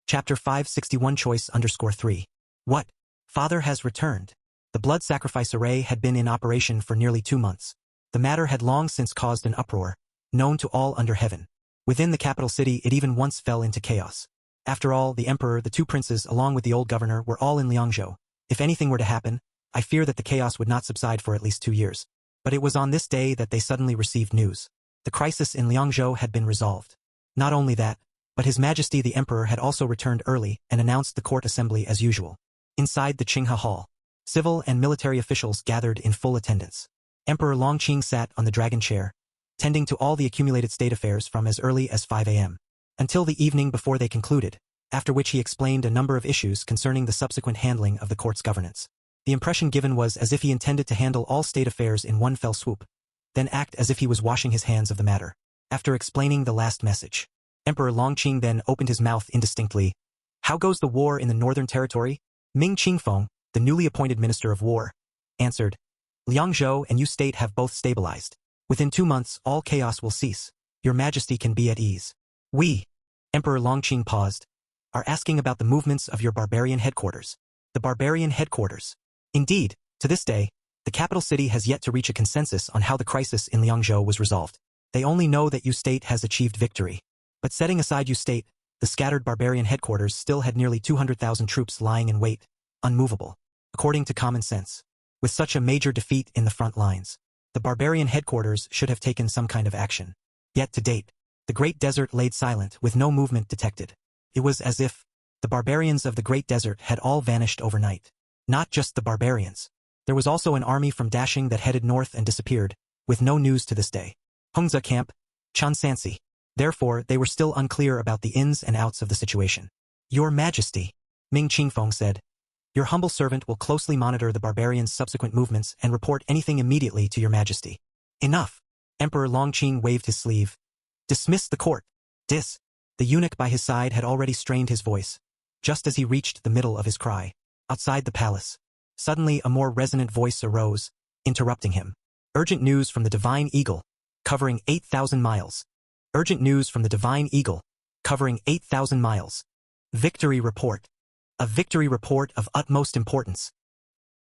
Chapter 561 What? Father has returned. The blood sacrifice array had been in operation for nearly 2 months. The matter had long since caused an uproar, known to all under heaven. Within the capital city it even once fell into chaos. After all, the emperor, the 2 princes, along with the old governor, were all in Liangzhou. If anything were to happen, I fear that the chaos would not subside for at least 2 years. But it was on this day that they suddenly received news. The crisis in Liangzhou had been resolved. Not only that, but His Majesty the Emperor had also returned early and announced the court assembly as usual. Inside the Qinghe Hall, civil and military officials gathered in full attendance. Emperor Longqing sat on the dragon chair, tending to all the accumulated state affairs from as early as 5 a.m. until the evening before they concluded, after which he explained a number of issues concerning the subsequent handling of the court's governance. The impression given was as if he intended to handle all state affairs in one fell swoop, then act as if he was washing his hands of the matter. After explaining the last message, Emperor Longqing then opened his mouth indistinctly. How goes the war in the Northern Territory? Ming Qingfeng, the newly appointed Minister of War, answered. Liangzhou and Yu State have both stabilized. Within 2 months, all chaos will cease. Your Majesty can be at ease. We, Emperor Longqing paused, are asking about the movements of your barbarian headquarters. The barbarian headquarters. Indeed, to this day, the capital city has yet to reach a consensus on how the crisis in Liangzhou was resolved. They only know that Yu State has achieved victory. But setting aside Yu State, the scattered barbarian headquarters still had nearly 200,000 troops lying in wait, unmovable, according to common sense. With such a major defeat in the front lines, the barbarian headquarters should have taken some kind of action. Yet to date, the Great Desert laid silent with no movement detected. It was as if the barbarians of the Great Desert had all vanished overnight. Not just the barbarians. There was also an army from Dashing that headed north and disappeared, with no news to this day. Hongza Camp, Chonsansi. Therefore, they were still unclear about the ins and outs of the situation. Your Majesty, Ming Qingfeng said. Your humble servant will closely monitor the barbarians' subsequent movements and report anything immediately to your Majesty. Enough. Emperor Longqing waved his sleeve. Dismiss the court. The eunuch by his side had already strained his voice, just as he reached the middle of his cry. Outside the palace, suddenly a more resonant voice arose, interrupting him. Urgent news from the Divine Eagle, covering 8,000 miles. Urgent news from the Divine Eagle, covering 8,000 miles. Victory report. A victory report of utmost importance.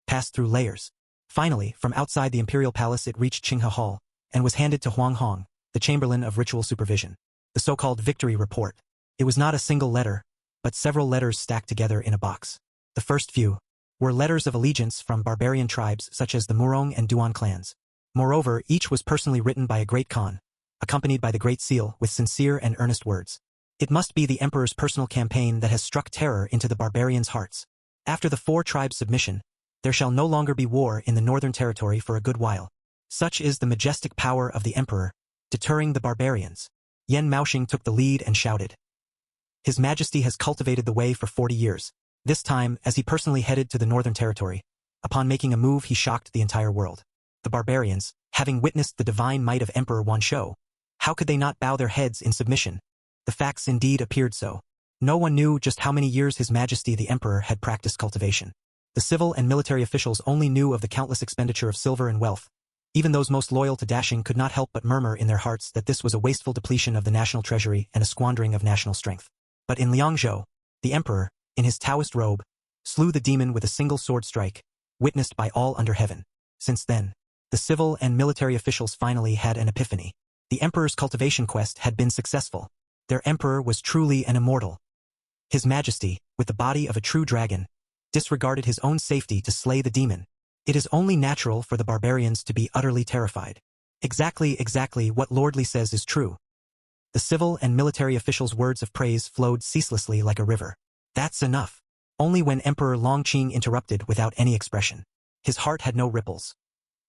Passed through layers. Finally, from outside the imperial palace it reached Qinghe Hall, and was handed to Huang Hong, the chamberlain of ritual supervision. The so-called victory report. It was not a single letter, but several letters stacked together in a box. The first few were letters of allegiance from barbarian tribes such as the Murong and Duan clans. Moreover, each was personally written by a great Khan, accompanied by the Great Seal with sincere and earnest words. It must be the Emperor's personal campaign that has struck terror into the barbarians' hearts. After the 4 tribes' submission, there shall no longer be war in the Northern Territory for a good while. Such is the majestic power of the Emperor, deterring the barbarians. Yan Maoxing took the lead and shouted. His Majesty has cultivated the way for 40 years. This time, as he personally headed to the Northern Territory, upon making a move he shocked the entire world. The barbarians, having witnessed the divine might of Emperor Wanshou, how could they not bow their heads in submission? The facts indeed appeared so. No one knew just how many years His Majesty the Emperor had practiced cultivation. The civil and military officials only knew of the countless expenditure of silver and wealth. Even those most loyal to Dashing could not help but murmur in their hearts that this was a wasteful depletion of the national treasury and a squandering of national strength. But in Liangzhou, the Emperor, in his Taoist robe, slew the demon with a single sword strike, witnessed by all under heaven. Since then, the civil and military officials finally had an epiphany. The Emperor's cultivation quest had been successful. Their Emperor was truly an immortal. His Majesty, with the body of a true dragon, disregarded his own safety to slay the demon. It is only natural for the barbarians to be utterly terrified. Exactly what Lordly says is true. The civil and military officials' words of praise flowed ceaselessly like a river. That's enough. Only when Emperor Longqing interrupted without any expression. His heart had no ripples.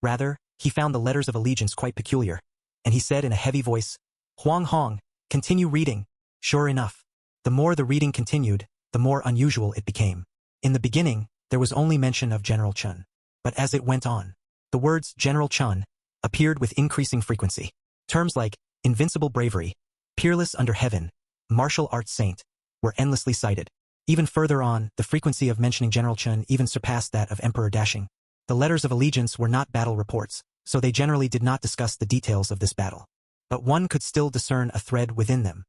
Rather, he found the letters of allegiance quite peculiar, and he said in a heavy voice, Huang Hong, continue reading. Sure enough, the more the reading continued, the more unusual it became. In the beginning, there was only mention of General Chun. But as it went on, the words General Chun appeared with increasing frequency. Terms like invincible bravery, peerless under heaven, martial arts saint, were endlessly cited. Even further on, the frequency of mentioning General Chun even surpassed that of Emperor Dashing. The letters of allegiance were not battle reports, so they generally did not discuss the details of this battle. But one could still discern a thread within them.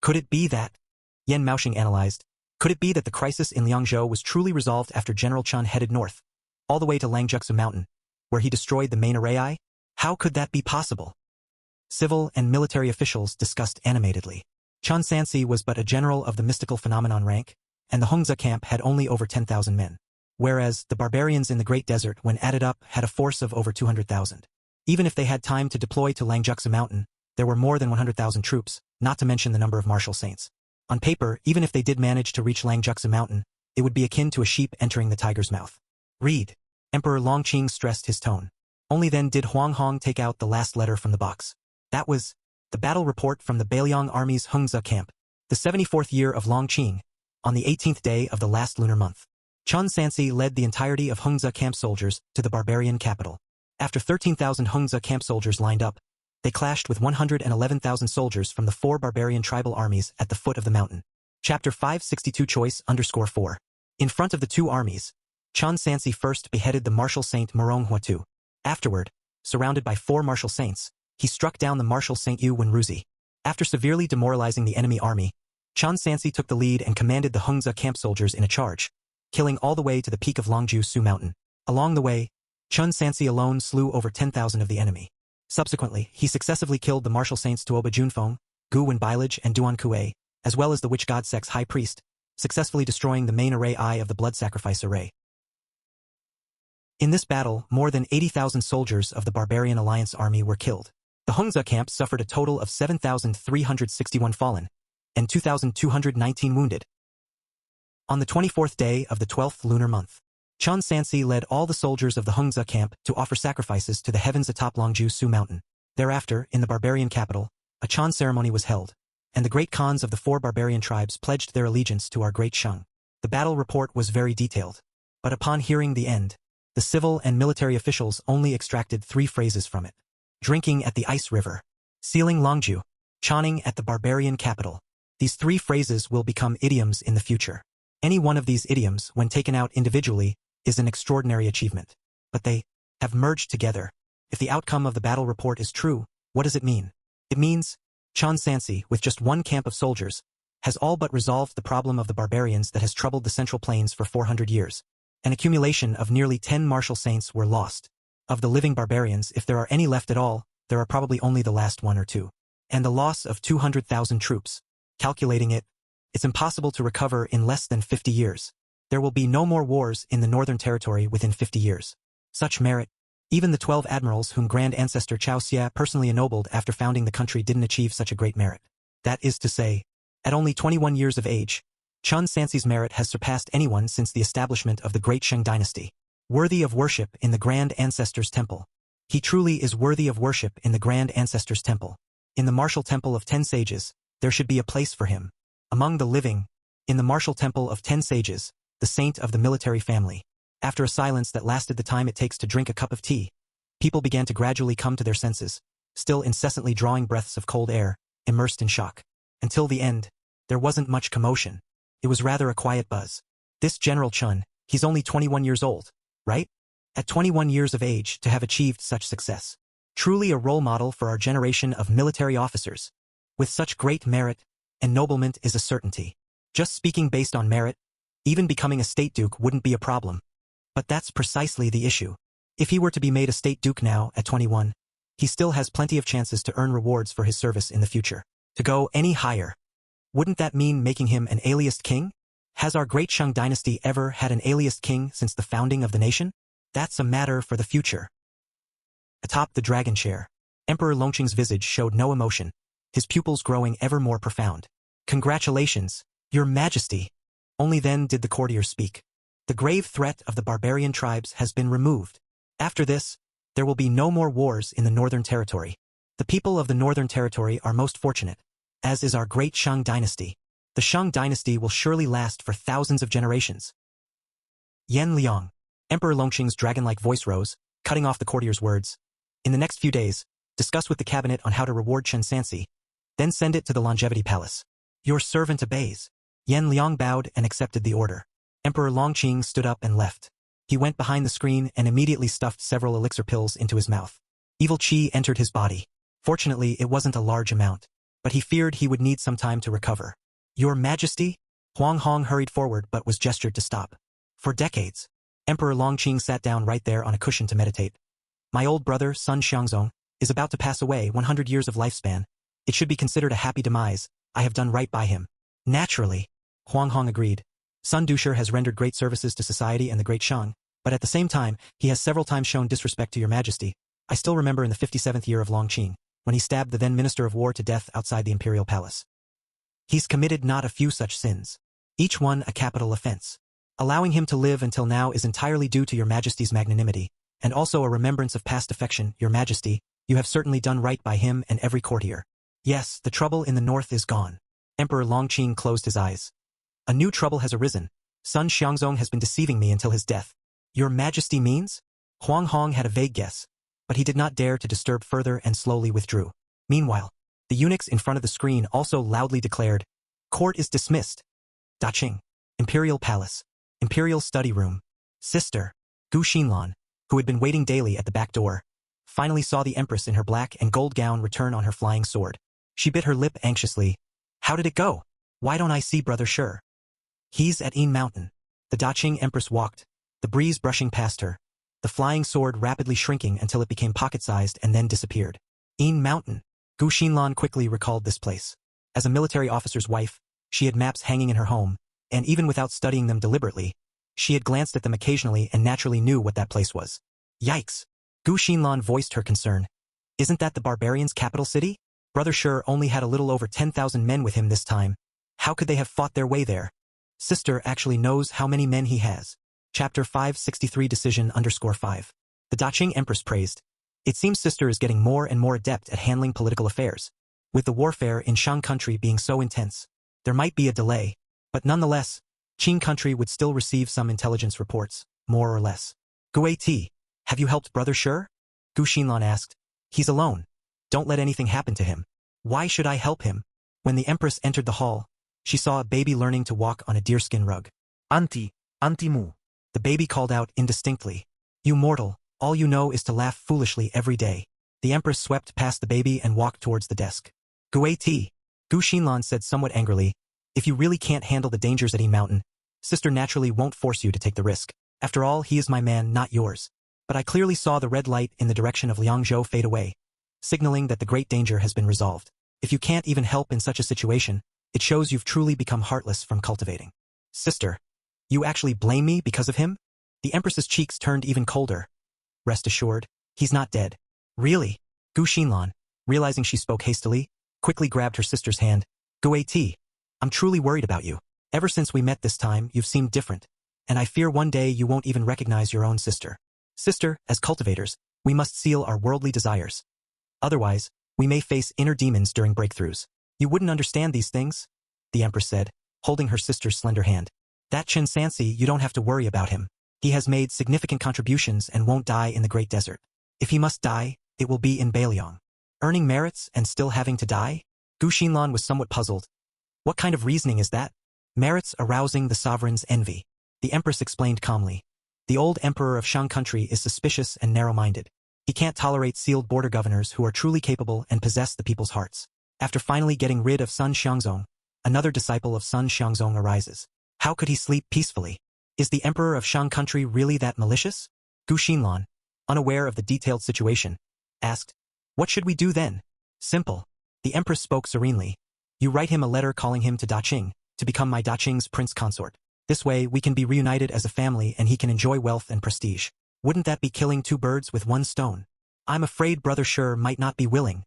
Could it be that Yan Maoxing analyzed. Could it be that the crisis in Liangzhou was truly resolved after General Chen headed north, all the way to Langjiaxu Mountain, where he destroyed the main array? How could that be possible? Civil and military officials discussed animatedly. Chen Sansi was but a general of the mystical phenomenon rank, and the Hongzhi camp had only over 10,000 men. Whereas the barbarians in the Great Desert, when added up, had a force of over 200,000. Even if they had time to deploy to Langjiaxu Mountain, there were more than 100,000 troops, not to mention the number of martial saints. On paper, even if they did manage to reach Langjiaxu Mountain, it would be akin to a sheep entering the tiger's mouth. Read. Emperor Longqing stressed his tone. Only then did Huang Hong take out the last letter from the box. That was the battle report from the Bailiang Army's Hongzhi camp, the 74th year of Longqing, on the 18th day of the last lunar month. Chen Sansi led the entirety of Hongzhi camp soldiers to the barbarian capital. After 13,000 Hongzhi camp soldiers lined up, they clashed with 111,000 soldiers from the 4 barbarian tribal armies at the foot of the mountain. Chapter 562 Choice_4. In front of the 2 armies, Chen Sansi first beheaded the martial saint Morong Huatu. Afterward, surrounded by 4 martial saints, he struck down the martial saint Yu Wenruzi. After severely demoralizing the enemy army, Chen Sansi took the lead and commanded the Hongzhi camp soldiers in a charge, killing all the way to the peak of Longjiu Mountain. Along the way, Chen Sansi alone slew over 10,000 of the enemy. Subsequently, he successively killed the martial saints Tuoba Junfeng, Gu Wenbailage and Duan Kue, as well as the witch god Sek's high priest, successfully destroying the main array of the blood sacrifice array. In this battle, more than 80,000 soldiers of the Barbarian Alliance army were killed. The Hongzhi camp suffered a total of 7,361 fallen, and 2,219 wounded. On the 24th day of the 12th lunar month, Chen Sansi led all the soldiers of the Hongzhi camp to offer sacrifices to the heavens atop Longjiu Mountain. Thereafter, in the barbarian capital, a Chan ceremony was held, and the great khans of the 4 barbarian tribes pledged their allegiance to our great Shang. The battle report was very detailed, but upon hearing the end, the civil and military officials only extracted 3 phrases from it. Drinking at the ice river, sealing Longjiu, chanting at the barbarian capital. These 3 phrases will become idioms in the future. Any one of these idioms, when taken out individually, is an extraordinary achievement. But they have merged together. If the outcome of the battle report is true, what does it mean? It means Chen Sansi, with just 1 camp of soldiers, has all but resolved the problem of the barbarians that has troubled the Central Plains for 400 years. An accumulation of nearly 10 martial saints were lost. Of the living barbarians, if there are any left at all, there are probably only the last 1 or 2. And the loss of 200,000 troops. Calculating it, it's impossible to recover in less than 50 years. There will be no more wars in the Northern Territory within 50 years. Such merit, even the 12 admirals whom Grand Ancestor Chao Xia personally ennobled after founding the country didn't achieve such a great merit. That is to say, at only 21 years of age, Chen Sansi's merit has surpassed anyone since the establishment of the Great Shang dynasty. Worthy of worship in the Grand Ancestor's temple. He truly is worthy of worship in the Grand Ancestor's temple. In the martial temple of 10 sages, there should be a place for him. Among the living, in the martial temple of 10 sages, the saint of the military family. After a silence that lasted the time it takes to drink a cup of tea, people began to gradually come to their senses, still incessantly drawing breaths of cold air, immersed in shock. Until the end, there wasn't much commotion. It was rather a quiet buzz. This General Chen, he's only 21 years old, right? At 21 years of age to have achieved such success. Truly a role model for our generation of military officers. With such great merit, ennoblement is a certainty. Just speaking based on merit, even becoming a state duke wouldn't be a problem. But that's precisely the issue. If he were to be made a state duke now, at 21, he still has plenty of chances to earn rewards for his service in the future. To go any higher, wouldn't that mean making him an aliased king? Has our great Shang dynasty ever had an aliased king since the founding of the nation? That's a matter for the future. Atop the dragon chair, Emperor Longqing's visage showed no emotion, his pupils growing ever more profound. Congratulations, Your Majesty. Only then did the courtier speak. The grave threat of the barbarian tribes has been removed. After this, there will be no more wars in the Northern Territory. The people of the Northern Territory are most fortunate, as is our great Shang dynasty. The Shang dynasty will surely last for thousands of generations. Yan Liang. Emperor Longqing's dragon-like voice rose, cutting off the courtier's words. In the next few days, discuss with the cabinet on how to reward Chen Sansi. Then send it to the Longevity Palace. Your servant obeys. Yan Liang bowed and accepted the order. Emperor Longqing stood up and left. He went behind the screen and immediately stuffed several elixir pills into his mouth. Evil qi entered his body. Fortunately, it wasn't a large amount, but he feared he would need some time to recover. Your Majesty? Huang Hong hurried forward but was gestured to stop. For decades, Emperor Longqing sat down right there on a cushion to meditate. My old brother, Sun Xiangzong, is about to pass away, 100 years of lifespan. It should be considered a happy demise. I have done right by him. Naturally, Huang Hong agreed. Sun Dushi has rendered great services to society and the Great Shang, but at the same time, he has several times shown disrespect to your Majesty. I still remember in the 57th year of Longqing, when he stabbed the then Minister of War to death outside the imperial palace. He's committed not a few such sins, each one a capital offense. Allowing him to live until now is entirely due to your Majesty's magnanimity, and also a remembrance of past affection. Your Majesty, you have certainly done right by him and every courtier. Yes, the trouble in the north is gone. Emperor Longqing closed his eyes. A new trouble has arisen. Sun Xiangzong has been deceiving me until his death. Your Majesty means? Huang Hong had a vague guess, but he did not dare to disturb further and slowly withdrew. Meanwhile, the eunuchs in front of the screen also loudly declared, "Court is dismissed." Daqing, Imperial Palace, Imperial Study Room. Sister, Gu Xinlan, who had been waiting daily at the back door, finally saw the Empress in her black and gold gown return on her flying sword. She bit her lip anxiously. How did it go? Why don't I see Brother Shi? He's at Yin Mountain. The Daqing Empress walked, the breeze brushing past her, the flying sword rapidly shrinking until it became pocket-sized and then disappeared. Yin Mountain. Gu Xinlan quickly recalled this place. As a military officer's wife, she had maps hanging in her home, and even without studying them deliberately, she had glanced at them occasionally and naturally knew what that place was. Yikes! Gu Xinlan voiced her concern. Isn't that the barbarians' capital city? Brother Shi only had a little over 10,000 men with him this time. How could they have fought their way there? Sister actually knows how many men he has. Chapter 563 Decision_5. The Daqing Empress praised. It seems Sister is getting more and more adept at handling political affairs. With the warfare in Shang country being so intense, there might be a delay, but nonetheless, Qing country would still receive some intelligence reports, more or less. Guati, have you helped Brother Shi? Gu Xinlan asked. He's alone. Don't let anything happen to him. Why should I help him? When the Empress entered the hall, she saw a baby learning to walk on a deerskin rug. Auntie Mu. The baby called out indistinctly. You mortal, all you know is to laugh foolishly every day. The Empress swept past the baby and walked towards the desk. Guati, Gu Xinlan said somewhat angrily. If you really can't handle the dangers at Yin Mountain, Sister naturally won't force you to take the risk. After all, he is my man, not yours. But I clearly saw the red light in the direction of Liangzhou fade away, signaling that the great danger has been resolved. If you can't even help in such a situation, it shows you've truly become heartless from cultivating. Sister, you actually blame me because of him? The Empress's cheeks turned even colder. Rest assured, he's not dead. Really? Gu Xinlan, realizing she spoke hastily, quickly grabbed her sister's hand. Guati, I'm truly worried about you. Ever since we met this time, you've seemed different, and I fear one day you won't even recognize your own sister. Sister, as cultivators, we must seal our worldly desires. Otherwise, we may face inner demons during breakthroughs. You wouldn't understand these things, the Empress said, holding her sister's slender hand. That Chen Sansi, you don't have to worry about him. He has made significant contributions and won't die in the Great Desert. If he must die, it will be in Bailiang. Earning merits and still having to die? Gu Xinlan was somewhat puzzled. What kind of reasoning is that? Merits arousing the sovereign's envy. The Empress explained calmly. The old emperor of Shang country is suspicious and narrow-minded. He can't tolerate sealed border governors who are truly capable and possess the people's hearts. After finally getting rid of Sun Xiangzong, another disciple of Sun Xiangzong arises. How could he sleep peacefully? Is the emperor of Shang country really that malicious? Gu Xinlan, unaware of the detailed situation, asked. What should we do then? Simple. The Empress spoke serenely. You write him a letter calling him to Daqing, to become my Daqing's prince consort. This way we can be reunited as a family and he can enjoy wealth and prestige. Wouldn't that be killing two birds with one stone? I'm afraid Brother Shi might not be willing.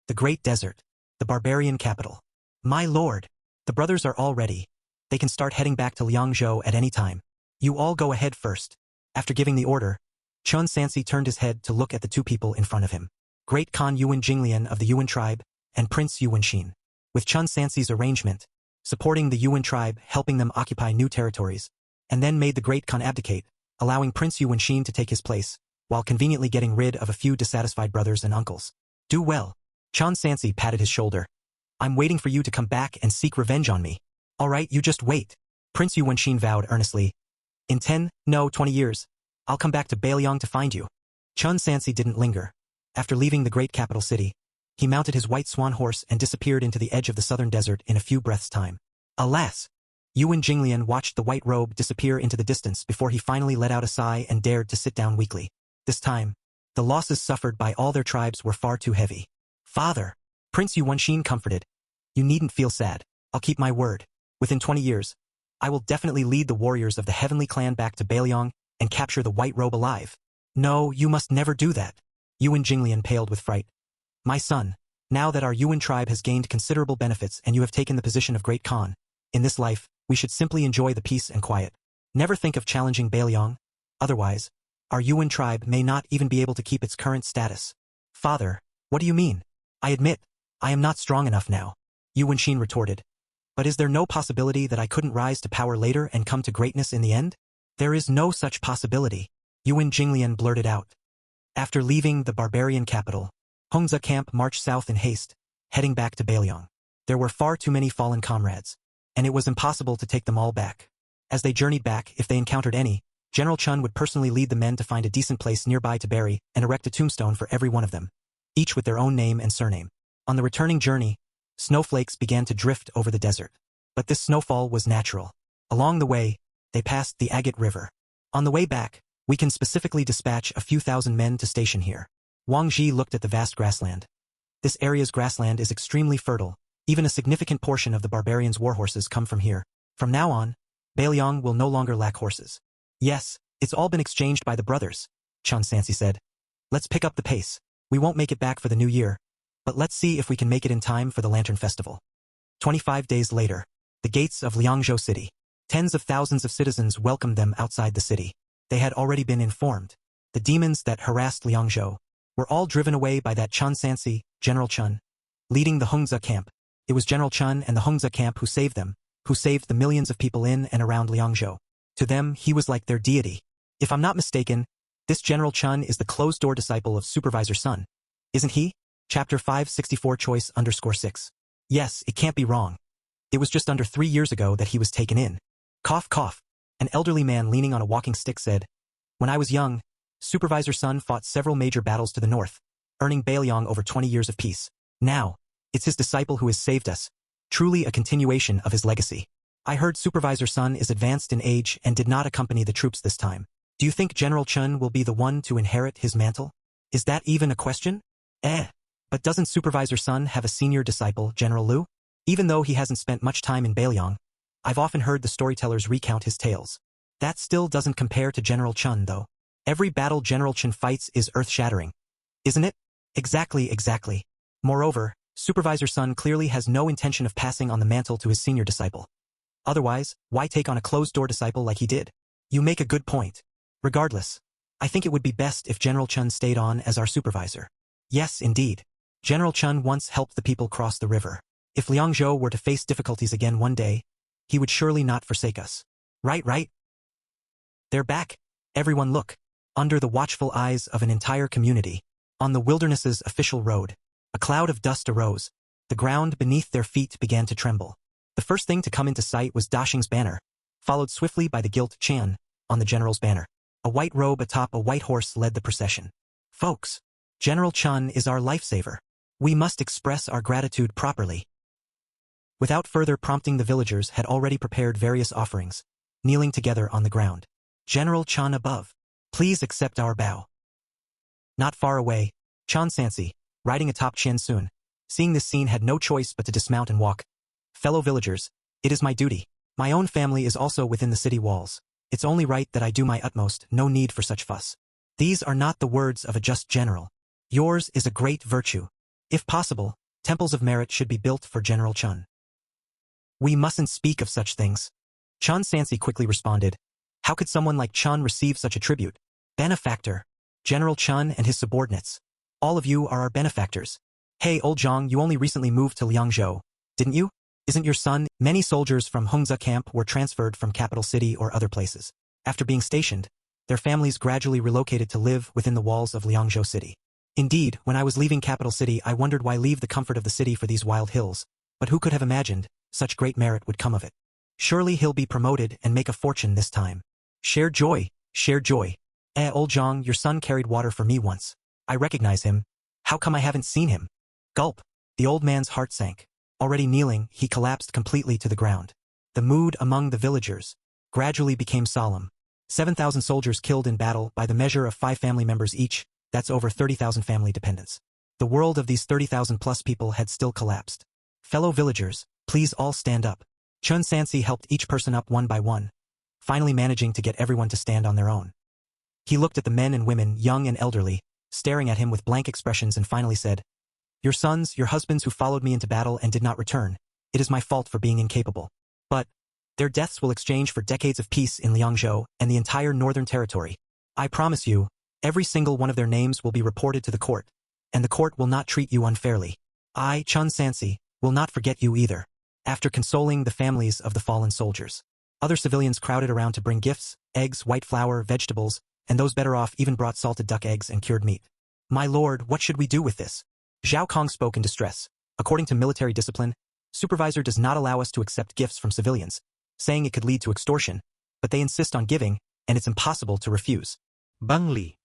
The Great Desert. The barbarian capital. My lord. The brothers are all ready. They can start heading back to Liangzhou at any time. You all go ahead first. After giving the order, Chen Sansi turned his head to look at the two people in front of him. Great Khan Yuan Jinglian of the Yuan tribe, and Prince Yuan Xin. With Chen Sansi's arrangement, supporting the Yuan tribe, helping them occupy new territories, and then made the Great Khan abdicate, allowing Prince Yuan Xin to take his place, while conveniently getting rid of a few dissatisfied brothers and uncles. Do well. Chen Sansi patted his shoulder. I'm waiting for you to come back and seek revenge on me. All right, you just wait. Prince Yuan Xin vowed earnestly. In 20 years, I'll come back to Bailiang to find you. Chen Sansi didn't linger. After leaving the great capital city, he mounted his white swan horse and disappeared into the edge of the southern desert in a few breaths' time. Alas! Yuan Jinglian watched the white robe disappear into the distance before he finally let out a sigh and dared to sit down weakly. This time, the losses suffered by all their tribes were far too heavy. Father! Prince Yuanxin comforted. You needn't feel sad. I'll keep my word. Within 20 years, I will definitely lead the warriors of the Heavenly Clan back to Bailiang and capture the white robe alive. No, you must never do that. Yuan Jinglian paled with fright. My son, now that our Yuan tribe has gained considerable benefits and you have taken the position of Great Khan, in this life, we should simply enjoy the peace and quiet. Never think of challenging Bailiang. Otherwise, our Yuan tribe may not even be able to keep its current status. Father, what do you mean? I admit, I am not strong enough now. Yuanxin retorted. But is there no possibility that I couldn't rise to power later and come to greatness in the end? There is no such possibility, Yuan Jinglian blurted out. After leaving the barbarian capital, Hongzhe camp marched south in haste, heading back to Bailiang. There were far too many fallen comrades, and it was impossible to take them all back. As they journeyed back, if they encountered any, General Chun would personally lead the men to find a decent place nearby to bury and erect a tombstone for every one of them, each with their own name and surname. On the returning journey, snowflakes began to drift over the desert. But this snowfall was natural. Along the way, they passed the Agate River. On the way back, we can specifically dispatch a few thousand men to station here. Wang Ji looked at the vast grassland. This area's grassland is extremely fertile. Even a significant portion of the barbarians' warhorses come from here. From now on, Bailiang will no longer lack horses. Yes, it's all been exchanged by the brothers, Chun Sansi said. Let's pick up the pace. We won't make it back for the new year, but let's see if we can make it in time for the Lantern Festival. 25 days later, the gates of Liangzhou City. Tens of thousands of citizens welcomed them outside the city. They had already been informed. The demons that harassed Liangzhou were all driven away by that Chun Sansi, General Chun, leading the Hongzhe camp. It was General Chun and the Hongzhe camp who saved them, who saved the millions of people in and around Liangzhou. To them, he was like their deity. If I'm not mistaken, this General Chun is the closed-door disciple of Supervisor Sun. Isn't he? Chapter 564 Choice_6. Yes, it can't be wrong. It was just under 3 years ago that he was taken in. Cough, cough. An elderly man leaning on a walking stick said, When I was young, Supervisor Sun fought several major battles to the north, earning Bailiang over 20 years of peace. Now, it's his disciple who has saved us. Truly a continuation of his legacy. I heard Supervisor Sun is advanced in age and did not accompany the troops this time. Do you think General Chun will be the one to inherit his mantle? Is that even a question? But doesn't Supervisor Sun have a senior disciple, General Liu? Even though he hasn't spent much time in Bailiang, I've often heard the storytellers recount his tales. That still doesn't compare to General Chun, though. Every battle General Chun fights is earth-shattering. Isn't it? Exactly. Moreover, Supervisor Sun clearly has no intention of passing on the mantle to his senior disciple. Otherwise, why take on a closed-door disciple like he did? You make a good point. Regardless, I think it would be best if General Chun stayed on as our supervisor. Yes, indeed. General Chun once helped the people cross the river. If Liangzhou were to face difficulties again one day, he would surely not forsake us. Right. They're back. Everyone look. Under the watchful eyes of an entire community, on the wilderness's official road, a cloud of dust arose. The ground beneath their feet began to tremble. The first thing to come into sight was Dashing's banner, followed swiftly by the gilt Chan on the general's banner. A white robe atop a white horse led the procession. Folks, General Chun is our lifesaver. We must express our gratitude properly. Without further prompting, the villagers had already prepared various offerings, kneeling together on the ground. General Chun above, please accept our bow. Not far away, Chun Sansi, riding atop Chen Sun, seeing this scene had no choice but to dismount and walk. Fellow villagers, it is my duty. My own family is also within the city walls. It's only right that I do my utmost, no need for such fuss. These are not the words of a just general. Yours is a great virtue. If possible, temples of merit should be built for General Chun. We mustn't speak of such things. Chun Sansi quickly responded. How could someone like Chun receive such a tribute? Benefactor. General Chun and his subordinates. All of you are our benefactors. Hey, old Zhang, you only recently moved to Liangzhou, didn't you? Isn't your son? Many soldiers from Hongzhe camp were transferred from capital city or other places. After being stationed, their families gradually relocated to live within the walls of Liangzhou city. Indeed, when I was leaving capital city, I wondered why leave the comfort of the city for these wild hills. But who could have imagined such great merit would come of it? Surely he'll be promoted and make a fortune this time. Shared joy. Old Zhang, your son carried water for me once. I recognize him. How come I haven't seen him? Gulp. The old man's heart sank. Already kneeling, he collapsed completely to the ground. The mood among the villagers gradually became solemn. 7,000 soldiers killed in battle by the measure of 5 family members each, that's over 30,000 family dependents. The world of these 30,000 plus people had still collapsed. Fellow villagers, please all stand up. Chun Sansi helped each person up one by one, finally managing to get everyone to stand on their own. He looked at the men and women, young and elderly, staring at him with blank expressions and finally said, "Your sons, your husbands who followed me into battle and did not return, it is my fault for being incapable. But their deaths will exchange for decades of peace in Liangzhou and the entire northern territory. I promise you, every single one of their names will be reported to the court, and the court will not treat you unfairly. I, Chun Sansi, will not forget you either." After consoling the families of the fallen soldiers, other civilians crowded around to bring gifts, eggs, white flour, vegetables, and those better off even brought salted duck eggs and cured meat. "My lord, what should we do with this?" Zhao Kong spoke in distress. According to military discipline, supervisor does not allow us to accept gifts from civilians, saying it could lead to extortion, but they insist on giving, and it's impossible to refuse. Beng Li.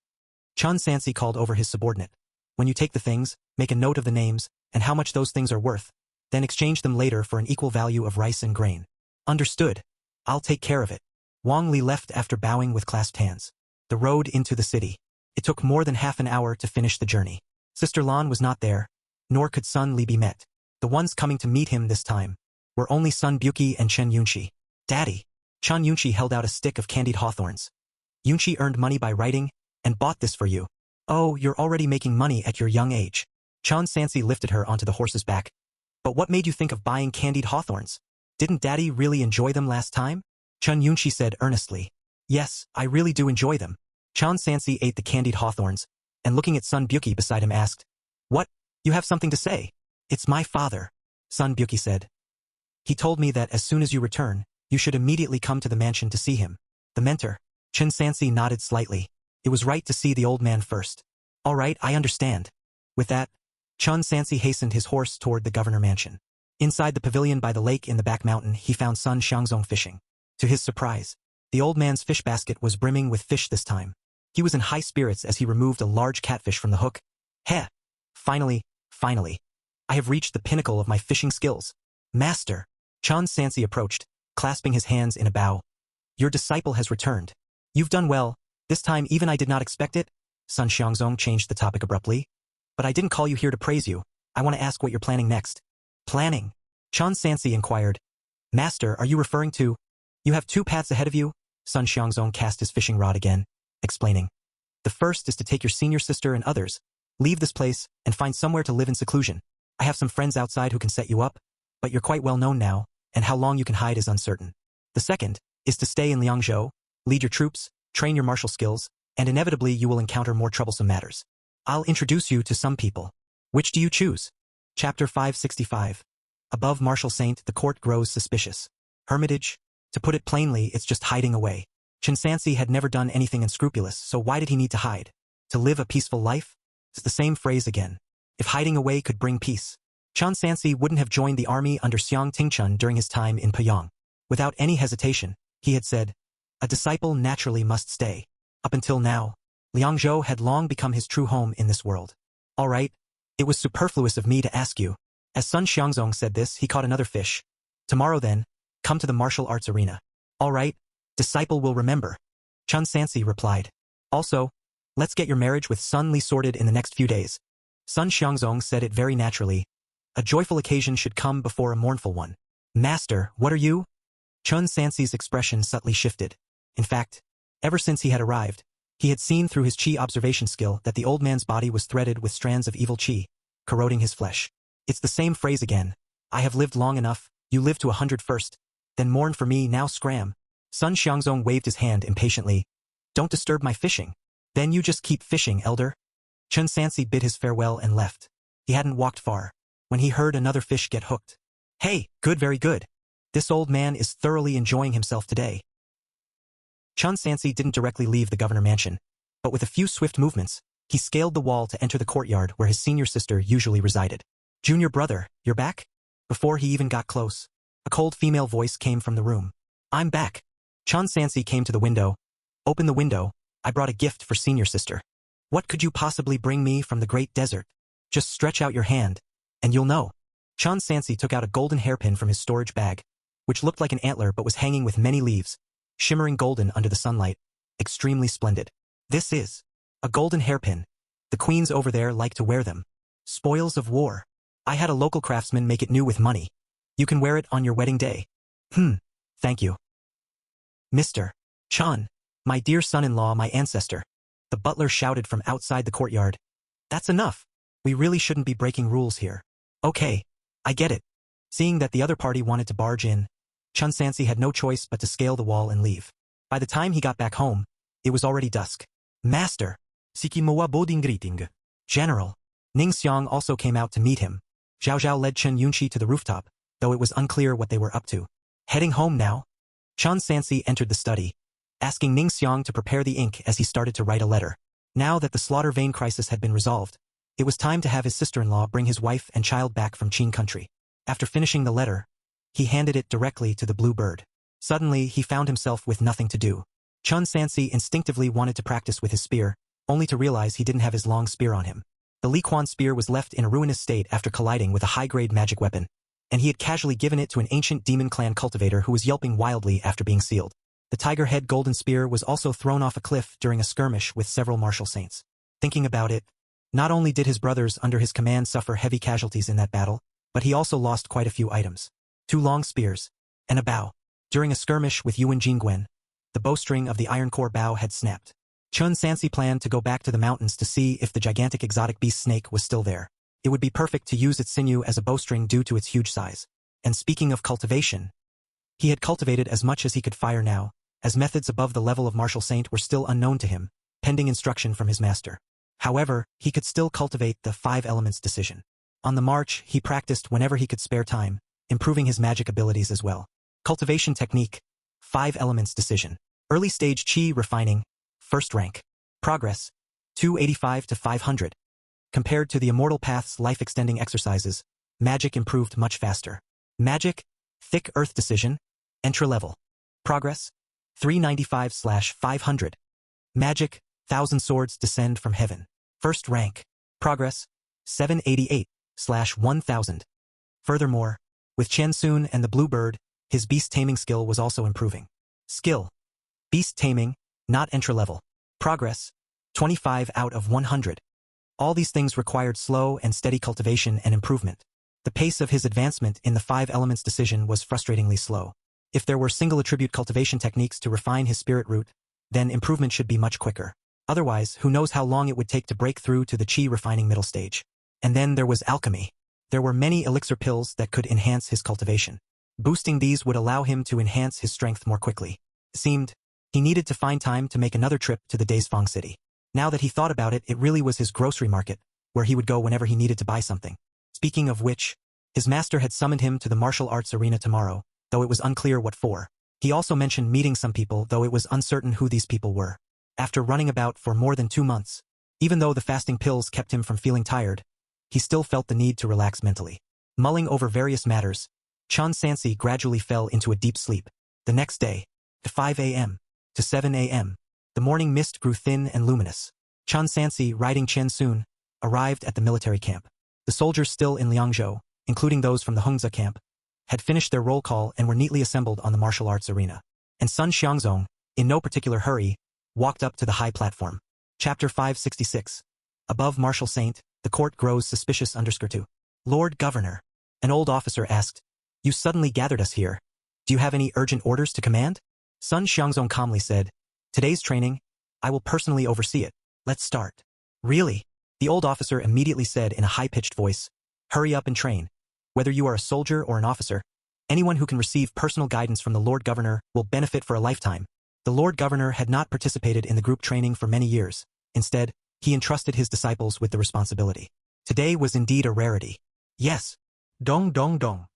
Chun Sansi called over his subordinate. "When you take the things, make a note of the names and how much those things are worth, then exchange them later for an equal value of rice and grain." "Understood. I'll take care of it." Wang Li left after bowing with clasped hands. The road into the city. It took more than half an hour to finish the journey. Sister Lan was not there, nor could son Li be met. The ones coming to meet him this time were only son Buki and Chen Yunqi. "Daddy." Chen Yunqi held out a stick of candied hawthorns. "Yunqi earned money by writing, and bought this for you." "Oh, you're already making money at your young age." Chun Sansi lifted her onto the horse's back. "But what made you think of buying candied hawthorns? Didn't Daddy really enjoy them last time?" Chen Yunqi said earnestly. "Yes, I really do enjoy them." Chun Sansi ate the candied hawthorns, and looking at son Buki beside him asked, "What? You have something to say?" "It's my father," son Buki said. "He told me that as soon as you return, you should immediately come to the mansion to see him." "The mentor?" Chun Sansi nodded slightly. It was right to see the old man first. "All right, I understand." With that, Chun Sansi hastened his horse toward the governor mansion. Inside the pavilion by the lake in the back mountain, he found son Xiangzong fishing. To his surprise, the old man's fish basket was brimming with fish this time. He was in high spirits as he removed a large catfish from the hook. "Heh! Finally. I have reached the pinnacle of my fishing skills. Master!" Chun Sansi approached, clasping his hands in a bow. "Your disciple has returned. You've done well. This time even I did not expect it." Son Xiangzong changed the topic abruptly. "But I didn't call you here to praise you. I want to ask what you're planning next." "Planning?" Chun Sansi inquired. "Master, are you referring to—" "You have 2 paths ahead of you." Son Xiangzong cast his fishing rod again, explaining. "The first is to take your senior sister and others, leave this place, and find somewhere to live in seclusion. I have some friends outside who can set you up, but you're quite well known now, and how long you can hide is uncertain. The second is to stay in Liangzhou, lead your troops, train your martial skills, and inevitably you will encounter more troublesome matters. I'll introduce you to some people. Which do you choose?" Chapter 565. Above Martial Saint, the court grows suspicious. Hermitage? To put it plainly, it's just hiding away. Chun Sansi had never done anything unscrupulous, so why did he need to hide? To live a peaceful life? It's the same phrase again. If hiding away could bring peace, Chun Sansi wouldn't have joined the army under Xiang Tingchun during his time in Payang. Without any hesitation, he had said, "A disciple naturally must stay." Up until now, Liangzhou had long become his true home in this world. "All right, it was superfluous of me to ask you." As son Xiangzong said this, he caught another fish. "Tomorrow then, come to the martial arts arena." "All right, disciple will remember," Chun Sansi replied. "Also, let's get your marriage with Sun Li sorted in the next few days." Sun Xiangzong said it very naturally. A joyful occasion should come before a mournful one. "Master, what are you?" Chun Sansi's expression subtly shifted. In fact, ever since he had arrived, he had seen through his qi observation skill that the old man's body was threaded with strands of evil qi, corroding his flesh. It's the same phrase again. "I have lived long enough, you live to 100 first. Then mourn for me, now scram." Sun Xiangzong waved his hand impatiently. "Don't disturb my fishing." "Then you just keep fishing, elder." Chun Sansi bid his farewell and left. He hadn't walked far when he heard another fish get hooked. "Hey, good, very good. This old man is thoroughly enjoying himself today." Chun Sansi didn't directly leave the governor mansion, but with a few swift movements, he scaled the wall to enter the courtyard where his senior sister usually resided. "Junior brother, you're back?" Before he even got close, a cold female voice came from the room. "I'm back." Chun Sansi came to the window. "Open the window. I brought a gift for senior sister." "What could you possibly bring me from the great desert?" "Just stretch out your hand, and you'll know." Chun Sansi took out a golden hairpin from his storage bag. which looked like an antler but was hanging with many leaves, shimmering golden under the sunlight, extremely splendid. This is a golden hairpin. The queens over there like to wear them. Spoils of war. I had a local craftsman make it new with money. You can wear it on your wedding day. Thank you. Mr. Chan, my dear son-in-law, my ancestor. The butler shouted from outside the courtyard. That's enough. We really shouldn't be breaking rules here. Okay, I get it. Seeing that the other party wanted to barge in, Chun Sansi had no choice but to scale the wall and leave. By the time he got back home, it was already dusk. Master, Siki Moa Boding greeting. General. Ning Xiang also came out to meet him. Zhao Zhao led Chen Yunqi to the rooftop, though it was unclear what they were up to. Heading home now? Chun Sansi entered the study, asking Ning Xiang to prepare the ink as he started to write a letter. Now that the slaughter vein crisis had been resolved, it was time to have his sister-in-law bring his wife and child back from Qin country. After finishing the letter, he handed it directly to the blue bird. Suddenly, he found himself with nothing to do. Chun Sansi instinctively wanted to practice with his spear, only to realize he didn't have his long spear on him. The Li Quan spear was left in a ruinous state after colliding with a high-grade magic weapon, and he had casually given it to an ancient demon clan cultivator who was yelping wildly after being sealed. The tiger head golden spear was also thrown off a cliff during a skirmish with several martial saints. Thinking about it, not only did his brothers under his command suffer heavy casualties in that battle, but he also lost quite a few items. 2 long spears, and a bow. During a skirmish with Yuan Jingguan, the bowstring of the iron core bow had snapped. Chun Sansi planned to go back to the mountains to see if the gigantic exotic beast snake was still there. It would be perfect to use its sinew as a bowstring due to its huge size. And speaking of cultivation, he had cultivated as much as he could fire now, as methods above the level of martial saint were still unknown to him, pending instruction from his master. However, he could still cultivate the 5 elements decision. On the march, he practiced whenever he could spare time, improving his magic abilities as well. Cultivation technique, 5 elements decision. Early stage Qi refining, first rank. Progress, 285 to 500. Compared to the Immortal Path's life-extending exercises, magic improved much faster. Magic, thick earth decision, entry level. Progress, 395/500. Magic, Thousand Swords descend from heaven. First rank. Progress, 788/1000. Furthermore, with Chen Sun and the blue bird, his beast taming skill was also improving. Skill, beast taming, not entry level. Progress, 25 out of 100. All these things required slow and steady cultivation and improvement. The pace of his advancement in the 5 elements decision was frustratingly slow. If there were single attribute cultivation techniques to refine his spirit root, then improvement should be much quicker. Otherwise, who knows how long it would take to break through to the Qi refining middle stage. And then there was alchemy. There were many elixir pills that could enhance his cultivation. Boosting these would allow him to enhance his strength more quickly. It seemed he needed to find time to make another trip to the Daisfang city. Now that he thought about it, it really was his grocery market, where he would go whenever he needed to buy something. Speaking of which, his master had summoned him to the martial arts arena tomorrow, though it was unclear what for. He also mentioned meeting some people, though it was uncertain who these people were. After running about for more than 2 months, even though the fasting pills kept him from feeling tired, he still felt the need to relax mentally. Mulling over various matters, Chun Sansi gradually fell into a deep sleep. The next day, at 5 a.m. to 7 a.m., the morning mist grew thin and luminous. Chun Sansi, riding Chen Sun, arrived at the military camp. The soldiers still in Liangzhou, including those from the Hongzhe camp, had finished their roll call and were neatly assembled on the martial arts arena. And Sun Xiangzong, in no particular hurry, walked up to the high platform. Chapter 566. Above Martial Saint, the court grows suspicious. _2. Lord Governor, an old officer asked, "You suddenly gathered us here. Do you have any urgent orders to command?" Sun Xiangzong calmly said, "Today's training, I will personally oversee it. Let's start." "Really?" The old officer immediately said in a high-pitched voice, "Hurry up and train. Whether you are a soldier or an officer, anyone who can receive personal guidance from the Lord Governor will benefit for a lifetime." The Lord Governor had not participated in the group training for many years. Instead, he entrusted his disciples with the responsibility. Today was indeed a rarity. Yes. Dong dong dong.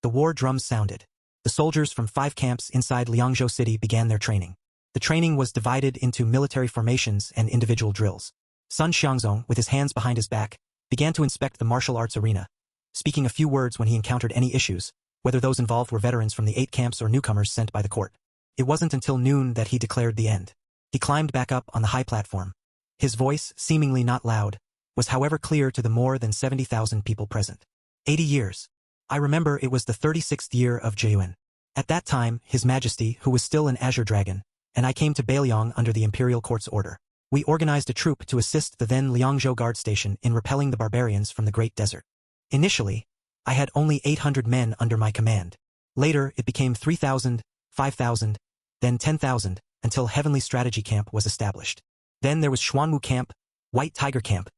The war drums sounded. The soldiers from 5 camps inside Liangzhou city began their training. The training was divided into military formations and individual drills. Sun Xiangzong, with his hands behind his back, began to inspect the martial arts arena, speaking a few words when he encountered any issues, whether those involved were veterans from the 8 camps or newcomers sent by the court. It wasn't until noon that he declared the end. He climbed back up on the high platform. His voice, seemingly not loud, was however clear to the more than 70,000 people present. 80 years. I remember it was the 36th year of Jeyuan. At that time, His Majesty, who was still an azure dragon, and I came to Bailiang under the imperial court's order. We organized a troop to assist the then Liangzhou guard station in repelling the barbarians from the Great Desert. Initially, I had only 800 men under my command. Later, it became 3,000, 5,000, then 10,000, until Heavenly Strategy Camp was established. Then there was Xuanwu Camp, White Tiger Camp.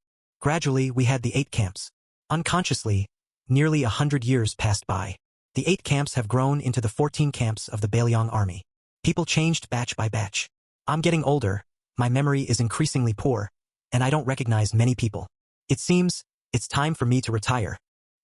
Gradually, we had the 8 camps. Unconsciously, nearly 100 years passed by. The 8 camps have grown into the 14 camps of the Bailiang army. People changed batch by batch. I'm getting older, my memory is increasingly poor, and I don't recognize many people. It seems, it's time for me to retire.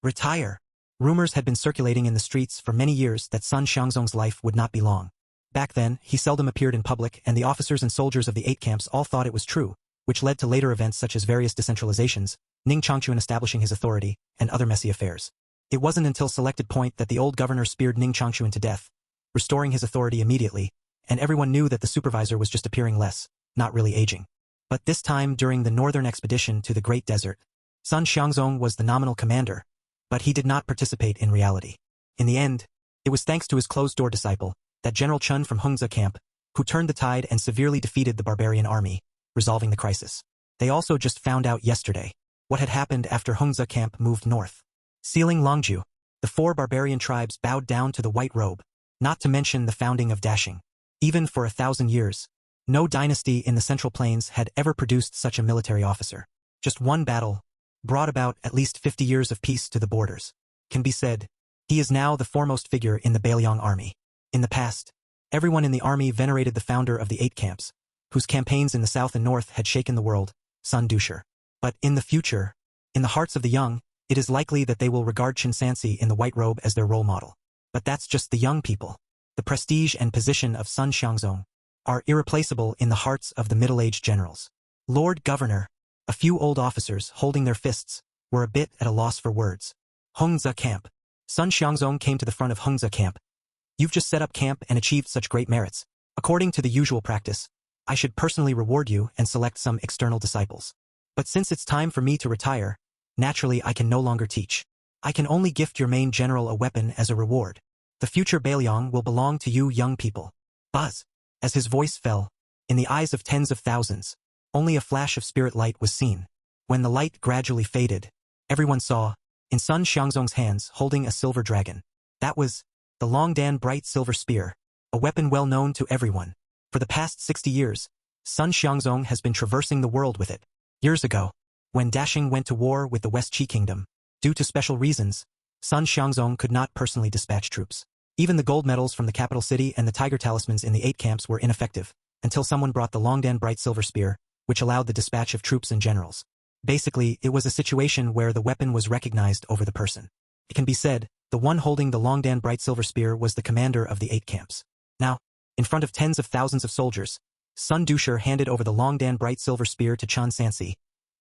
Retire? Rumors had been circulating in the streets for many years that Sun Xiangzong's life would not be long. Back then, he seldom appeared in public, and the officers and soldiers of the 8 camps all thought it was true, which led to later events such as various decentralizations, Ning Changchuan establishing his authority, and other messy affairs. It wasn't until selected point that the old governor speared Ning Changchuan to death, restoring his authority immediately, and everyone knew that the supervisor was just appearing less, not really aging. But this time during the northern expedition to the Great Desert, Sun Xiangzong was the nominal commander, but he did not participate in reality. In the end, it was thanks to his closed-door disciple, that General Chun from Hongzhe camp, who turned the tide and severely defeated the barbarian army, resolving the crisis. They also just found out yesterday what had happened after Hongzhe camp moved north. Sealing Longju, the 4 barbarian tribes bowed down to the white robe, not to mention the founding of Dashing. Even for 1,000 years, no dynasty in the Central Plains had ever produced such a military officer. Just one battle brought about at least 50 years of peace to the borders. Can be said, he is now the foremost figure in the Bailiang army. In the past, everyone in the army venerated the founder of the 8 camps, whose campaigns in the south and north had shaken the world, Sun Dusher. But in the future, in the hearts of the young, it is likely that they will regard Chen Sansi in the white robe as their role model. But that's just the young people. The prestige and position of Sun Xiangzong are irreplaceable in the hearts of the middle-aged generals. Lord Governor, a few old officers holding their fists, were a bit at a loss for words. Hongzhe camp. Sun Xiangzong came to the front of Hongzhe camp. You've just set up camp and achieved such great merits. According to the usual practice, I should personally reward you and select some external disciples. But since it's time for me to retire, naturally I can no longer teach. I can only gift your main general a weapon as a reward. The future Bailiang will belong to you young people. Buzz. As his voice fell, in the eyes of tens of thousands, only a flash of spirit light was seen. When the light gradually faded, everyone saw, in Sun Xiangzong's hands holding a silver dragon. That was the Longdan bright silver spear, a weapon well known to everyone. For the past 60 years, Sun Xiangzong has been traversing the world with it. Years ago, when Dashing went to war with the West Qi Kingdom, due to special reasons, Sun Xiangzong could not personally dispatch troops. Even the gold medals from the capital city and the tiger talismans in the 8 camps were ineffective, until someone brought the Longdan bright silver spear, which allowed the dispatch of troops and generals. Basically, it was a situation where the weapon was recognized over the person. It can be said, the one holding the Longdan bright silver spear was the commander of the 8 camps. Now, in front of tens of thousands of soldiers, Sun Dusher handed over the Longdan bright silver spear to Chen Sansi.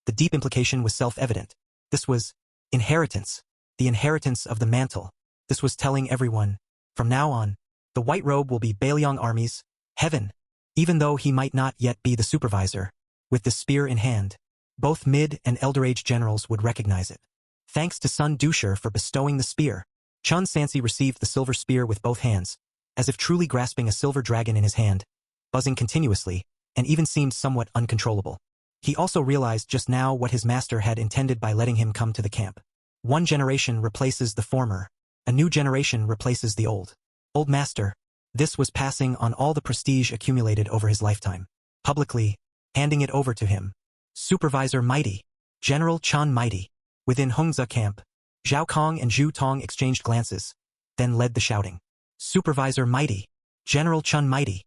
The deep implication was self-evident. This was inheritance, the inheritance of the mantle. This was telling everyone, from now on, the white robe will be Bailiang army's heaven. Even though he might not yet be the supervisor, with the spear in hand, both mid- and elder-age generals would recognize it. Thanks to Sun Dusher for bestowing the spear, Chen Sansi received the silver spear with both hands, as if truly grasping a silver dragon in his hand, buzzing continuously, and even seemed somewhat uncontrollable. He also realized just now what his master had intended by letting him come to the camp. One generation replaces the former. A new generation replaces the old. Old master. This was passing on all the prestige accumulated over his lifetime. Publicly, handing it over to him. Supervisor Mighty. General Chen Mighty. Within Hongzhe camp, Zhao Kong and Zhu Tong exchanged glances, then led the shouting. Supervisor Mighty. General Chen Mighty.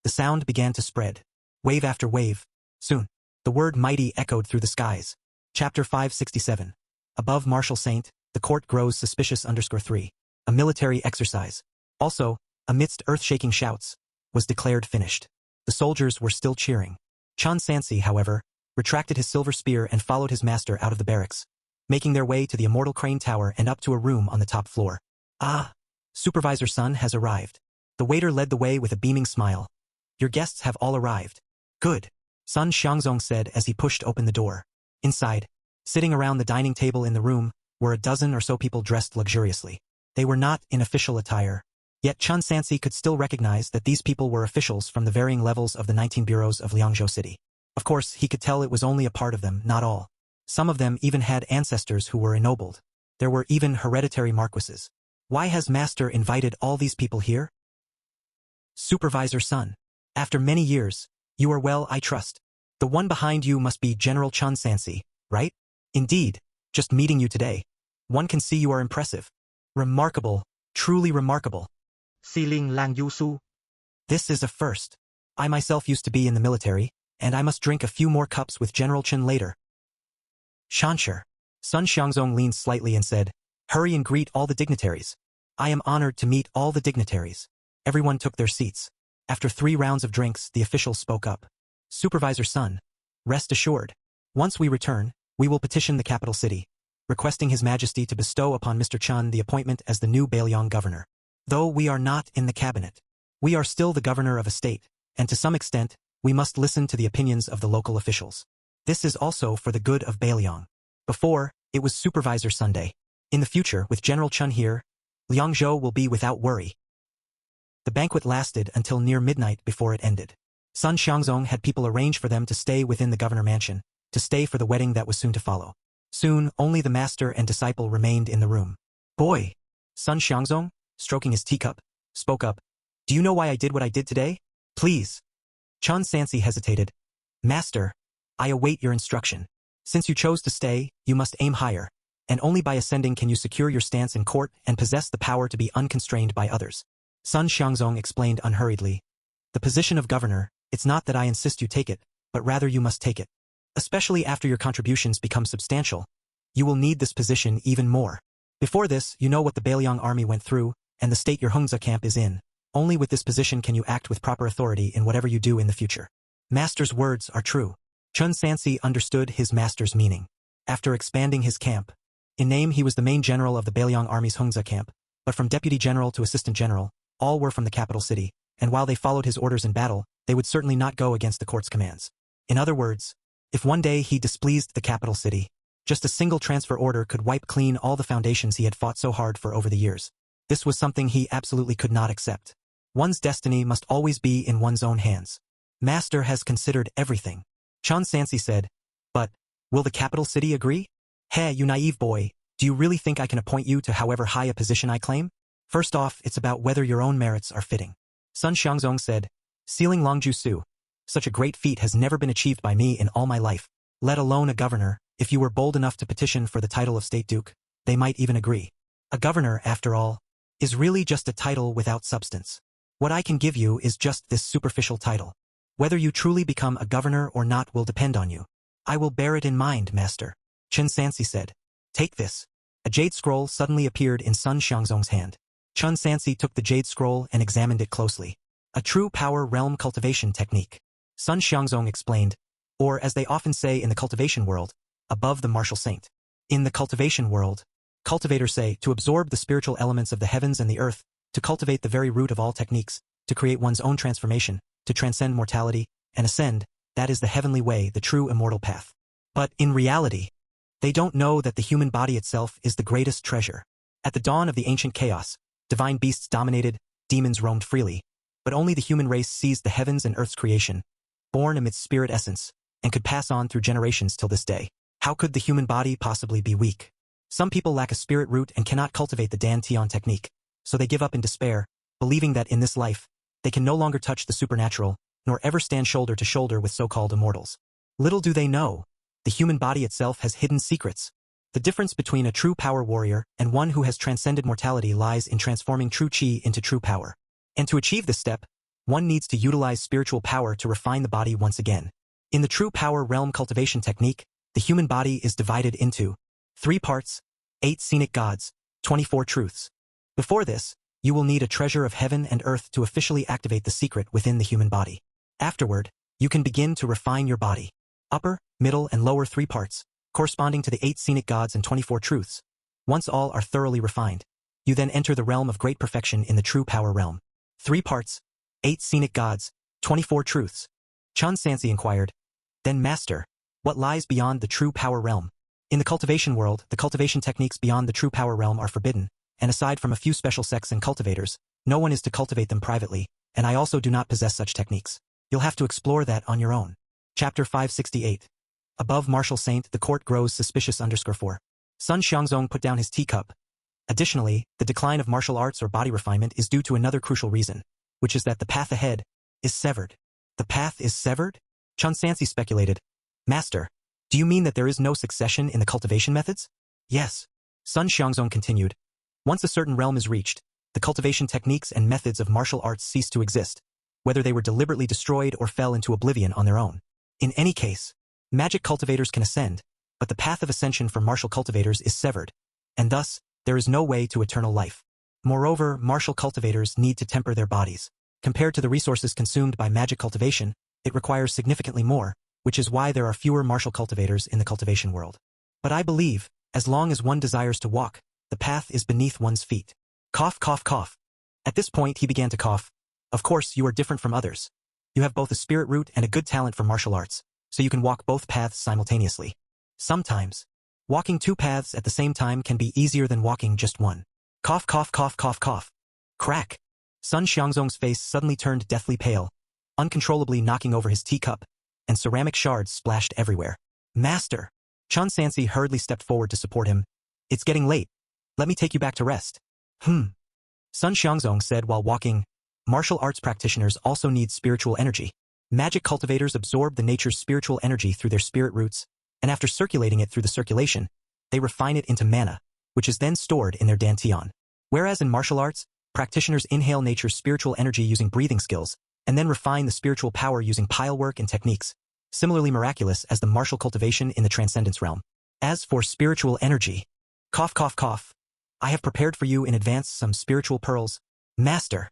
The sound began to spread. Wave after wave. Soon, the word mighty echoed through the skies. Chapter 567. Above Marshal Saint, the court grows suspicious _3. A military exercise. Also, amidst earth-shaking shouts, was declared finished. The soldiers were still cheering. Chen Sansi, however, retracted his silver spear and followed his master out of the barracks, making their way to the immortal crane tower and up to a room on the top floor. Ah! Supervisor Sun has arrived. The waiter led the way with a beaming smile. Your guests have all arrived. Good. Sun Xiangzong said as he pushed open the door. Inside, sitting around the dining table in the room, were a dozen or so people dressed luxuriously. They were not in official attire, Yet Chun Sansi could still recognize that these people were officials from the varying levels of the 19 bureaus of Liangzhou City. Of course, he could tell it was only a part of them, not all. Some of them even had ancestors who were ennobled. There were even hereditary marquises. Why has Master invited all these people here? Supervisor Sun. After many years, you are well, I trust. The one behind you must be General Chun Sansi, right? Indeed, just meeting you today. One can see you are impressive. Remarkable, truly remarkable. Siling Lang Yusu. This is a first. I myself used to be in the military, and I must drink a few more cups with General Chen later. Shanshur. Sun Xiangzong leaned slightly and said, hurry and greet all the dignitaries. I am honored to meet all the dignitaries. Everyone took their seats. After 3 rounds of drinks, the official spoke up. Supervisor Sun, rest assured. Once we return, we will petition the capital city, requesting His Majesty to bestow upon Mr. Chun the appointment as the new Bailiang governor. Though we are not in the cabinet, we are still the governor of a state, and to some extent, we must listen to the opinions of the local officials. This is also for the good of Bailiang. Before, it was Supervisor Sunday. In the future, with General Chun here, Liangzhou will be without worry. The banquet lasted until near midnight before it ended. Sun Xiangzong had people arrange for them to stay within the governor mansion, to stay for the wedding that was soon to follow. Soon, only the master and disciple remained in the room. Boy! Sun Xiangzong, stroking his teacup, spoke up. Do you know why I did what I did today? Please. Chun Sansi hesitated. Master, I await your instruction. Since you chose to stay, you must aim higher, and only by ascending can you secure your stance in court and possess the power to be unconstrained by others. Sun Xiangzong explained unhurriedly. The position of governor, it's not that I insist you take it, but rather you must take it. Especially after your contributions become substantial, you will need this position even more. Before this, you know what the Bailiang army went through, and the state your Hungza camp is in. Only with this position can you act with proper authority in whatever you do in the future. Master's words are true. Chun Sansi understood his master's meaning. After expanding his camp, in name he was the main general of the Bailiang army's Hungza camp, but from deputy general to assistant general, all were from the capital city, and while they followed his orders in battle, they would certainly not go against the court's commands. In other words, if one day he displeased the capital city, just a single transfer order could wipe clean all the foundations he had fought so hard for over the years. This was something he absolutely could not accept. One's destiny must always be in one's own hands. Master has considered everything. Chun Sansi said, but, will the capital city agree? Hey, you naive boy, do you really think I can appoint you to however high a position I claim? First off, it's about whether your own merits are fitting. Sun Xiangzong said, sealing Longju Su. Such a great feat has never been achieved by me in all my life. Let alone a governor, if you were bold enough to petition for the title of State Duke, they might even agree. A governor, after all, is really just a title without substance. What I can give you is just this superficial title. Whether you truly become a governor or not will depend on you. I will bear it in mind, Master. Chun Sansi said. Take this. A jade scroll suddenly appeared in Sun Xiangzong's hand. Chun Sansi took the jade scroll and examined it closely. A true power realm cultivation technique. Sun Xiangzong explained, or as they often say in the cultivation world, above the martial saint. In the cultivation world, cultivators say to absorb the spiritual elements of the heavens and the earth, to cultivate the very root of all techniques, to create one's own transformation, to transcend mortality, and ascend, that is the heavenly way, the true immortal path. But in reality, they don't know that the human body itself is the greatest treasure. At the dawn of the ancient chaos, divine beasts dominated, demons roamed freely, but only the human race seized the heavens and earth's creation, born amidst spirit essence, and could pass on through generations till this day. How could the human body possibly be weak? Some people lack a spirit root and cannot cultivate the Dan Tian technique, so they give up in despair, believing that in this life, they can no longer touch the supernatural, nor ever stand shoulder to shoulder with so-called immortals. Little do they know, the human body itself has hidden secrets. The difference between a true power warrior and one who has transcended mortality lies in transforming true chi into true power. And to achieve this step, one needs to utilize spiritual power to refine the body once again. In the true power realm cultivation technique, the human body is divided into 3 parts, 8 scenic gods, 24 truths. Before this, you will need a treasure of heaven and earth to officially activate the secret within the human body. Afterward, you can begin to refine your body. Upper, middle, and lower 3 parts, corresponding to the 8 scenic gods and 24 truths. Once all are thoroughly refined, you then enter the realm of great perfection in the true power realm. 3 parts, 8 scenic gods, 24 truths. Chun Sansi inquired. Then Master, what lies beyond the true power realm? In the cultivation world, the cultivation techniques beyond the true power realm are forbidden, and aside from a few special sects and cultivators, No one is to cultivate them privately, and I also do not possess such techniques. You'll have to explore that on your own. Chapter 568. Above Martial Saint, the court grows suspicious _4. Sun Xiangzong put down his teacup. Additionally, the decline of martial arts or body refinement is due to another crucial reason, which is that the path ahead is severed. The path is severed? Chun Sansi speculated. Master, do you mean that there is no succession in the cultivation methods? Yes. Sun Xiangzong continued. Once a certain realm is reached, the cultivation techniques and methods of martial arts cease to exist, whether they were deliberately destroyed or fell into oblivion on their own. In any case, magic cultivators can ascend, but the path of ascension for martial cultivators is severed, and thus, there is no way to eternal life. Moreover, martial cultivators need to temper their bodies. Compared to the resources consumed by magic cultivation, it requires significantly more, which is why there are fewer martial cultivators in the cultivation world. But I believe, as long as one desires to walk, the path is beneath one's feet. Cough, cough, cough. At this point he began to cough. Of course, you are different from others. You have both a spirit root and a good talent for martial arts, so you can walk both paths simultaneously. Sometimes, walking two paths at the same time can be easier than walking just one. Cough, cough, cough, cough, cough. Crack. Sun Xiangzong's face suddenly turned deathly pale, uncontrollably knocking over his teacup, and ceramic shards splashed everywhere. Master! Chun Sansi hurriedly stepped forward to support him. It's getting late. Let me take you back to rest. Sun Xiangzong said while walking. Martial arts practitioners also need spiritual energy. Magic cultivators absorb the nature's spiritual energy through their spirit roots, and after circulating it through the circulation, they refine it into mana, which is then stored in their dantian. Whereas in martial arts, practitioners inhale nature's spiritual energy using breathing skills, and then refine the spiritual power using pilework and techniques, similarly miraculous as the martial cultivation in the transcendence realm. As for spiritual energy, cough, cough, cough. I have prepared for you in advance some spiritual pearls. Master,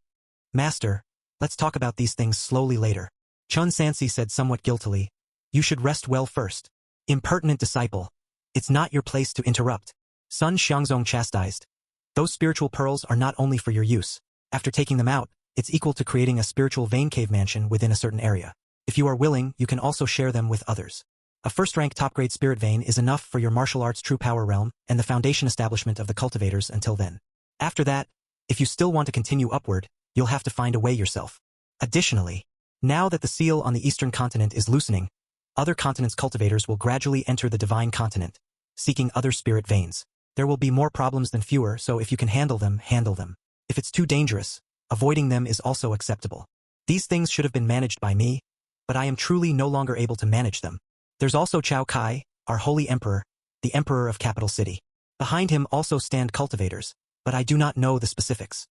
let's talk about these things slowly later. Chun Sansi said somewhat guiltily. You should rest well first. Impertinent disciple. It's not your place to interrupt. Sun Xiangzong chastised. Those spiritual pearls are not only for your use. After taking them out, it's equal to creating a spiritual vein cave mansion within a certain area. If you are willing, you can also share them with others. A first-rank top-grade spirit vein is enough for your martial arts true power realm and the foundation establishment of the cultivators until then. After that, if you still want to continue upward, you'll have to find a way yourself. Additionally, now that the seal on the eastern continent is loosening, other continents' cultivators will gradually enter the divine continent, seeking other spirit veins. There will be more problems than fewer, so if you can handle them, handle them. If it's too dangerous, avoiding them is also acceptable. These things should have been managed by me, but I am truly no longer able to manage them. There's also Chao Kai, our holy emperor, the emperor of Capital City. Behind him also stand cultivators, but I do not know the specifics.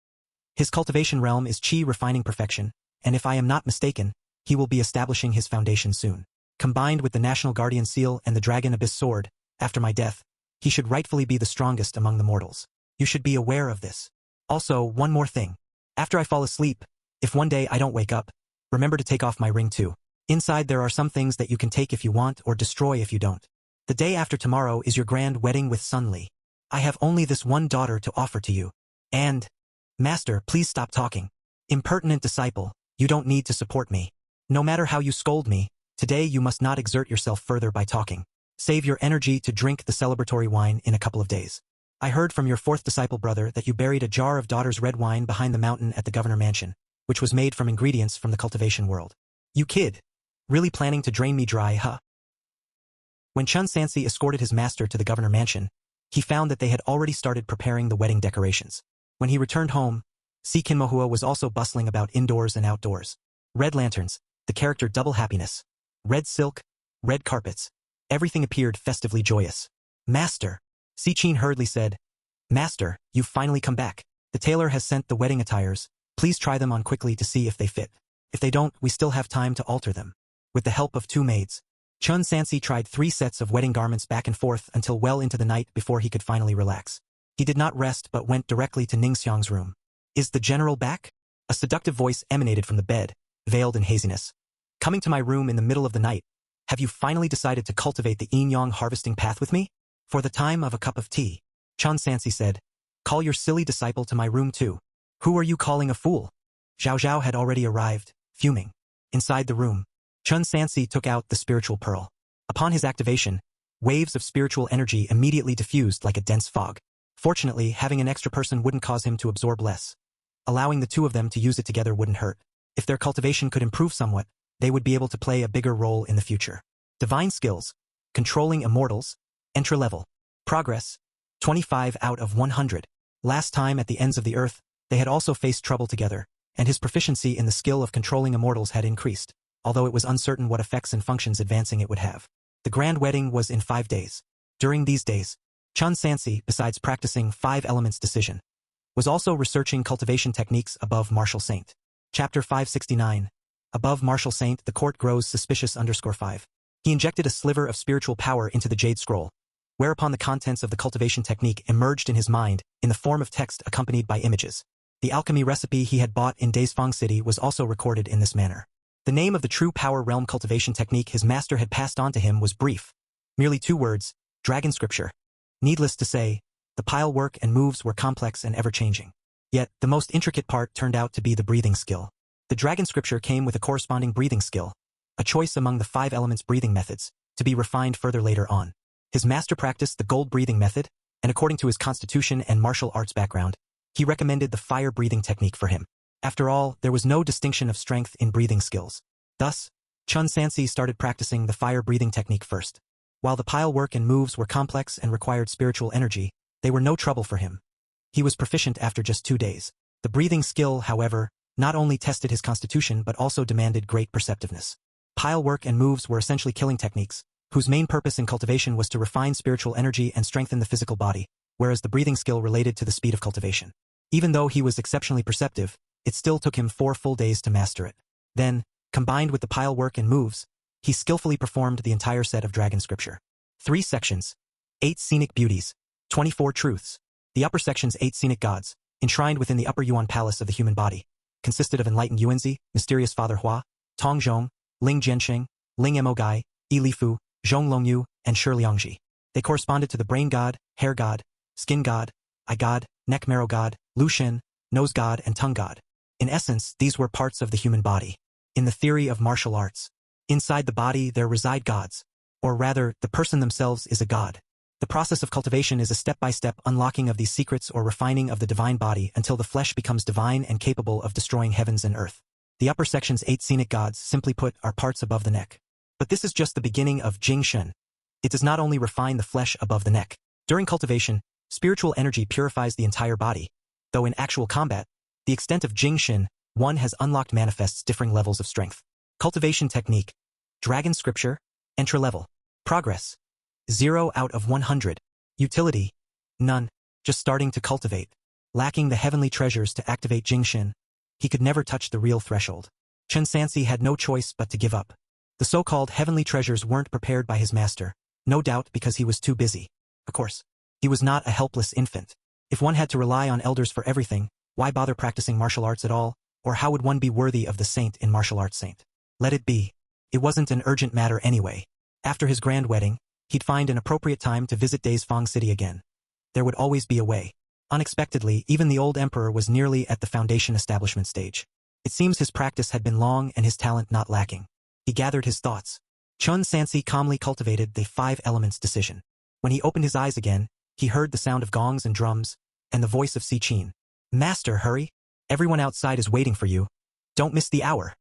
His cultivation realm is Qi refining perfection, and if I am not mistaken, he will be establishing his foundation soon. Combined with the National Guardian Seal and the Dragon Abyss Sword, after my death, he should rightfully be the strongest among the mortals. You should be aware of this. Also, one more thing. After I fall asleep, if one day I don't wake up, remember to take off my ring too. Inside there are some things that you can take if you want or destroy if you don't. The day after tomorrow is your grand wedding with Sun Li. I have only this one daughter to offer to you. And, Master, please stop talking. Impertinent disciple, you don't need to support me. No matter how you scold me, today you must not exert yourself further by talking. Save your energy to drink the celebratory wine in a couple of days. I heard from your fourth disciple brother that you buried a jar of daughter's red wine behind the mountain at the Governor Mansion, which was made from ingredients from the cultivation world. You kid. Really planning to drain me dry, huh? When Chun Sansi escorted his master to the Governor Mansion, he found that they had already started preparing the wedding decorations. When he returned home, Si Kinmohua was also bustling about indoors and outdoors. Red lanterns, the character double happiness. Red silk, red carpets. Everything appeared festively joyous. Master, Si Qin hurriedly said. Master, you've finally come back. The tailor has sent the wedding attires. Please try them on quickly to see if they fit. If they don't, we still have time to alter them. With the help of 2 maids, Chun Sansi tried 3 sets of wedding garments back and forth until well into the night before he could finally relax. He did not rest but went directly to Ningxiang's room. Is the general back? A seductive voice emanated from the bed, veiled in haziness. Coming to my room in the middle of the night, have you finally decided to cultivate the yin-yang harvesting path with me? For the time of a cup of tea, Chun Sansi said. Call your silly disciple to my room too. Who are you calling a fool? Zhao Zhao had already arrived, fuming. Inside the room, Chun Sansi took out the spiritual pearl. Upon his activation, waves of spiritual energy immediately diffused like a dense fog. Fortunately, having an extra person wouldn't cause him to absorb less. Allowing the two of them to use it together wouldn't hurt. If their cultivation could improve somewhat, they would be able to play a bigger role in the future. Divine skills. Controlling immortals. Entry level. Progress. 25 out of 100. Last time at the ends of the earth, they had also faced trouble together, and his proficiency in the skill of controlling immortals had increased, although it was uncertain what effects and functions advancing it would have. The grand wedding was in 5 days. During these days, Chun Sansi, besides practicing 5 elements decision, was also researching cultivation techniques above Martial Saint. Chapter 569. Above Martial Saint, the court grows suspicious _5. He injected a sliver of spiritual power into the jade scroll, whereupon the contents of the cultivation technique emerged in his mind in the form of text accompanied by images. The alchemy recipe he had bought in Daesfang City was also recorded in this manner. The name of the true power realm cultivation technique his master had passed on to him was brief. Merely 2 words, Dragon Scripture. Needless to say, the pile work and moves were complex and ever-changing. Yet, the most intricate part turned out to be the breathing skill. The Dragon Scripture came with a corresponding breathing skill, a choice among the 5 elements breathing methods, to be refined further later on. His master practiced the gold breathing method, and according to his constitution and martial arts background, he recommended the fire breathing technique for him. After all, there was no distinction of strength in breathing skills. Thus, Chun Sansi started practicing the fire breathing technique first. While the pile work and moves were complex and required spiritual energy, they were no trouble for him. He was proficient after just 2 days. The breathing skill, however, not only tested his constitution but also demanded great perceptiveness. Pile work and moves were essentially killing techniques, whose main purpose in cultivation was to refine spiritual energy and strengthen the physical body, whereas the breathing skill related to the speed of cultivation. Even though he was exceptionally perceptive, it still took him 4 full days to master it. Then, combined with the pile work and moves, he skillfully performed the entire set of Dragon Scripture. 3 sections. 8 scenic beauties. 24 truths. The upper section's 8 scenic gods, enshrined within the upper Yuan palace of the human body, consisted of enlightened Yuanzi, mysterious Father Hua, Tong Zhong, Ling Jiansheng, Ling Mo Gai, Yi Lifu, Zhong Longyu, and Shi Liangji. They corresponded to the brain god, hair god, skin god, eye god, neck marrow god, Lu Shen, nose god, and tongue god. In essence, these were parts of the human body. In the theory of martial arts, inside the body there reside gods, or rather, the person themselves is a god. The process of cultivation is a step-by-step unlocking of these secrets or refining of the divine body until the flesh becomes divine and capable of destroying heavens and earth. The upper section's 8 scenic gods, simply put, are parts above the neck. But this is just the beginning of Jing Shen. It does not only refine the flesh above the neck. During cultivation, spiritual energy purifies the entire body, though in actual combat, the extent of Jing Shen, one has unlocked manifests differing levels of strength. Cultivation technique. Dragon Scripture. Entry level. Progress. 0 out of 100. Utility. None. Just starting to cultivate. Lacking the heavenly treasures to activate Jing Shen, he could never touch the real threshold. Chun Sansi had no choice but to give up. The so-called heavenly treasures weren't prepared by his master, no doubt because he was too busy. Of course, he was not a helpless infant. If one had to rely on elders for everything, why bother practicing martial arts at all, or how would one be worthy of the saint in martial arts saint? Let it be. It wasn't an urgent matter anyway. After his grand wedding, he'd find an appropriate time to visit Daesfang City again. There would always be a way. Unexpectedly, even the old emperor was nearly at the foundation establishment stage. It seems his practice had been long and his talent not lacking. He gathered his thoughts. Chun Sansi calmly cultivated the 5 elements decision. When he opened his eyes again, he heard the sound of gongs and drums, and the voice of Si Qin. Master, hurry! Everyone outside is waiting for you. Don't miss the hour.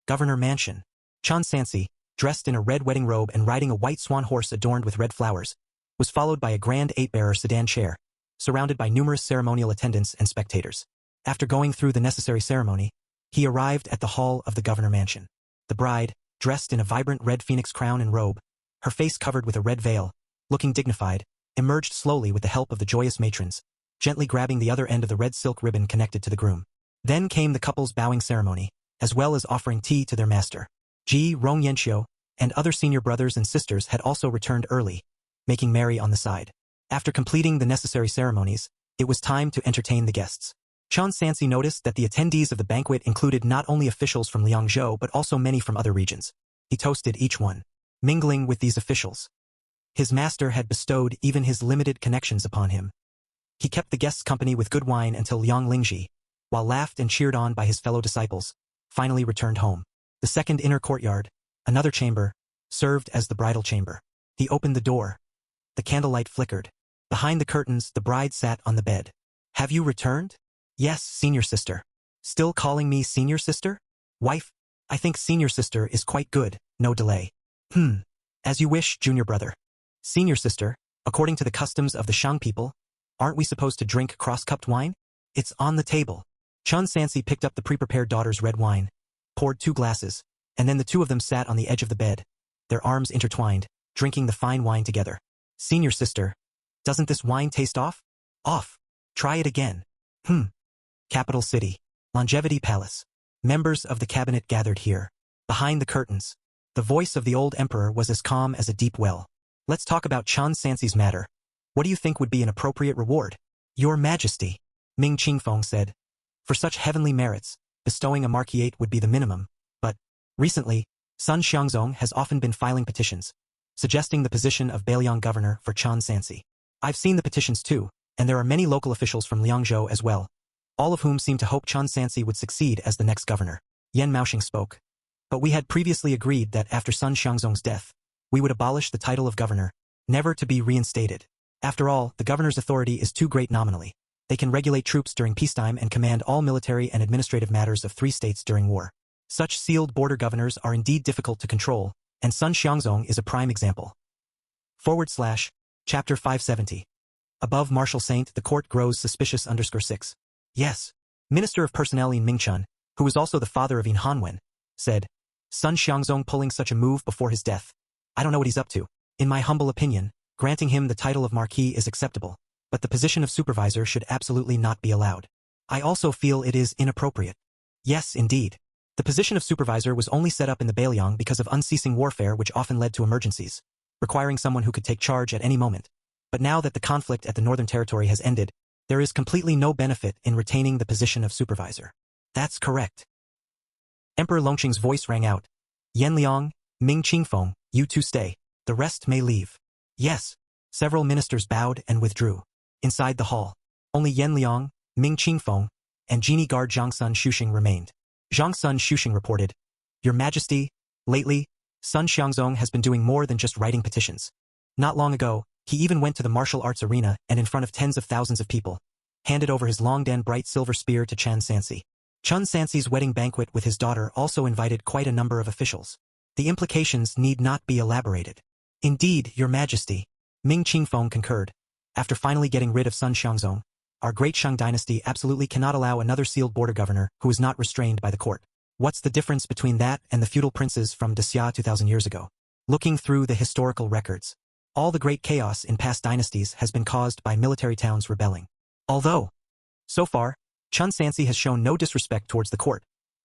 Governor Mansion. Chun Sansi, dressed in a red wedding robe and riding a white swan horse adorned with red flowers, was followed by a grand 8-bearer sedan chair, surrounded by numerous ceremonial attendants and spectators. After going through the necessary ceremony, he arrived at the hall of the Governor Mansion. The bride, dressed in a vibrant red phoenix crown and robe, her face covered with a red veil, looking dignified, emerged slowly with the help of the joyous matrons, gently grabbing the other end of the red silk ribbon connected to the groom. Then came the couple's bowing ceremony, as well as offering tea to their master. Ji Rongyenxiu and other senior brothers and sisters had also returned early, making merry on the side. After completing the necessary ceremonies, it was time to entertain the guests. Chun Sansi noticed that the attendees of the banquet included not only officials from Liangzhou but also many from other regions. He toasted each one, mingling with these officials. His master had bestowed even his limited connections upon him. He kept the guests company with good wine until Liang Lingji, while laughed and cheered on by his fellow disciples, finally returned home. The second inner courtyard, another chamber, served as the bridal chamber. He opened the door. The candlelight flickered. Behind the curtains, the bride sat on the bed. Have you returned? Yes, senior sister. Still calling me senior sister? Wife? I think senior sister is quite good, no delay. As you wish, junior brother. Senior sister, according to the customs of the Shang people, aren't we supposed to drink cross-cupped wine? It's on the table. Chun Sansi picked up the pre-prepared daughter's red wine, poured 2 glasses, and then the two of them sat on the edge of the bed, their arms intertwined, drinking the fine wine together. Senior sister, doesn't this wine taste off? Off. Try it again. Capital City. Longevity Palace. Members of the cabinet gathered here. Behind the curtains, the voice of the old emperor was as calm as a deep well. Let's talk about Chun Sansi's matter. What do you think would be an appropriate reward? Your Majesty, Ming Qingfeng said. For such heavenly merits, bestowing a marquisate would be the minimum, but, recently, Sun Xiangzong has often been filing petitions, suggesting the position of Bailiang governor for Chun Sansi. I've seen the petitions too, and there are many local officials from Liangzhou as well, all of whom seem to hope Chun Sansi would succeed as the next governor. Yan Maoxing spoke. But we had previously agreed that after Sun Xiangzong's death, we would abolish the title of governor, never to be reinstated. After all, the governor's authority is too great nominally. They can regulate troops during peacetime and command all military and administrative matters of 3 states during war. Such sealed border governors are indeed difficult to control, and Sun Xiangzong is a prime example. Chapter 570. Above Marshal Saint, the court grows suspicious _6. Yes. Minister of Personnel Yin Mingchun, who was also the father of Yin Hanwen, said, Sun Xiangzong pulling such a move before his death. I don't know what he's up to. In my humble opinion, granting him the title of Marquis is acceptable, but the position of supervisor should absolutely not be allowed. I also feel it is inappropriate. Yes, indeed. The position of supervisor was only set up in the Bailiang because of unceasing warfare which often led to emergencies, requiring someone who could take charge at any moment. But now that the conflict at the Northern Territory has ended, there is completely no benefit in retaining the position of supervisor. That's correct. Emperor Longqing's voice rang out. Yan Liang, Ming Qingfeng, you two stay. The rest may leave. Yes. Several ministers bowed and withdrew. Inside the hall, only Yan Liang, Ming Qingfeng, and genie guard Zhangsun Shuxing remained. Zhangsun Shuxing reported, Your Majesty, lately, Sun Xiangzong has been doing more than just writing petitions. Not long ago, he even went to the martial arts arena and in front of tens of thousands of people, handed over his long and bright silver spear to Chun Sansi. Chun Sansi's wedding banquet with his daughter also invited quite a number of officials. The implications need not be elaborated. Indeed, Your Majesty, Ming Qingfeng concurred. After finally getting rid of Sun Xiangzong, our great Shang dynasty absolutely cannot allow another sealed border governor who is not restrained by the court. What's the difference between that and the feudal princes from Xia 2,000 years ago? Looking through the historical records, all the great chaos in past dynasties has been caused by military towns rebelling. Although, so far, Chun Sansi has shown no disrespect towards the court,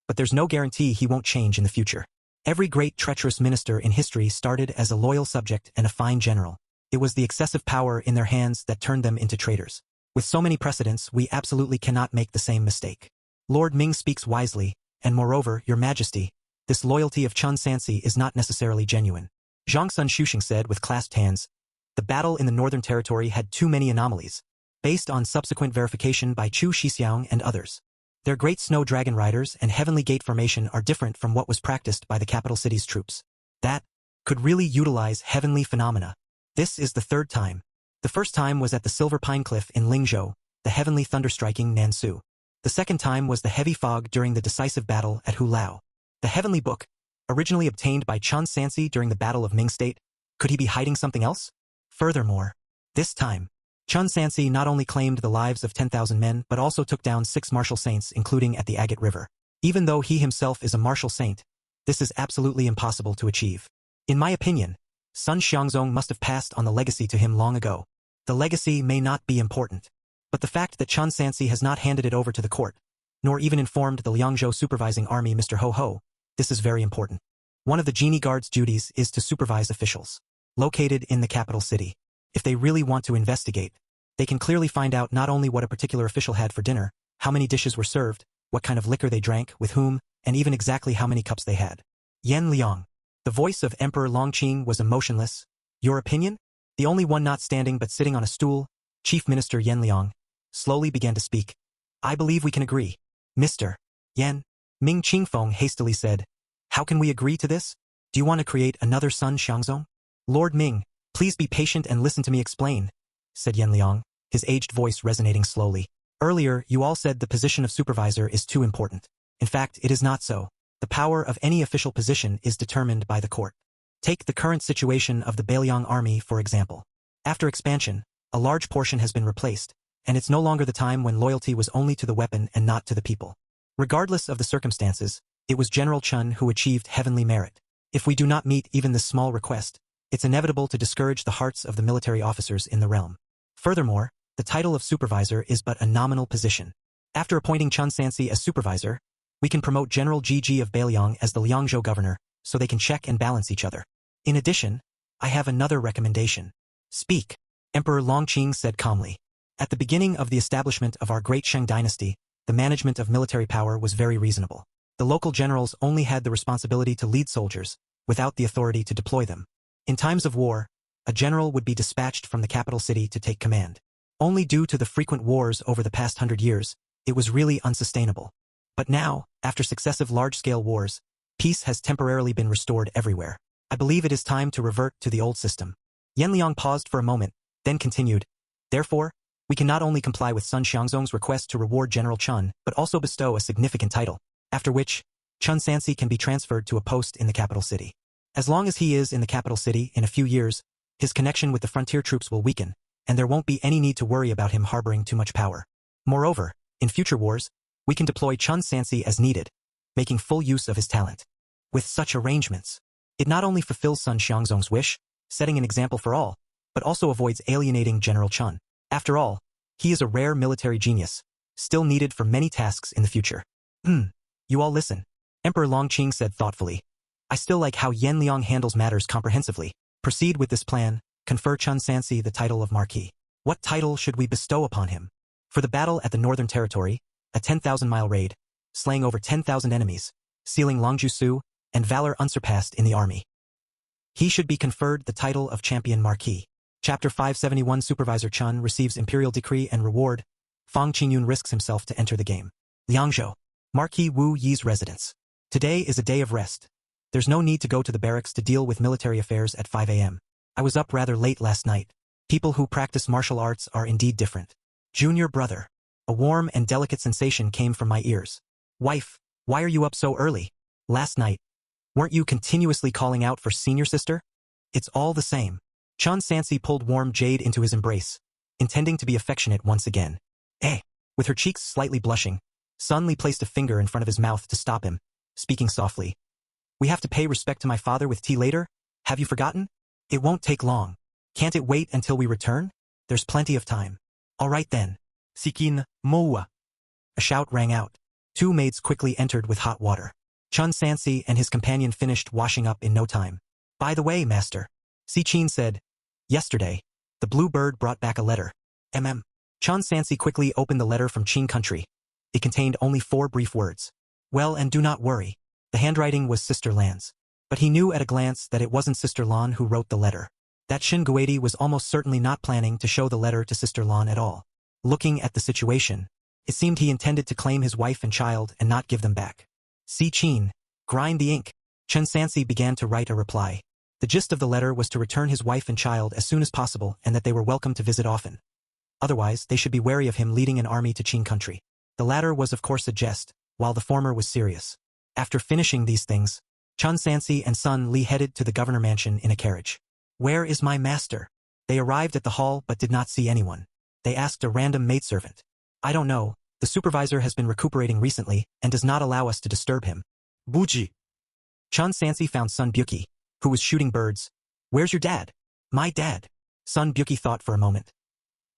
but there's no guarantee he won't change in the future. Every great treacherous minister in history started as a loyal subject and a fine general. It was the excessive power in their hands that turned them into traitors. With so many precedents, we absolutely cannot make the same mistake. Lord Ming speaks wisely, and moreover, Your Majesty, this loyalty of Chun Sansi is not necessarily genuine. Zhangsun Shuxing said with clasped hands, The battle in the Northern Territory had too many anomalies, based on subsequent verification by Chu Shixiang and others. Their great snow dragon riders and heavenly gate formation are different from what was practiced by the capital city's troops. That could really utilize heavenly phenomena. This is the 3rd time. The first time was at the Silver Pine Cliff in Lingzhou, the heavenly thunder-striking Nansu. The second time was the heavy fog during the decisive battle at Hulao. The heavenly book, originally obtained by Chun Sansi during the Battle of Ming State, could he be hiding something else? Furthermore, this time, Chun Sansi not only claimed the lives of 10,000 men but also took down 6 martial saints including at the Agate River. Even though he himself is a martial saint, this is absolutely impossible to achieve. In my opinion, Sun Xiangzong must have passed on the legacy to him long ago. The legacy may not be important, but the fact that Chun Sansi has not handed it over to the court, nor even informed the Liangzhou supervising army Mr. Ho Ho, this is very important. One of the genie guard's duties is to supervise officials located in the capital city. If they really want to investigate, they can clearly find out not only what a particular official had for dinner, how many dishes were served, what kind of liquor they drank, with whom, and even exactly how many cups they had. Yan Liang. The voice of Emperor Longqing was emotionless. Your opinion? The only one not standing but sitting on a stool, Chief Minister Yan Liang, slowly began to speak. I believe we can agree. Mr. Yan, Ming Qingfeng hastily said. How can we agree to this? Do you want to create another Sun Xiangzong? Lord Ming, please be patient and listen to me explain, said Yan Liang, his aged voice resonating slowly. Earlier, you all said the position of supervisor is too important. In fact, it is not so. The power of any official position is determined by the court. Take the current situation of the Bailiang army, for example. After expansion, a large portion has been replaced, and it's no longer the time when loyalty was only to the weapon and not to the people. Regardless of the circumstances, it was General Chun who achieved heavenly merit. If we do not meet even this small request, it's inevitable to discourage the hearts of the military officers in the realm. Furthermore, the title of supervisor is but a nominal position. After appointing Chun Sansi as supervisor, we can promote General Gigi of Bailiang as the Liangzhou governor, so they can check and balance each other. In addition, I have another recommendation. Speak, Emperor Longqing said calmly. At the beginning of the establishment of our great Sheng dynasty, the management of military power was very reasonable. The local generals only had the responsibility to lead soldiers, without the authority to deploy them. In times of war, a general would be dispatched from the capital city to take command. Only due to the frequent wars over the past 100 years, it was really unsustainable. But now, after successive large-scale wars, peace has temporarily been restored everywhere. I believe it is time to revert to the old system. Yanliang paused for a moment, then continued. Therefore, we can not only comply with Sun Xiangzong's request to reward General Chun, but also bestow a significant title, after which, Chun Sansi can be transferred to a post in the capital city. As long as he is in the capital city in a few years, his connection with the frontier troops will weaken, and there won't be any need to worry about him harboring too much power. Moreover, in future wars, we can deploy Chun Sansi as needed, making full use of his talent. With such arrangements, it not only fulfills Sun Xiangzong's wish, setting an example for all, but also avoids alienating General Chun. After all, he is a rare military genius, still needed for many tasks in the future. You all listen, Emperor Longqing said thoughtfully. I still like how Yanliang handles matters comprehensively. Proceed with this plan, confer Chun Sansi the title of Marquis. What title should we bestow upon him? For the battle at the Northern Territory, a 10,000-mile raid, slaying over 10,000 enemies, sealing Longjusu, and valor unsurpassed in the army. He should be conferred the title of Champion Marquis. Chapter 571 Supervisor Chun receives Imperial Decree and Reward. Fang Qingyun risks himself to enter the game. Liangzhou, Marquis Wu Yi's residence. Today is a day of rest. There's no need to go to the barracks to deal with military affairs at 5 a.m. I was up rather late last night. People who practice martial arts are indeed different. Junior brother. A warm and delicate sensation came from my ears. Wife, why are you up so early? Last night, weren't you continuously calling out for senior sister? It's all the same. Chun Sansi pulled warm Jade into his embrace, intending to be affectionate once again. With her cheeks slightly blushing, Sun Li placed a finger in front of his mouth to stop him, speaking softly. We have to pay respect to my father with tea later? Have you forgotten? It won't take long. Can't it wait until we return? There's plenty of time. All right then. Sikin, Moua. A shout rang out. Two maids quickly entered with hot water. Chun Sansi and his companion finished washing up in no time. By the way, master, Si Qin said, yesterday, the blue bird brought back a letter. Chun Sansi quickly opened the letter from Qin country. It contained only 4 brief words. Well, and do not worry. The handwriting was Sister Lan's. But he knew at a glance that it wasn't Sister Lan who wrote the letter. That Shin Guadi was almost certainly not planning to show the letter to Sister Lan at all. Looking at the situation, it seemed he intended to claim his wife and child and not give them back. Si Qin, grind the ink. Chun Sansi began to write a reply. The gist of the letter was to return his wife and child as soon as possible and that they were welcome to visit often. Otherwise, they should be wary of him leading an army to Qin country. The latter was of course a jest, while the former was serious. After finishing these things, Chun Sansi and Sun Li headed to the governor mansion in a carriage. Where is my master? They arrived at the hall but did not see anyone. They asked a random maidservant. I don't know, the supervisor has been recuperating recently and does not allow us to disturb him. Buji. Chun Sansi found Sun Buki, who was shooting birds. Where's your dad? My dad. Sun Buki thought for a moment.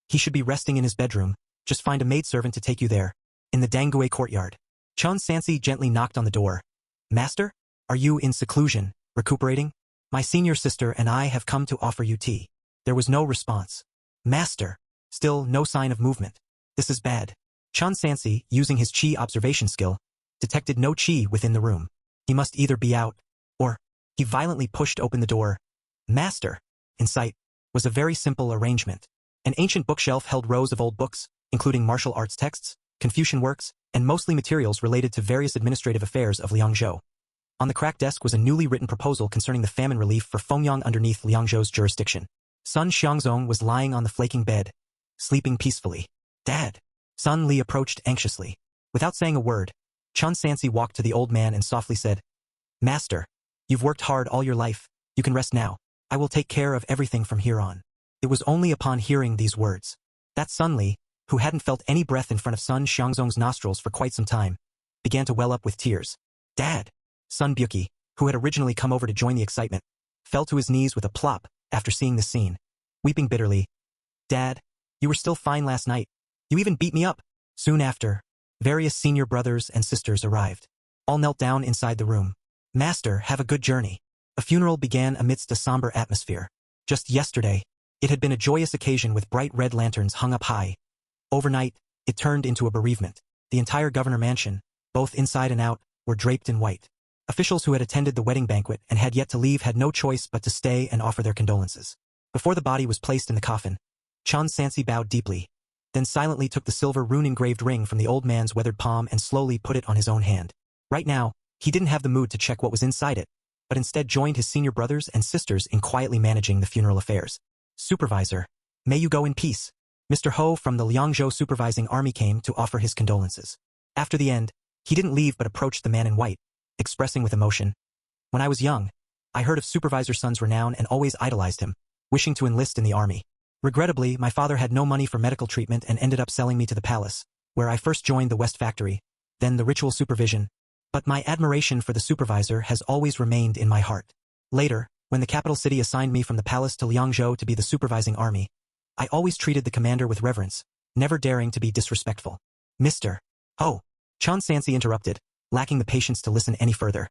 He should be resting in his bedroom, just find a maidservant to take you there. In the Dangue courtyard. Chun Sansi gently knocked on the door. Master? Are you in seclusion, recuperating? My senior sister and I have come to offer you tea. There was no response. Master. Still no sign of movement. This is bad. Chun Sansi, using his chi observation skill, detected no chi within the room. He must either be out, or... He violently pushed open the door. Master. In sight was a very simple arrangement. An ancient bookshelf held rows of old books, including martial arts texts, Confucian works, and mostly materials related to various administrative affairs of Liangzhou. On the cracked desk was a newly written proposal concerning the famine relief for Fengyang underneath Liangzhou's jurisdiction. Sun Xiangzong was lying on the flaking bed, sleeping peacefully. Dad. Sun Li approached anxiously. Without saying a word, Chun Sansi walked to the old man and softly said, Master, you've worked hard all your life, you can rest now. I will take care of everything from here on. It was only upon hearing these words that Sun Li, who hadn't felt any breath in front of Sun Xiangzong's nostrils for quite some time, began to well up with tears. Dad! Sun Buki, who had originally come over to join the excitement, fell to his knees with a plop after seeing this scene, weeping bitterly. Dad, you were still fine last night. You even beat me up. Soon after, various senior brothers and sisters arrived. All knelt down inside the room. Master, have a good journey. A funeral began amidst a somber atmosphere. Just yesterday, it had been a joyous occasion with bright red lanterns hung up high. Overnight, it turned into a bereavement. The entire governor mansion, both inside and out, were draped in white. Officials who had attended the wedding banquet and had yet to leave had no choice but to stay and offer their condolences. Before the body was placed in the coffin, Chun Sansi bowed deeply, then silently took the silver rune-engraved ring from the old man's weathered palm and slowly put it on his own hand. Right now, he didn't have the mood to check what was inside it, but instead joined his senior brothers and sisters in quietly managing the funeral affairs. Supervisor, may you go in peace. Mr. Ho from the Liangzhou supervising army came to offer his condolences. After the end, he didn't leave but approached the man in white, expressing with emotion, When I was young, I heard of Supervisor Sun's renown and always idolized him, wishing to enlist in the army. Regrettably, my father had no money for medical treatment and ended up selling me to the palace, where I first joined the West Factory, then the ritual supervision, but my admiration for the supervisor has always remained in my heart. Later, when the capital city assigned me from the palace to Liangzhou to be the supervising army, I always treated the commander with reverence, never daring to be disrespectful. Mr. Oh, Chun Sansi interrupted, lacking the patience to listen any further.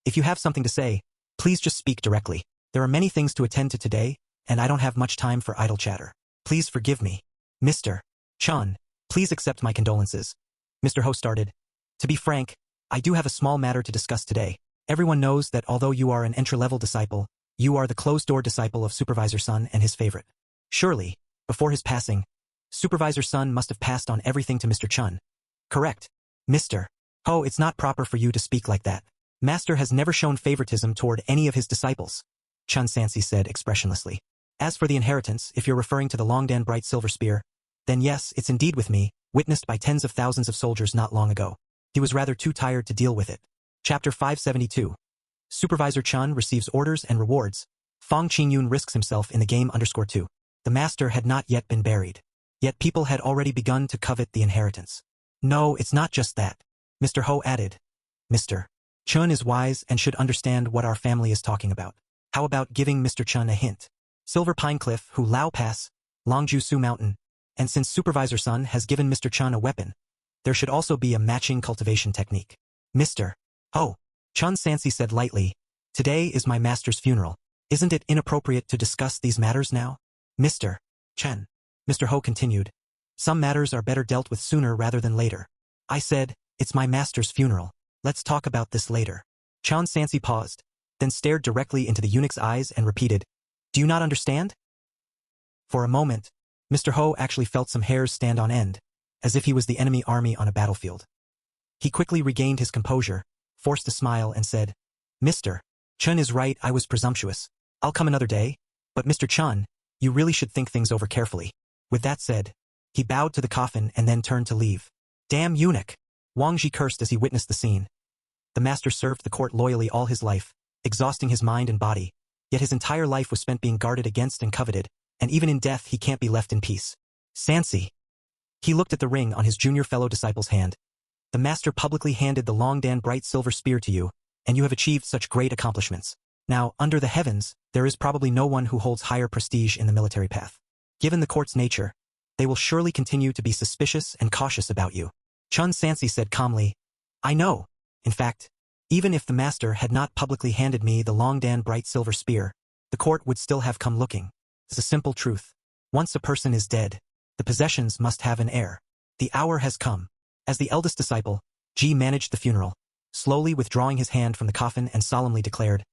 If you have something to say, please just speak directly. There are many things to attend to today, and I don't have much time for idle chatter. Please forgive me. Mr. Chun, please accept my condolences. Mr. Ho started. To be frank, I do have a small matter to discuss today. Everyone knows that although you are an entry-level disciple, you are the closed-door disciple of Supervisor Sun and his favorite. Surely, before his passing, Supervisor Sun must have passed on everything to Mr. Chun. Correct. Mr. Ho, it's not proper for you to speak like that. Master has never shown favoritism toward any of his disciples, Chun Sansi said expressionlessly. As for the inheritance, if you're referring to the Longdan bright silver spear, then yes, it's indeed with me, witnessed by tens of thousands of soldiers not long ago. He was rather too tired to deal with it. Chapter 572. Supervisor Chun receives orders and rewards. Fong Qingyun risks himself in the game _2. The master had not yet been buried. Yet people had already begun to covet the inheritance. No, it's not just that. Mr. Ho added. Mr. Chun is wise and should understand what our family is talking about. How about giving Mr. Chun a hint? Silver Pine Cliff, Hu Lao Pass, Longju Su Mountain, and since Supervisor Sun has given Mr. Chun a weapon, there should also be a matching cultivation technique. Mr. Oh, Chun Sansi said lightly, today is my master's funeral. Isn't it inappropriate to discuss these matters now? Mr. Chen. Mr. Ho continued, some matters are better dealt with sooner rather than later. I said, it's my master's funeral. Let's talk about this later. Chun Sansi paused, then stared directly into the eunuch's eyes and repeated, do you not understand? For a moment, Mr. Ho actually felt some hairs stand on end, as if he was the enemy army on a battlefield. He quickly regained his composure, forced a smile and said, Mr. Chun is right, I was presumptuous. I'll come another day, but Mr. Chun, you really should think things over carefully. With that said, he bowed to the coffin and then turned to leave. Damn eunuch! Wang Ji cursed as he witnessed the scene. The master served the court loyally all his life, exhausting his mind and body, yet his entire life was spent being guarded against and coveted, and even in death he can't be left in peace. Sansi. He looked at the ring on his junior fellow disciple's hand. The master publicly handed the Longdan bright silver spear to you, and you have achieved such great accomplishments. Now, under the heavens, there is probably no one who holds higher prestige in the military path. Given the court's nature, they will surely continue to be suspicious and cautious about you. Chun Sansi said calmly, I know. In fact, even if the master had not publicly handed me the Longdan bright silver spear, the court would still have come looking. It's a simple truth. Once a person is dead, the possessions must have an heir. The hour has come. As the eldest disciple, Ji managed the funeral, slowly withdrawing his hand from the coffin and solemnly declared,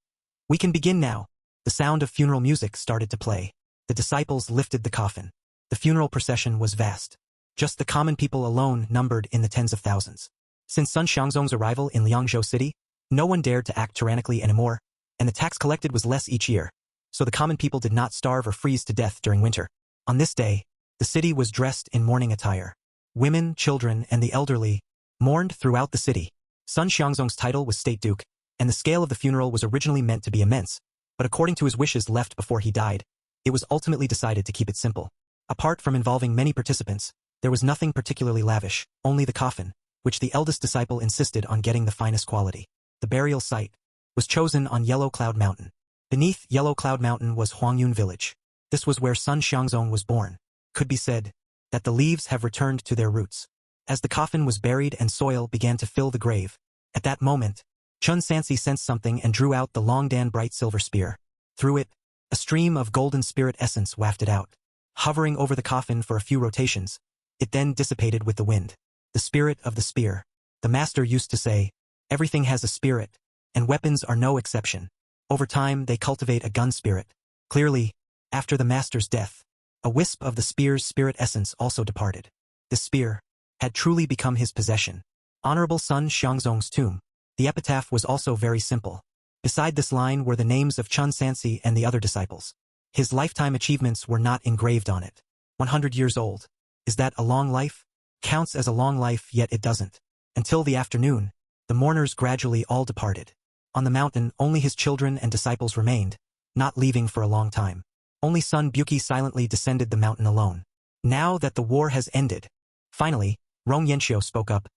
we can begin now. The sound of funeral music started to play. The disciples lifted the coffin. The funeral procession was vast. Just the common people alone numbered in the tens of thousands. Since Sun Xiangzong's arrival in Liangzhou City, no one dared to act tyrannically anymore, and the tax collected was less each year, so the common people did not starve or freeze to death during winter. On this day, the city was dressed in mourning attire. Women, children, and the elderly mourned throughout the city. Sun Xiangzong's title was State Duke, and the scale of the funeral was originally meant to be immense, but according to his wishes left before he died, it was ultimately decided to keep it simple. Apart from involving many participants, there was nothing particularly lavish, only the coffin, which the eldest disciple insisted on getting the finest quality. The burial site was chosen on Yellow Cloud Mountain. Beneath Yellow Cloud Mountain was Huangyun Village. This was where Sun Xiangzong was born. Could be said that the leaves have returned to their roots. As the coffin was buried and soil began to fill the grave, at that moment, Chun Sansi sensed something and drew out the Longdan bright silver spear. Through it, a stream of golden spirit essence wafted out. Hovering over the coffin for a few rotations, it then dissipated with the wind. The spirit of the spear. The master used to say, everything has a spirit, and weapons are no exception. Over time they cultivate a gun spirit. Clearly, after the master's death, a wisp of the spear's spirit essence also departed. The spear had truly become his possession. Honorable Sun Xiangzong's tomb. The epitaph was also very simple. Beside this line were the names of Chun Sansi and the other disciples. His lifetime achievements were not engraved on it. 100 years old. Is that a long life? Counts as a long life, yet it doesn't. Until the afternoon, the mourners gradually all departed. On the mountain, only his children and disciples remained, not leaving for a long time. Only Sun Buki silently descended the mountain alone. Now that the war has ended. Finally, Rong Yanxiu spoke up.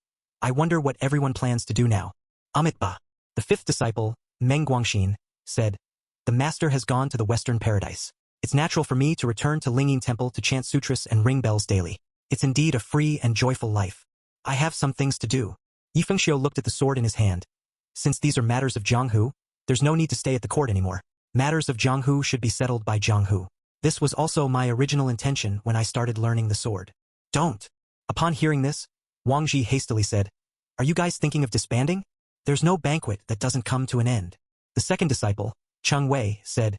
I wonder what everyone plans to do now. Amitba, the fifth disciple, Meng Guangxin, said, the master has gone to the western paradise. It's natural for me to return to Lingyin Temple to chant sutras and ring bells daily. It's indeed a free and joyful life. I have some things to do. Yi Fengxiu looked at the sword in his hand. Since these are matters of Jianghu, there's no need to stay at the court anymore. Matters of Jianghu should be settled by Jianghu. This was also my original intention when I started learning the sword. Don't. Upon hearing this, Wang Ji hastily said, are you guys thinking of disbanding? There's no banquet that doesn't come to an end. The second disciple, Cheng Wei, said,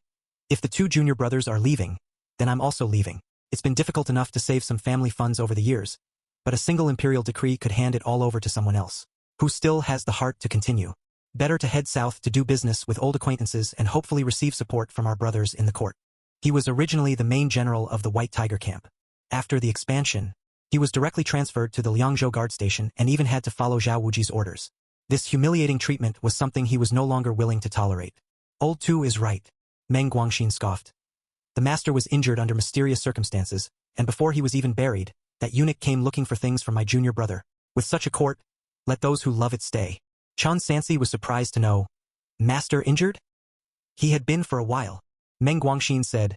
if the two junior brothers are leaving, then I'm also leaving. It's been difficult enough to save some family funds over the years, but a single imperial decree could hand it all over to someone else, who still has the heart to continue. Better to head south to do business with old acquaintances and hopefully receive support from our brothers in the court. He was originally the main general of the White Tiger camp. After the expansion, he was directly transferred to the Liangzhou guard station and even had to follow Zhao Wuji's orders. This humiliating treatment was something he was no longer willing to tolerate. Old Tu is right, Meng Guangxin scoffed. The master was injured under mysterious circumstances, and before he was even buried, that eunuch came looking for things for my junior brother. With such a court, let those who love it stay. Chun Sansi was surprised to know. Master injured? He had been for a while. Meng Guangxin said.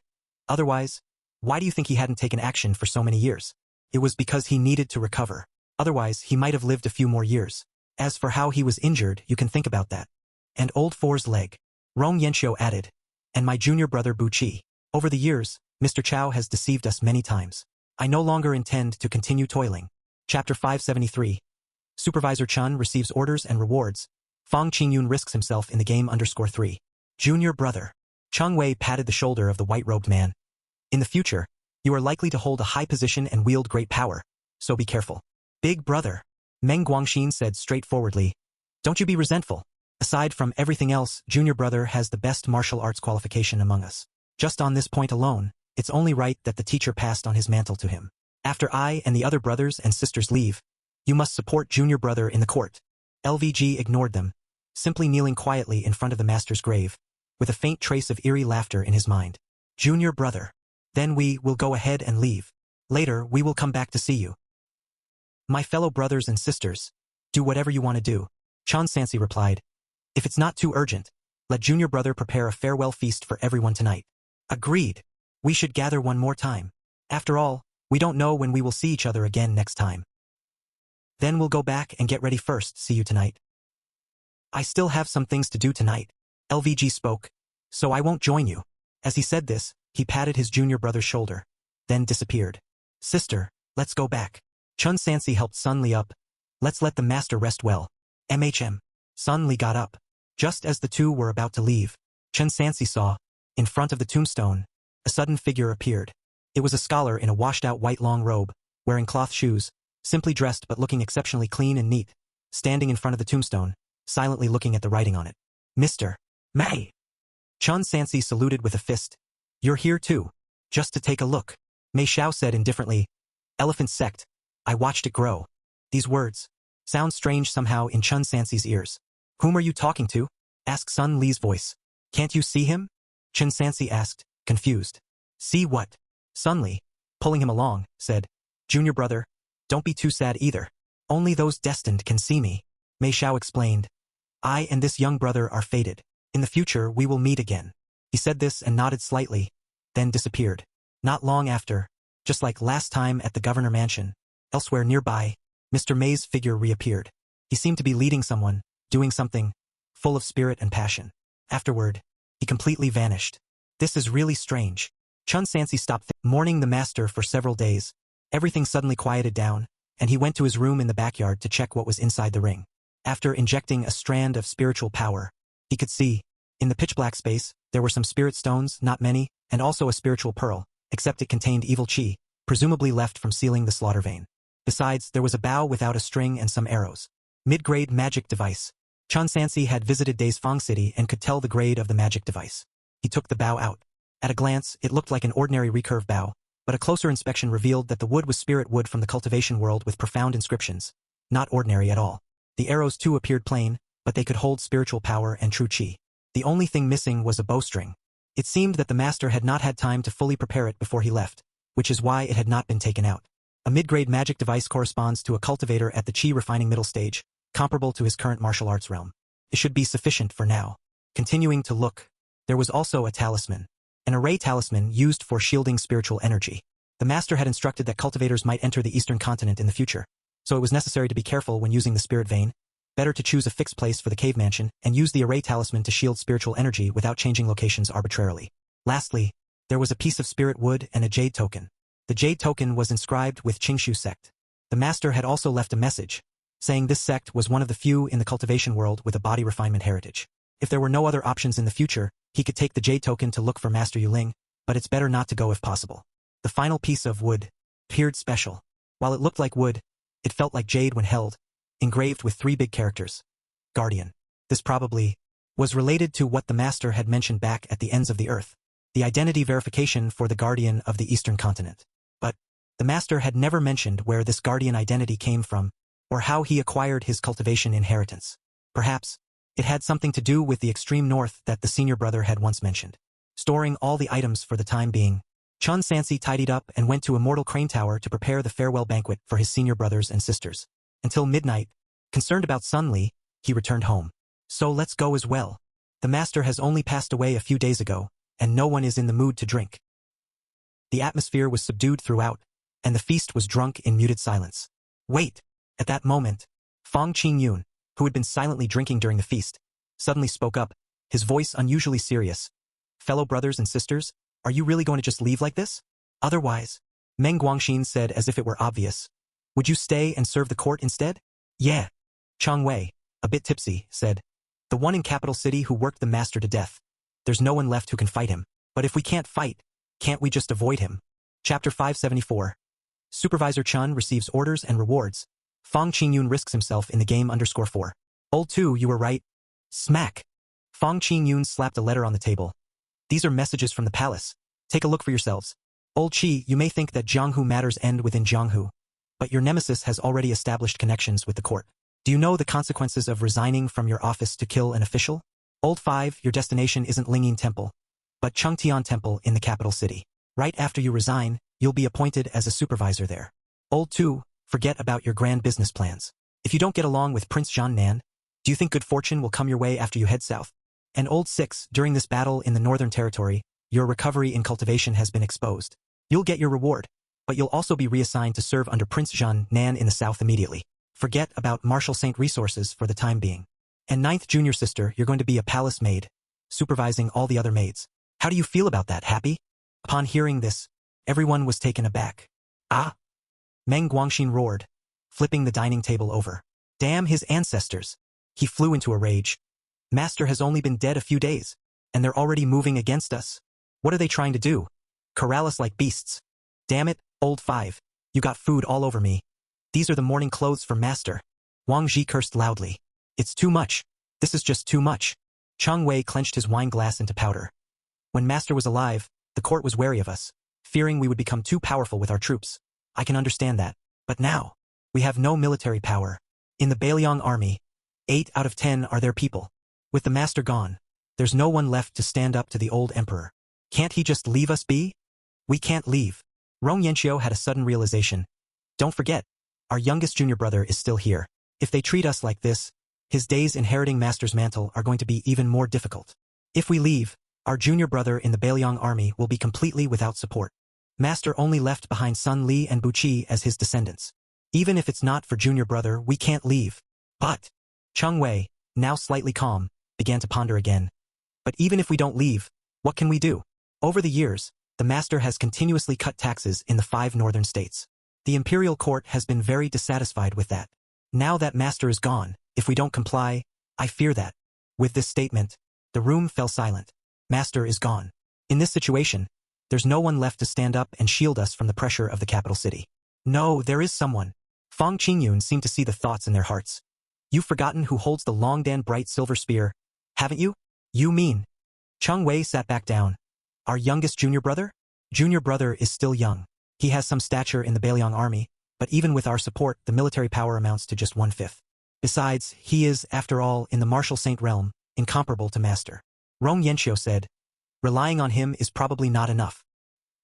Otherwise, why do you think he hadn't taken action for so many years? It was because he needed to recover. Otherwise, he might have lived a few more years. As for how he was injured, you can think about that. And old Four's leg. Rong Yanxiu added. And my junior brother Bu Qi. Over the years, Mr. Chao has deceived us many times. I no longer intend to continue toiling. Chapter 573. Supervisor Chun receives orders and rewards. Fang Qingyun risks himself in the game _3. Junior brother. Cheng Wei patted the shoulder of the white-robed man. In the future, you are likely to hold a high position and wield great power, so be careful. Big brother. Meng Guangxin said straightforwardly. Don't you be resentful. Aside from everything else, junior brother has the best martial arts qualification among us. Just on this point alone, it's only right that the teacher passed on his mantle to him. After I and the other brothers and sisters leave, you must support junior brother in the court. LVG ignored them, simply kneeling quietly in front of the master's grave, with a faint trace of eerie laughter in his mind. Junior brother. Then we will go ahead and leave. Later, we will come back to see you. My fellow brothers and sisters, do whatever you want to do. Chun Sansi replied. If it's not too urgent, let junior brother prepare a farewell feast for everyone tonight. Agreed. We should gather one more time. After all, we don't know when we will see each other again next time. Then we'll go back and get ready first. See you tonight. I still have some things to do tonight. LVG spoke. So I won't join you. As he said this, he patted his junior brother's shoulder, then disappeared. Sister, let's go back. Chun Sansi helped Sun Li up. Let's let the master rest well. MHM. Sun Li got up. Just as the two were about to leave, Chun Sansi saw, in front of the tombstone, a sudden figure appeared. It was a scholar in a washed-out white long robe, wearing cloth shoes, simply dressed but looking exceptionally clean and neat, standing in front of the tombstone, silently looking at the writing on it. Mr. May. Chun Sansi saluted with a fist. You're here too. Just to take a look. Mei Xiao said indifferently. Elephant sect. I watched it grow. These words sound strange somehow in Chun Sansi's ears. Whom are you talking to? Asked Sun Li's voice. Can't you see him? Chun Sansi asked, confused. See what? Sun Li, pulling him along, said, Junior brother, don't be too sad either. Only those destined can see me. Mei Xiao explained. I and this young brother are fated. In the future we will meet again. He said this and nodded slightly, then disappeared. Not long after, just like last time at the Governor Mansion, elsewhere nearby, Mr. May's figure reappeared. He seemed to be leading someone, doing something, full of spirit and passion. Afterward, he completely vanished. This is really strange. Chun Sansi stopped mourning the master for several days. Everything suddenly quieted down, and he went to his room in the backyard to check what was inside the ring. After injecting a strand of spiritual power, he could see, in the pitch-black space, there were some spirit stones, not many, and also a spiritual pearl, except it contained evil chi, presumably left from sealing the slaughter vein. Besides, there was a bow without a string and some arrows. Mid-grade magic device. Chun Sansi had visited Daisfang City and could tell the grade of the magic device. He took the bow out. At a glance, it looked like an ordinary recurve bow, but a closer inspection revealed that the wood was spirit wood from the cultivation world with profound inscriptions. Not ordinary at all. The arrows too appeared plain, but they could hold spiritual power and true chi. The only thing missing was a bowstring. It seemed that the master had not had time to fully prepare it before he left, which is why it had not been taken out. A mid-grade magic device corresponds to a cultivator at the chi refining middle stage, comparable to his current martial arts realm. It should be sufficient for now. Continuing to look, there was also a talisman. An array talisman used for shielding spiritual energy. The master had instructed that cultivators might enter the eastern continent in the future, so it was necessary to be careful when using the spirit vein. Better to choose a fixed place for the cave mansion and use the array talisman to shield spiritual energy without changing locations arbitrarily. Lastly, there was a piece of spirit wood and a jade token. The jade token was inscribed with Qingshu sect. The master had also left a message, saying this sect was one of the few in the cultivation world with a body refinement heritage. If there were no other options in the future, he could take the jade token to look for Master Yuling, but it's better not to go if possible. The final piece of wood appeared special. While it looked like wood, it felt like jade when held, engraved with 3 big characters. Guardian. This probably was related to what the master had mentioned back at the ends of the earth, the identity verification for the guardian of the eastern continent. But the master had never mentioned where this guardian identity came from, or how he acquired his cultivation inheritance. Perhaps it had something to do with the extreme north that the senior brother had once mentioned. Storing all the items for the time being, Chun Sansi tidied up and went to Immortal Crane Tower to prepare the farewell banquet for his senior brothers and sisters. Until midnight, concerned about Sun Li, he returned home. So let's go as well. The master has only passed away a few days ago, and no one is in the mood to drink. The atmosphere was subdued throughout, and the feast was drunk in muted silence. Wait! At that moment, Fong Qingyun, who had been silently drinking during the feast, suddenly spoke up, his voice unusually serious. Fellow brothers and sisters, are you really going to just leave like this? Otherwise, Meng Guangxin said as if it were obvious. Would you stay and serve the court instead? Yeah. Chang Wei, a bit tipsy, said. The one in capital city who worked the master to death. There's no one left who can fight him. But if we can't fight, can't we just avoid him? Chapter 574. Supervisor Chun receives orders and rewards. Fong Qingyun risks himself in the game _4. Old 2, you were right. Smack. Fong Qingyun slapped a letter on the table. These are messages from the palace. Take a look for yourselves. Old Qi, you may think that Jianghu matters end within Jianghu, but your nemesis has already established connections with the court. Do you know the consequences of resigning from your office to kill an official? Old 5, your destination isn't Lingyin Temple, but Chengtian Temple in the capital city. Right after you resign, you'll be appointed as a supervisor there. Old 2, forget about your grand business plans. If you don't get along with Prince Zhan Nan, do you think good fortune will come your way after you head south? And Old 6, during this battle in the Northern Territory, your recovery in cultivation has been exposed. You'll get your reward, but you'll also be reassigned to serve under Prince Zhan Nan in the south immediately. Forget about Marshal Saint resources for the time being. And 9th junior sister, you're going to be a palace maid, supervising all the other maids. How do you feel about that, happy? Upon hearing this, everyone was taken aback. Ah! Meng Guangxin roared, flipping the dining table over. Damn his ancestors! He flew into a rage. Master has only been dead a few days, and they're already moving against us. What are they trying to do? Corral us like beasts. Damn it, Old 5, you got food all over me. These are the morning clothes for Master. Wang Ji cursed loudly. It's too much. This is just too much. Chang Wei clenched his wine glass into powder. When Master was alive, the court was wary of us, fearing we would become too powerful with our troops. I can understand that. But now, we have no military power. In the Bailiang army, 8 out of 10 are their people. With the master gone, there's no one left to stand up to the old emperor. Can't he just leave us be? We can't leave. Rong Yanqiu had a sudden realization. Don't forget, our youngest junior brother is still here. If they treat us like this, his days inheriting master's mantle are going to be even more difficult. If we leave, our junior brother in the Bailiang army will be completely without support. Master only left behind Sun Li and Buqi as his descendants. Even if it's not for junior brother, we can't leave. But Cheng Wei, now slightly calm, began to ponder again. But even if we don't leave, what can we do? Over the years, the master has continuously cut taxes in the 5 northern states. The imperial court has been very dissatisfied with that. Now that master is gone, if we don't comply, I fear that. With this statement, the room fell silent. Master is gone. In this situation, there's no one left to stand up and shield us from the pressure of the capital city. No, there is someone. Fang Qingyun seemed to see the thoughts in their hearts. You've forgotten who holds the long-dan bright silver spear, haven't you? You mean? Cheng Wei sat back down. Our youngest junior brother? Junior brother is still young. He has some stature in the Bailiang army, but even with our support, the military power amounts to just 1/5. Besides, he is, after all, in the martial saint realm, incomparable to master. Rong Yanqiu said, relying on him is probably not enough.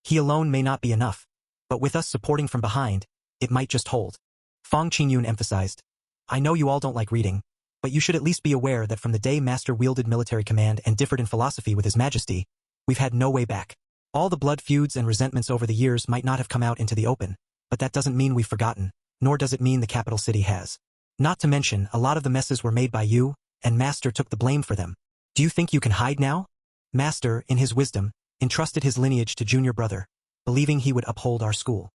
He alone may not be enough, but with us supporting from behind, it might just hold. Fang Qingyun emphasized, I know you all don't like reading, but you should at least be aware that from the day master wielded military command and differed in philosophy with his majesty, we've had no way back. All the blood feuds and resentments over the years might not have come out into the open, but that doesn't mean we've forgotten, nor does it mean the capital city has. Not to mention, a lot of the messes were made by you, and master took the blame for them. Do you think you can hide now? Master, in his wisdom, entrusted his lineage to junior brother, believing he would uphold our school.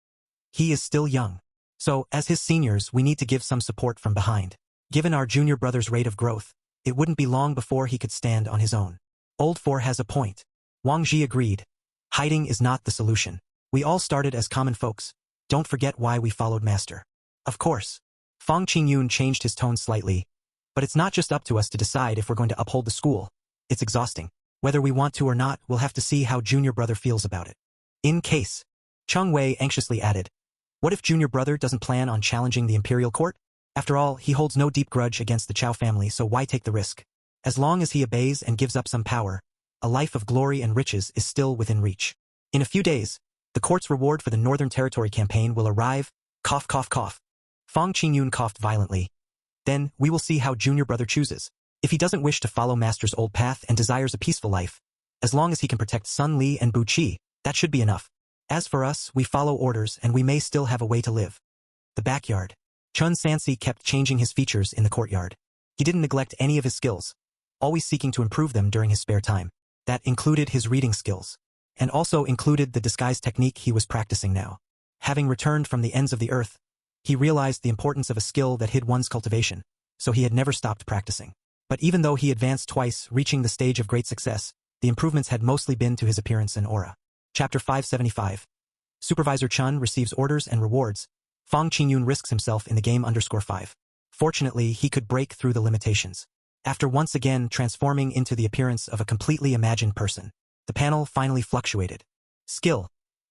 He is still young. So, as his seniors, we need to give some support from behind. Given our junior brother's rate of growth, it wouldn't be long before he could stand on his own. Old Four has a point. Wang Ji agreed. Hiding is not the solution. We all started as common folks. Don't forget why we followed master. Of course. Fang Qingyun changed his tone slightly. But it's not just up to us to decide if we're going to uphold the school. It's exhausting. Whether we want to or not, we'll have to see how junior brother feels about it. In case. Cheng Wei anxiously added. What if junior brother doesn't plan on challenging the imperial court? After all, he holds no deep grudge against the Chao family, so why take the risk? As long as he obeys and gives up some power, a life of glory and riches is still within reach. In a few days, the court's reward for the Northern Territory campaign will arrive. Cough, cough, cough. Fang Qingyun coughed violently. Then, we will see how junior brother chooses. If he doesn't wish to follow master's old path and desires a peaceful life, as long as he can protect Sun Li and Buqi, that should be enough. As for us, we follow orders and we may still have a way to live. The backyard. Chun Sansi kept changing his features in the courtyard. He didn't neglect any of his skills, always seeking to improve them during his spare time. That included his reading skills, and also included the disguise technique he was practicing now. Having returned from the ends of the earth, he realized the importance of a skill that hid one's cultivation, so he had never stopped practicing. But even though he advanced twice, reaching the stage of great success, the improvements had mostly been to his appearance and aura. Chapter 575. Supervisor Chun receives orders and rewards. Fang Qingyun risks himself in the game _5. Fortunately, he could break through the limitations. After once again transforming into the appearance of a completely imagined person, the panel finally fluctuated. Skill.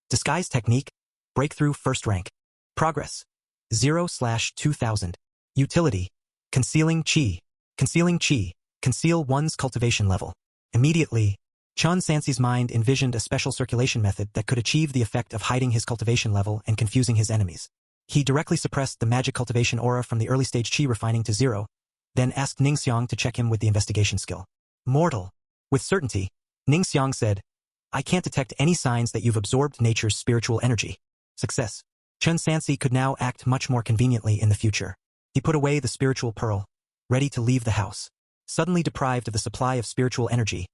Disguise technique. Breakthrough first rank. Progress. 0/2000. Utility. Concealing chi. Concealing chi. Conceal one's cultivation level. Immediately, Chun Sansi's mind envisioned a special circulation method that could achieve the effect of hiding his cultivation level and confusing his enemies. He directly suppressed the magic cultivation aura from the early stage chi refining to 0, then asked Ningxiang to check him with the investigation skill. Mortal. With certainty, Ningxiang said, I can't detect any signs that you've absorbed nature's spiritual energy. Success. Chun Sansi could now act much more conveniently in the future. He put away the spiritual pearl, ready to leave the house. Suddenly deprived of the supply of spiritual energy,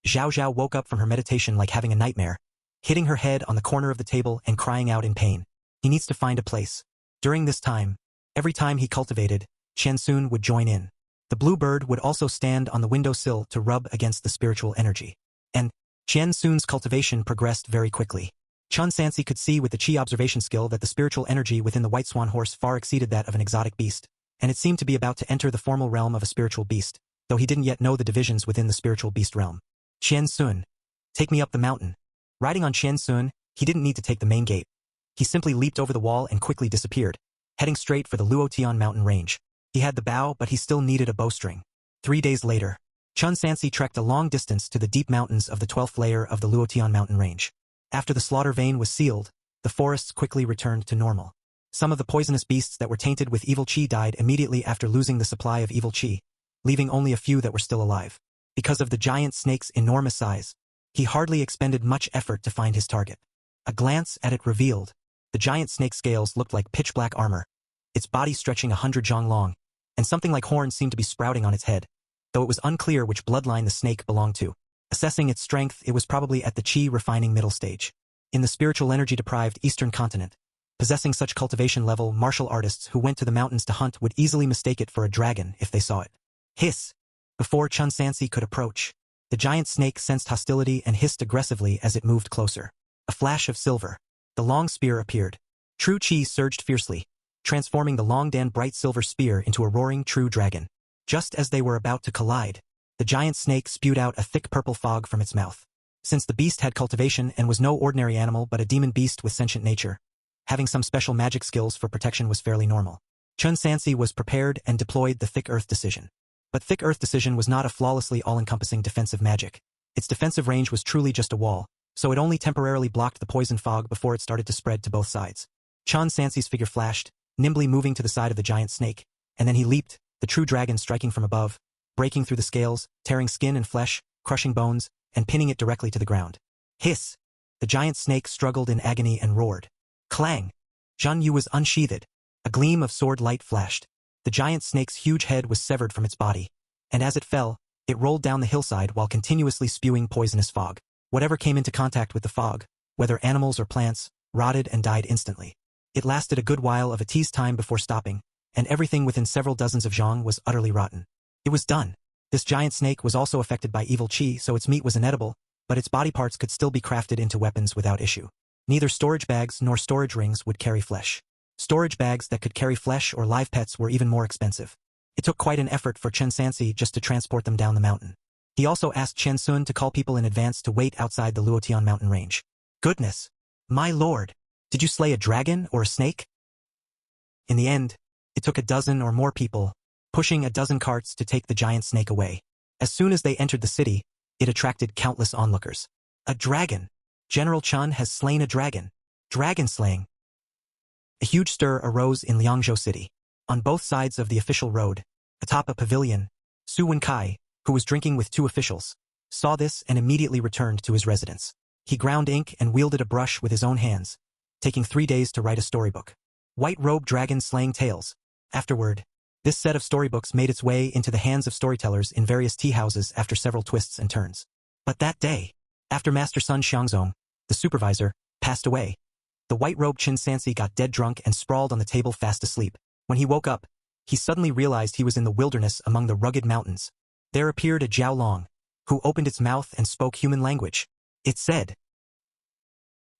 Zhao Zhao woke up from her meditation like having a nightmare, hitting her head on the corner of the table and crying out in pain. He needs to find a place. During this time, every time he cultivated, Chen Sun would join in. The blue bird would also stand on the windowsill to rub against the spiritual energy. And Chen Sun's cultivation progressed very quickly. Chun Sansi could see with the chi observation skill that the spiritual energy within the white swan horse far exceeded that of an exotic beast, and it seemed to be about to enter the formal realm of a spiritual beast, though he didn't yet know the divisions within the spiritual beast realm. Chen Sun. Take me up the mountain. Riding on Chen Sun, he didn't need to take the main gate. He simply leaped over the wall and quickly disappeared. heading straight for the Luotian mountain range. He had the bow, but he still needed a bowstring. 3 days later, Chun Sansi trekked a long distance to the deep mountains of the 12th layer of the Luotian mountain range. After the slaughter vein was sealed, the forests quickly returned to normal. Some of the poisonous beasts that were tainted with evil chi died immediately after losing the supply of evil chi, leaving only a few that were still alive. Because of the giant snake's enormous size, he hardly expended much effort to find his target. A glance at it revealed, the giant snake's scales looked like pitch-black armor, its body stretching 100 zhang long, and something like horns seemed to be sprouting on its head, though it was unclear which bloodline the snake belonged to. Assessing its strength, it was probably at the chi-refining middle stage. In the spiritual energy-deprived eastern continent, possessing such cultivation-level martial artists who went to the mountains to hunt would easily mistake it for a dragon if they saw it. Hiss! Before Chun Sansi could approach, the giant snake sensed hostility and hissed aggressively as it moved closer. A flash of silver. The long spear appeared. True chi surged fiercely, transforming the long dan bright silver spear into a roaring true dragon. Just as they were about to collide, the giant snake spewed out a thick purple fog from its mouth. Since the beast had cultivation and was no ordinary animal but a demon beast with sentient nature, having some special magic skills for protection was fairly normal. Chun Sansi was prepared and deployed the Thick Earth Decision. But Thick Earth Decision was not a flawlessly all-encompassing defensive magic. Its defensive range was truly just a wall, so it only temporarily blocked the poison fog before it started to spread to both sides. Chun Sansi's figure flashed, nimbly moving to the side of the giant snake, and then he leaped, the true dragon striking from above, breaking through the scales, tearing skin and flesh, crushing bones, and pinning it directly to the ground. Hiss! The giant snake struggled in agony and roared. Clang! Zhang Yu was unsheathed. A gleam of sword light flashed. The giant snake's huge head was severed from its body, and as it fell, it rolled down the hillside while continuously spewing poisonous fog. Whatever came into contact with the fog, whether animals or plants, rotted and died instantly. It lasted a good while of a tease time before stopping, and everything within several dozens of zhang was utterly rotten. It was done. This giant snake was also affected by evil chi, so its meat was inedible, but its body parts could still be crafted into weapons without issue. Neither storage bags nor storage rings would carry flesh. Storage bags that could carry flesh or live pets were even more expensive. It took quite an effort for Chun Sansi just to transport them down the mountain. He also asked Chen Sun to call people in advance to wait outside the Luotian mountain range. Goodness! My lord! Did you slay a dragon or a snake? In the end, it took a dozen or more people, pushing a dozen carts to take the giant snake away. As soon as they entered the city, it attracted countless onlookers. A dragon! General Chun has slain a dragon. Dragon slaying. A huge stir arose in Liangzhou City. On both sides of the official road, atop a pavilion, Su Wenkai, who was drinking with 2 officials, saw this and immediately returned to his residence. He ground ink and wielded a brush with his own hands, taking 3 days to write a storybook. White-robed dragon slaying tales. Afterward, this set of storybooks made its way into the hands of storytellers in various tea houses after several twists and turns. But that day, after Master Sun Xiangzong, the supervisor, passed away, the white-robed Chun Sansi got dead drunk and sprawled on the table fast asleep. When he woke up, he suddenly realized he was in the wilderness among the rugged mountains. There appeared a Jiao Long, who opened its mouth and spoke human language. It said,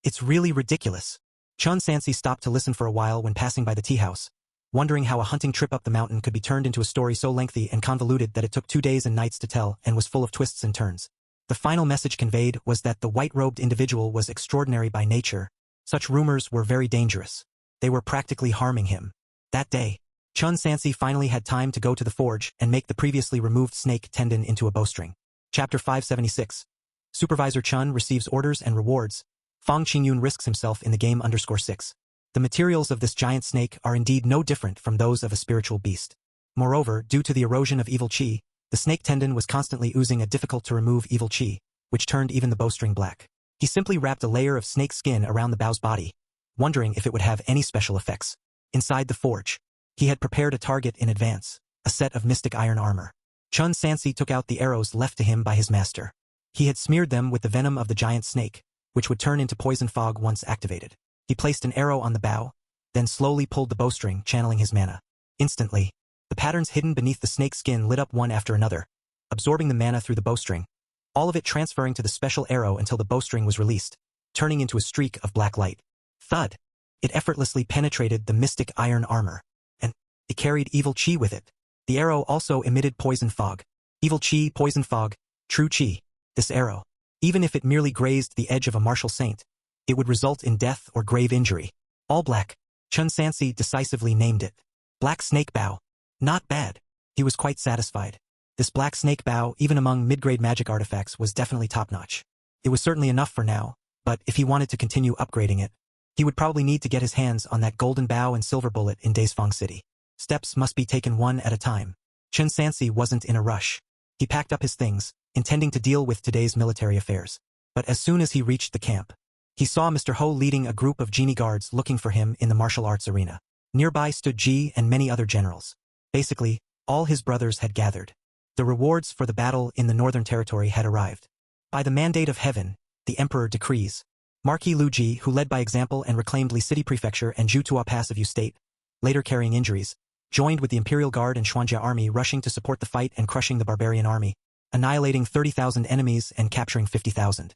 "It's really ridiculous." Chun Sansi stopped to listen for a while when passing by the tea house, wondering how a hunting trip up the mountain could be turned into a story so lengthy and convoluted that it took 2 days and nights to tell and was full of twists and turns. The final message conveyed was that the white-robed individual was extraordinary by nature. Such rumors were very dangerous. They were practically harming him. That day, Chun Sansi finally had time to go to the forge and make the previously removed snake tendon into a bowstring. Chapter 576. Supervisor Chun receives orders and rewards. Fang Qingyun risks himself in the game _6. The materials of this giant snake are indeed no different from those of a spiritual beast. Moreover, due to the erosion of evil chi, the snake tendon was constantly oozing a difficult-to-remove evil chi, which turned even the bowstring black. He simply wrapped a layer of snake skin around the bow's body, wondering if it would have any special effects. Inside the forge, he had prepared a target in advance, a set of mystic iron armor. Chun Sansi took out the arrows left to him by his master. He had smeared them with the venom of the giant snake, which would turn into poison fog once activated. He placed an arrow on the bow, then slowly pulled the bowstring, channeling his mana. Instantly, the patterns hidden beneath the snake skin lit up one after another, absorbing the mana through the bowstring, all of it transferring to the special arrow until the bowstring was released, turning into a streak of black light. Thud! It effortlessly penetrated the mystic iron armor, and it carried evil chi with it. The arrow also emitted poison fog. Evil chi, poison fog, true chi. This arrow, even if it merely grazed the edge of a martial saint, it would result in death or grave injury. All black. Chun Sansi decisively named it. Black Snake Bow. Not bad. He was quite satisfied. This Black Snake Bow, even among mid-grade magic artifacts, was definitely top-notch. It was certainly enough for now, but if he wanted to continue upgrading it, he would probably need to get his hands on that golden bow and silver bullet in Daesfang City. Steps must be taken one at a time. Chun Sansi wasn't in a rush. He packed up his things, intending to deal with today's military affairs. But as soon as he reached the camp, he saw Mr. Ho leading a group of genie guards looking for him in the martial arts arena. Nearby stood Ji and many other generals. Basically, all his brothers had gathered. The rewards for the battle in the Northern Territory had arrived. By the mandate of heaven, the Emperor decrees. Marquis Lu Ji, who led by example and reclaimed Li City Prefecture and Jutua Pass of Yu State, later carrying injuries, joined with the Imperial Guard and Xuanjia army rushing to support the fight and crushing the barbarian army, annihilating 30,000 enemies and capturing 50,000.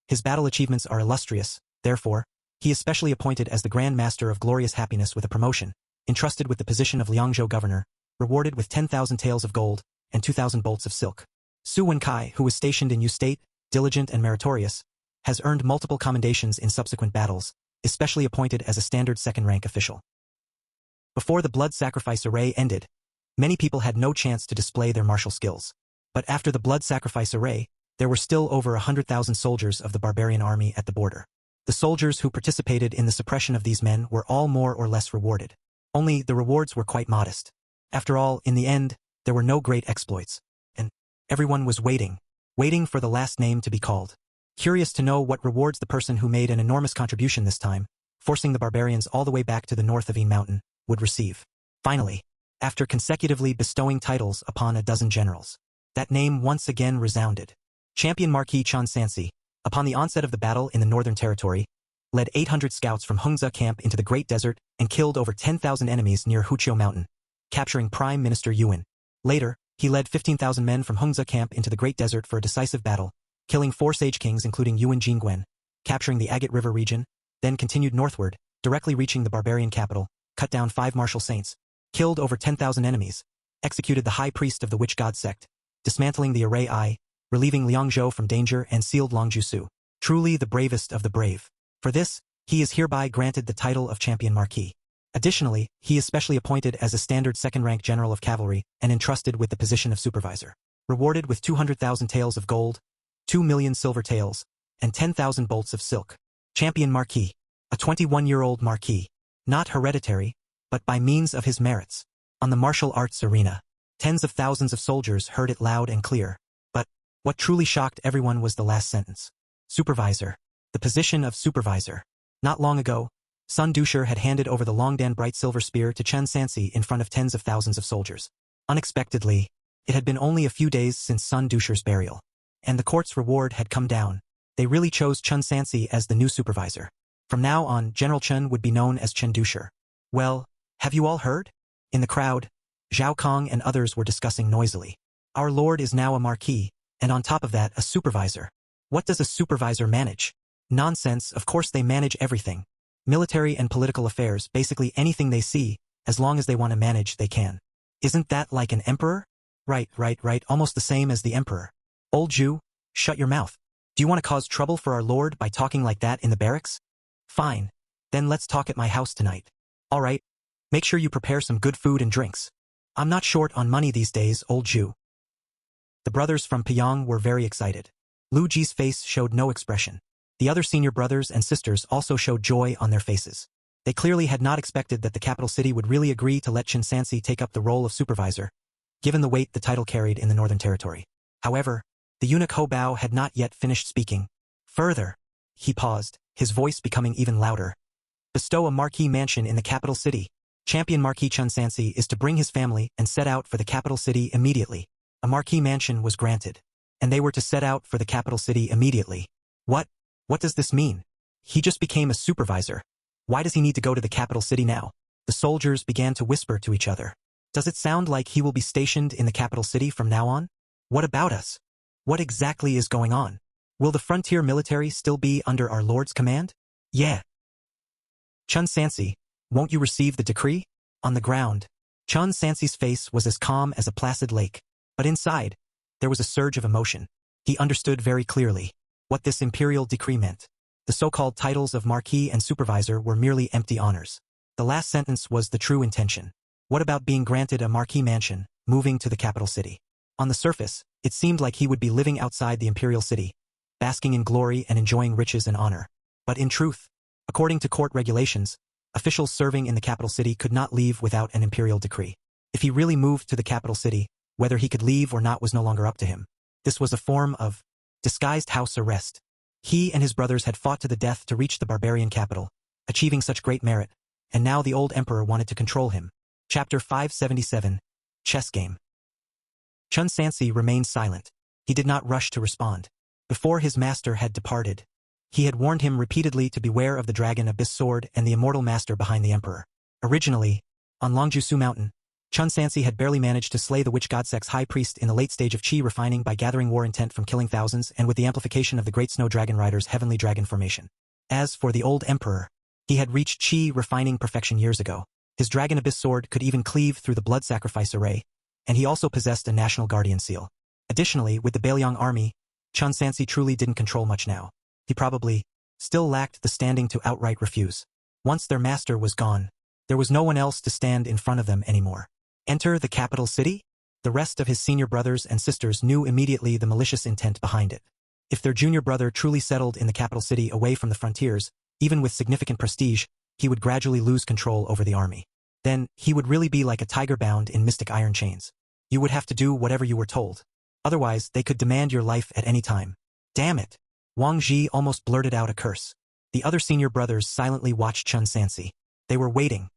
His battle achievements are illustrious, therefore, he is specially appointed as the Grand Master of Glorious Happiness with a promotion, entrusted with the position of Liangzhou Governor, rewarded with 10,000 taels of gold and 2,000 bolts of silk. Su Wenkai, who was stationed in Yu State, diligent and meritorious, has earned multiple commendations in subsequent battles, especially appointed as a standard second-rank official. Before the blood sacrifice array ended, many people had no chance to display their martial skills. But after the blood sacrifice array, there were still over 100,000 soldiers of the barbarian army at the border. The soldiers who participated in the suppression of these men were all more or less rewarded. Only the rewards were quite modest. After all, in the end, there were no great exploits. And everyone was waiting for the last name to be called. Curious to know what rewards the person who made an enormous contribution this time, forcing the barbarians all the way back to the north of Yin Mountain, would receive. Finally, after consecutively bestowing titles upon a dozen generals, that name once again resounded. Champion Marquis Chun Sansi, upon the onset of the battle in the Northern Territory, led 800 scouts from Hungza camp into the Great Desert and killed over 10,000 enemies near Huqiu Mountain, capturing Prime Minister Yuan. Later, he led 15,000 men from Hungza camp into the Great Desert for a decisive battle, killing 4 sage kings including Yuan Jingguan, capturing the Agate River region, then continued northward, directly reaching the barbarian capital, cut down 5 martial saints, killed over 10,000 enemies, executed the high priest of the witch god sect, dismantling the array I, relieving Liangzhou from danger and sealed Longjusu. Truly the bravest of the brave. For this, he is hereby granted the title of Champion Marquis. Additionally, he is specially appointed as a standard second-rank general of cavalry and entrusted with the position of supervisor. Rewarded with 200,000 taels of gold, 2 million silver taels, and 10,000 bolts of silk. Champion Marquis. A 21-year-old marquis. Not hereditary, but by means of his merits. On the martial arts arena, tens of thousands of soldiers heard it loud and clear. But what truly shocked everyone was the last sentence. Supervisor. The position of supervisor. Not long ago, Sun Dusher had handed over the Longdan bright silver spear to Chun Sansi in front of tens of thousands of soldiers. Unexpectedly, it had been only a few days since Sun Dusher's burial, and the court's reward had come down. They really chose Chun Sansi as the new supervisor. From now on, General Chun would be known as Chun Dusher. Well, have you all heard? In the crowd, Zhao Kong and others were discussing noisily. Our lord is now a marquis, and on top of that, a supervisor. What does a supervisor manage? Nonsense, of course they manage everything. Military and political affairs, basically anything they see, as long as they want to manage, they can. Isn't that like an emperor? Right, almost the same as the emperor. Old Jew, shut your mouth. Do you want to cause trouble for our lord by talking like that in the barracks? Fine. Then let's talk at my house tonight. All right. Make sure you prepare some good food and drinks. I'm not short on money these days, old Jew. The brothers from Pyong were very excited. Lu Ji's face showed no expression. The other senior brothers and sisters also showed joy on their faces. They clearly had not expected that the capital city would really agree to let Chun Sansi take up the role of supervisor, given the weight the title carried in the Northern Territory. However, the eunuch Ho Bao had not yet finished speaking. Further, he paused, his voice becoming even louder. Bestow a marquis mansion in the capital city. Champion Marquis Chun Sansi is to bring his family and set out for the capital city immediately. A marquis mansion was granted, and they were to set out for the capital city immediately. What does this mean? He just became a supervisor. Why does he need to go to the capital city now? The soldiers began to whisper to each other. Does it sound like he will be stationed in the capital city from now on? What about us? What exactly is going on? Will the frontier military still be under our lord's command? Yeah. Chun Sansi, won't you receive the decree? On the ground, Chun Sansi's face was as calm as a placid lake. But inside, there was a surge of emotion. He understood very clearly what this imperial decree meant. The so-called titles of marquis and supervisor were merely empty honors. The last sentence was the true intention. What about being granted a marquee mansion, moving to the capital city? On the surface, it seemed like he would be living outside the imperial city, basking in glory and enjoying riches and honor. But in truth, according to court regulations, officials serving in the capital city could not leave without an imperial decree. If he really moved to the capital city, whether he could leave or not was no longer up to him. This was a form of disguised house arrest. He and his brothers had fought to the death to reach the barbarian capital, achieving such great merit, and now the old emperor wanted to control him. Chapter 577, Chess Game. Chun Sansi remained silent. He did not rush to respond. Before his master had departed, he had warned him repeatedly to beware of the dragon abyss sword and the immortal master behind the emperor. Originally, on Longjusu Mountain, Chun Sansi had barely managed to slay the witch god Sek's high priest in the late stage of Qi refining by gathering war intent from killing thousands and with the amplification of the great snow dragon rider's heavenly dragon formation. As for the old emperor, he had reached Qi refining perfection years ago. His dragon abyss sword could even cleave through the blood sacrifice array, and he also possessed a national guardian seal. Additionally, with the Bailiang army, Chun Sansi truly didn't control much now. He probably still lacked the standing to outright refuse. Once their master was gone, there was no one else to stand in front of them anymore. Enter the capital city? The rest of his senior brothers and sisters knew immediately the malicious intent behind it. If their junior brother truly settled in the capital city away from the frontiers, even with significant prestige, he would gradually lose control over the army. Then, he would really be like a tiger bound in mystic iron chains. You would have to do whatever you were told. Otherwise, they could demand your life at any time. Damn it! Wang Ji almost blurted out a curse. The other senior brothers silently watched Chun Sansi. They were waiting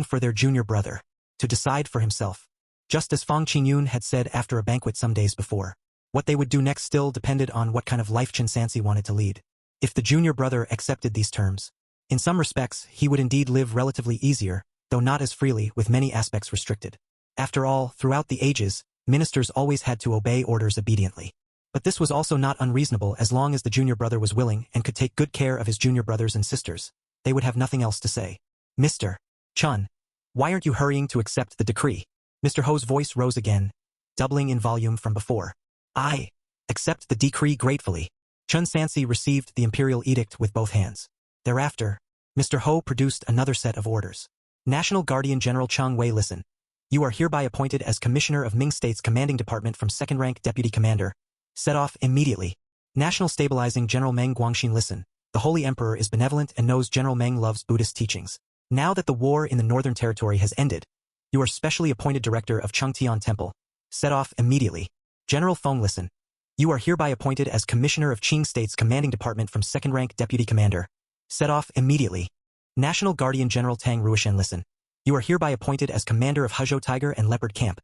for their junior brother to decide for himself. Just as Fang Qingyun had said after a banquet some days before. What they would do next still depended on what kind of life Chun Sansi wanted to lead. If the junior brother accepted these terms, in some respects, he would indeed live relatively easier, though not as freely, with many aspects restricted. After all, throughout the ages, ministers always had to obey orders obediently. But this was also not unreasonable as long as the junior brother was willing and could take good care of his junior brothers and sisters. They would have nothing else to say. Mr. Chun, why aren't you hurrying to accept the decree? Mr. Ho's voice rose again, doubling in volume from before. I accept the decree gratefully. Chun Sansi received the imperial edict with both hands. Thereafter, Mr. Ho produced another set of orders. National Guardian General Chang Wei, listen. You are hereby appointed as Commissioner of Ming State's Commanding Department from second-rank Deputy Commander. Set off immediately. National Stabilizing General Meng Guangxin, listen. The Holy Emperor is benevolent and knows General Meng loves Buddhist teachings. Now that the war in the Northern Territory has ended, you are specially appointed Director of Chengtian Temple. Set off immediately. General Feng, listen. You are hereby appointed as Commissioner of Qing State's Commanding Department from second-rank Deputy Commander. Set off immediately. National Guardian General Tang Ruishen, listen. You are hereby appointed as Commander of Huzhou Tiger and Leopard Camp.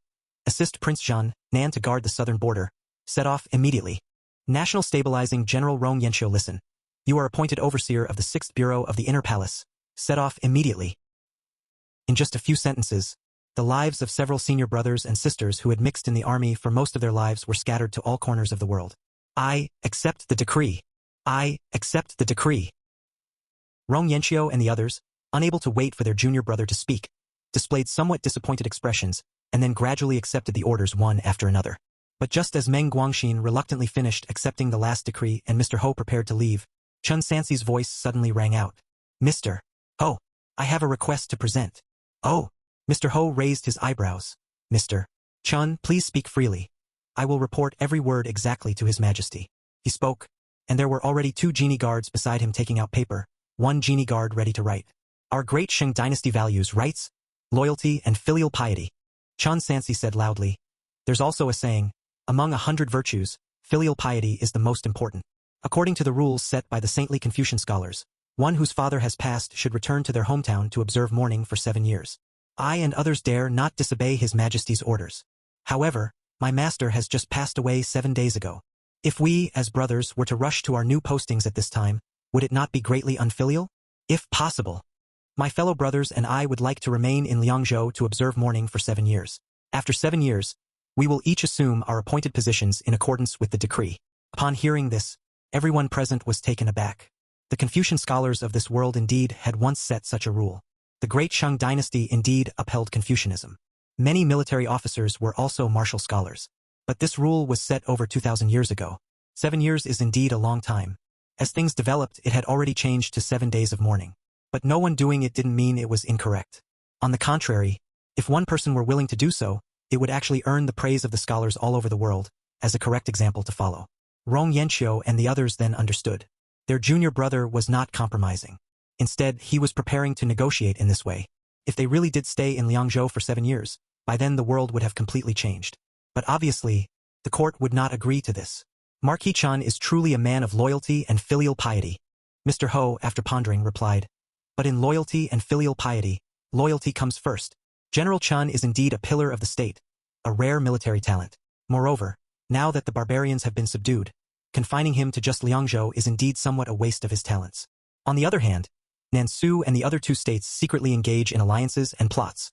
Assist Prince Zhan Nan to guard the southern border. Set off immediately. National Stabilizing General Rong Yanxiu, listen. You are appointed Overseer of the 6th Bureau of the Inner Palace. Set off immediately. In just a few sentences, the lives of several senior brothers and sisters who had mixed in the army for most of their lives were scattered to all corners of the world. I accept the decree. I accept the decree. Rong Yanxiu and the others, unable to wait for their junior brother to speak, displayed somewhat disappointed expressions, and then gradually accepted the orders one after another. But just as Meng Guangxin reluctantly finished accepting the last decree and Mr. Ho prepared to leave, Chun Sansi's voice suddenly rang out. Mr. Ho, I have a request to present. Oh. Mr. Ho raised his eyebrows. Mr. Chun, please speak freely. I will report every word exactly to His Majesty. He spoke, and there were already 2 genie guards beside him taking out paper, 1 genie guard ready to write. Our great Sheng dynasty values rights, loyalty, and filial piety. Chun Sansi said loudly. There's also a saying, among 100 virtues, filial piety is the most important. According to the rules set by the saintly Confucian scholars, one whose father has passed should return to their hometown to observe mourning for 7 years. I and others dare not disobey His Majesty's orders. However, my master has just passed away 7 days ago. If we, as brothers, were to rush to our new postings at this time, would it not be greatly unfilial? If possible, my fellow brothers and I would like to remain in Liangzhou to observe mourning for 7 years. After 7 years, we will each assume our appointed positions in accordance with the decree. Upon hearing this, everyone present was taken aback. The Confucian scholars of this world indeed had once set such a rule. The great Shang dynasty indeed upheld Confucianism. Many military officers were also martial scholars. But this rule was set over 2,000 years ago. 7 years is indeed a long time. As things developed, it had already changed to 7 days of mourning. But no one doing it didn't mean it was incorrect. On the contrary, if one person were willing to do so, it would actually earn the praise of the scholars all over the world, as a correct example to follow. Rong Yanqiu and the others then understood. Their junior brother was not compromising. Instead, he was preparing to negotiate in this way. If they really did stay in Liangzhou for 7 years, by then the world would have completely changed. But obviously, the court would not agree to this. Marquis Chen is truly a man of loyalty and filial piety. Mr. Ho, after pondering, replied. But in loyalty and filial piety, loyalty comes first. General Chen is indeed a pillar of the state, a rare military talent. Moreover, now that the barbarians have been subdued, confining him to just Liangzhou is indeed somewhat a waste of his talents. On the other hand, Nansu and the other 2 states secretly engage in alliances and plots.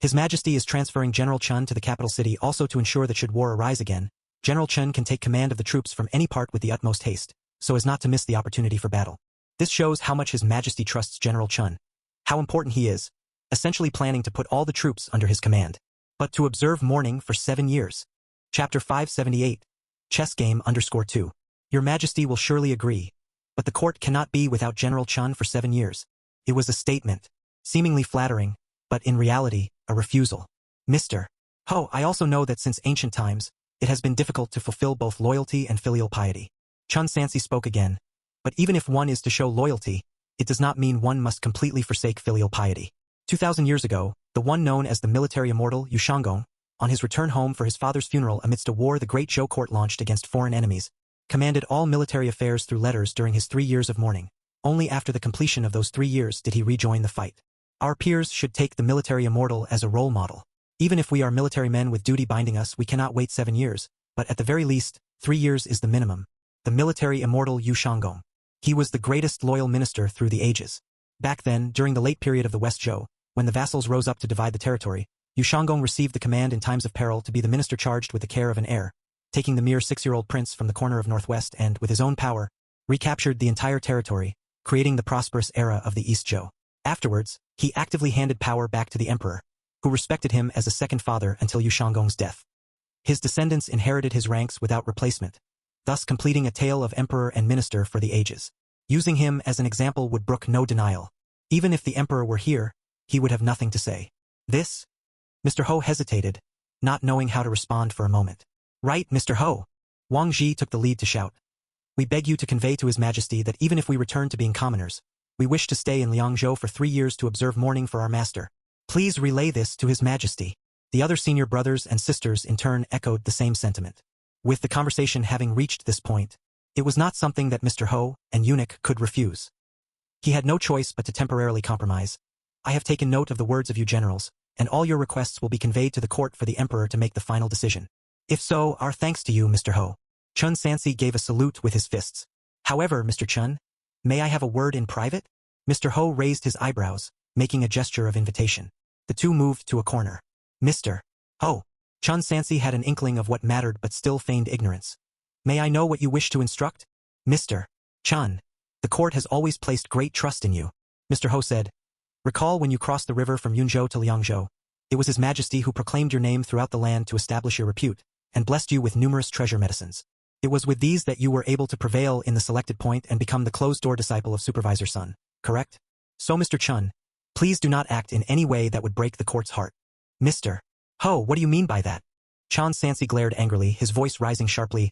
His Majesty is transferring General Chen to the capital city also to ensure that should war arise again, General Chen can take command of the troops from any part with the utmost haste, so as not to miss the opportunity for battle. This shows how much His Majesty trusts General Chen, how important he is, essentially planning to put all the troops under his command. But to observe mourning for 7 years. Chapter 578. Chess Game _2. Your Majesty will surely agree, but the court cannot be without General Chen for 7 years. It was a statement, seemingly flattering, but in reality, a refusal. Mr. Ho, I also know that since ancient times, it has been difficult to fulfill both loyalty and filial piety. Chun Sansi spoke again. But even if one is to show loyalty, it does not mean one must completely forsake filial piety. 2,000 years ago, the one known as the military immortal Yu Shanggong, on his return home for his father's funeral amidst a war the great Zhou court launched against foreign enemies, commanded all military affairs through letters during his 3 years of mourning. Only after the completion of those 3 years did he rejoin the fight. Our peers should take the military immortal as a role model. Even if we are military men with duty binding us, we cannot wait 7 years, but at the very least, 3 years is the minimum. The military immortal Yu Shanggong. He was the greatest loyal minister through the ages. Back then, during the late period of the West Zhou, when the vassals rose up to divide the territory, Yu Shanggong received the command in times of peril to be the minister charged with the care of an heir, taking the mere 6-year-old prince from the corner of northwest and, with his own power, recaptured the entire territory, creating the prosperous era of the East Zhou. Afterwards, he actively handed power back to the emperor, who respected him as a second father until Yu Shanggong's death. His descendants inherited his ranks without replacement, thus completing a tale of emperor and minister for the ages. Using him as an example would brook no denial. Even if the emperor were here, he would have nothing to say. This? Mr. Ho hesitated, not knowing how to respond for a moment. Right, Mr. Ho. Wang Ji took the lead to shout. We beg you to convey to His Majesty that even if we return to being commoners, we wish to stay in Liangzhou for 3 years to observe mourning for our master. Please relay this to His Majesty. The other senior brothers and sisters in turn echoed the same sentiment. With the conversation having reached this point, it was not something that Mr. Ho and eunuch could refuse. He had no choice but to temporarily compromise. I have taken note of the words of you generals, and all your requests will be conveyed to the court for the emperor to make the final decision. If so, our thanks to you, Mr. Ho. Chun Sansi gave a salute with his fists. However, Mr. Chun, may I have a word in private? Mr. Ho raised his eyebrows, making a gesture of invitation. The two moved to a corner. Mr. Ho. Chun Sansi had an inkling of what mattered but still feigned ignorance. May I know what you wish to instruct? Mr. Chun, the court has always placed great trust in you. Mr. Ho said. Recall when you crossed the river from Yunzhou to Liangzhou. It was His Majesty who proclaimed your name throughout the land to establish your repute, and blessed you with numerous treasure medicines. It was with these that you were able to prevail in the selected point and become the closed-door disciple of Supervisor Sun, correct? So Mr. Chun, please do not act in any way that would break the court's heart. Mr. Ho, what do you mean by that? Chun Sansi glared angrily, his voice rising sharply.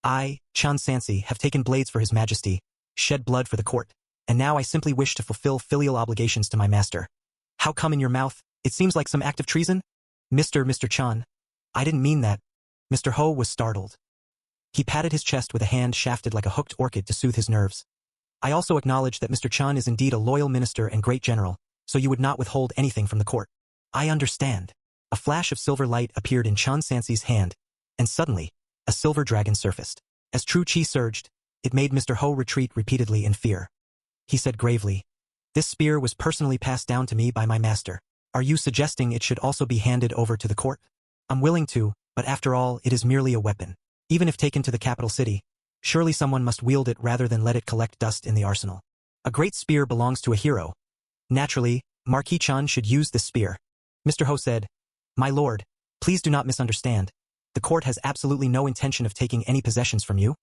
I, Chun Sansi, have taken blades for His Majesty, shed blood for the court, and now I simply wish to fulfill filial obligations to my master. How come in your mouth? It seems like some act of treason? Mr. Chun, I didn't mean that. Mr. Ho was startled. He patted his chest with a hand shafted like a hooked orchid to soothe his nerves. I also acknowledge that Mr. Chun is indeed a loyal minister and great general, so you would not withhold anything from the court. I understand. A flash of silver light appeared in Chun Sansi's hand, and suddenly, a silver dragon surfaced. As true chi surged, it made Mr. Ho retreat repeatedly in fear. He said gravely, this spear was personally passed down to me by my master. Are you suggesting it should also be handed over to the court? I'm willing to, but after all, it is merely a weapon. Even if taken to the capital city, surely someone must wield it rather than let it collect dust in the arsenal. A great spear belongs to a hero. Naturally, Marquis Chan should use this spear. Mr. Ho said, My lord, please do not misunderstand. The court has absolutely no intention of taking any possessions from you.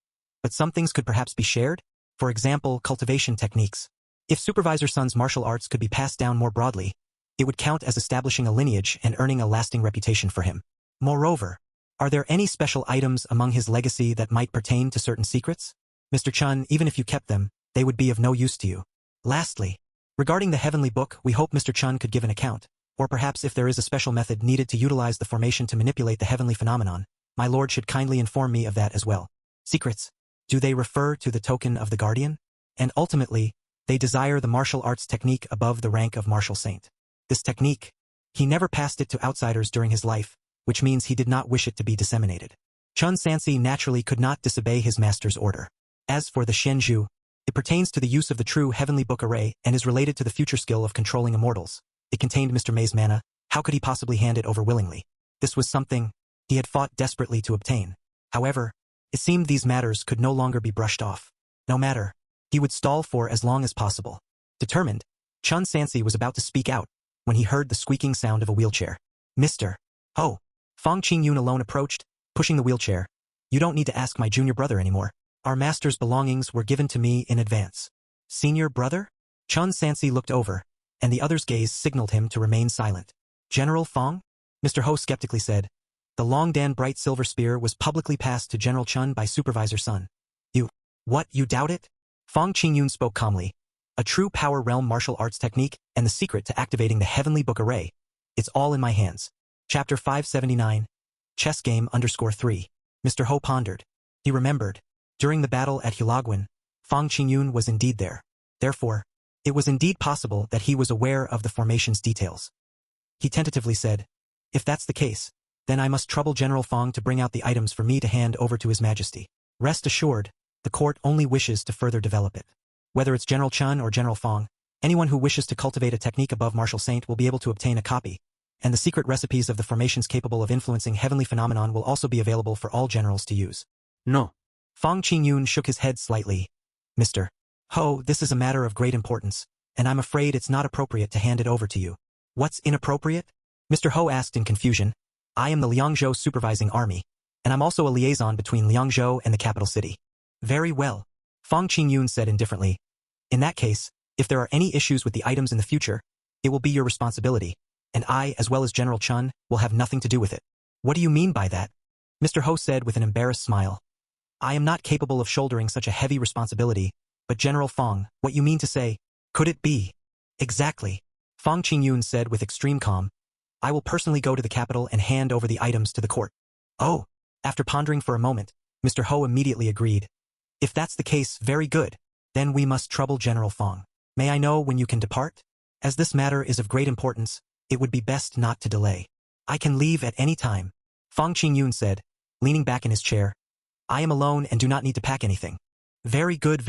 But some things could perhaps be shared? For example, cultivation techniques. If Supervisor Sun's martial arts could be passed down more broadly, it would count as establishing a lineage and earning a lasting reputation for him. Moreover, are there any special items among his legacy that might pertain to certain secrets? Mr. Chun, even if you kept them, they would be of no use to you. Lastly, regarding the Heavenly Book, we hope Mr. Chun could give an account, or perhaps if there is a special method needed to utilize the formation to manipulate the heavenly phenomenon, my lord should kindly inform me of that as well. Secrets. Do they refer to the token of the guardian? And ultimately, they desire the martial arts technique above the rank of martial saint. This technique, he never passed it to outsiders during his life, which means he did not wish it to be disseminated. Chun Sansi naturally could not disobey his master's order. As for the Xianzhu, it pertains to the use of the true heavenly book array and is related to the future skill of controlling immortals. It contained Mr. May's mana. How could he possibly hand it over willingly? This was something he had fought desperately to obtain. However, it seemed these matters could no longer be brushed off. No matter, he would stall for as long as possible. Determined, Chun Sansi was about to speak out when he heard the squeaking sound of a wheelchair. Mr. Ho! Fong Qingyun alone approached, pushing the wheelchair. You don't need to ask my junior brother anymore. Our master's belongings were given to me in advance. Senior brother? Chun Sansi looked over, and the other's gaze signaled him to remain silent. General Fong? Mr. Ho skeptically said. The Longdan bright silver spear was publicly passed to General Chun by Supervisor Sun. What, you doubt it? Fong Qingyun spoke calmly. A true power realm martial arts technique and the secret to activating the heavenly book array. It's all in my hands. Chapter 579. Chess Game _3. Mr. Ho pondered. He remembered. During the battle at Hulagwan, Fong Qingyun was indeed there. Therefore, it was indeed possible that he was aware of the formation's details. He tentatively said, if that's the case, then I must trouble General Fong to bring out the items for me to hand over to His Majesty. Rest assured, the court only wishes to further develop it. Whether it's General Chun or General Fong, anyone who wishes to cultivate a technique above martial saint will be able to obtain a copy, and the secret recipes of the formations capable of influencing heavenly phenomenon will also be available for all generals to use. No. Fong Qingyun shook his head slightly. Mr. Ho, this is a matter of great importance, and I'm afraid it's not appropriate to hand it over to you. What's inappropriate? Mr. Ho asked in confusion. I am the Liangzhou supervising army, and I'm also a liaison between Liangzhou and the capital city. Very well, Fong Qingyun said indifferently. In that case, if there are any issues with the items in the future, it will be your responsibility, and I, as well as General Chun, will have nothing to do with it. What do you mean by that? Mr. Ho said with an embarrassed smile. I am not capable of shouldering such a heavy responsibility, but General Fong, what you mean to say, could it be? Exactly, Fong Qingyun said with extreme calm. I will personally go to the capital and hand over the items to the court. Oh, after pondering for a moment, Mr. Ho immediately agreed. If that's the case, very good. Then we must trouble General Fong. May I know when you can depart? As this matter is of great importance, it would be best not to delay. I can leave at any time, Fong Qingyun said, leaning back in his chair. I am alone and do not need to pack anything. Very good,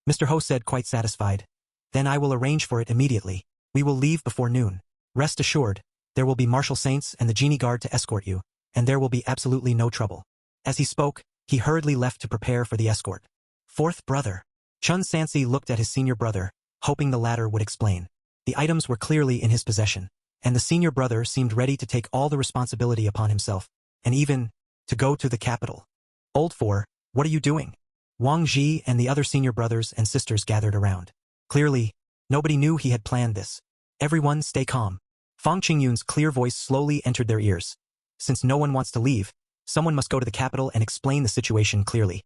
Mr. Ho said quite satisfied. Then I will arrange for it immediately. We will leave before noon. Rest assured, there will be martial saints and the genie guard to escort you, and there will be absolutely no trouble. As he spoke, he hurriedly left to prepare for the escort. Fourth brother. Chun Sansi looked at his senior brother, hoping the latter would explain. The items were clearly in his possession, and the senior brother seemed ready to take all the responsibility upon himself, and even to go to the capital. Old Four, what are you doing? Wang Ji and the other senior brothers and sisters gathered around. Clearly, nobody knew he had planned this. Everyone stay calm. Fong Qingyun's clear voice slowly entered their ears. Since no one wants to leave, someone must go to the capital and explain the situation clearly.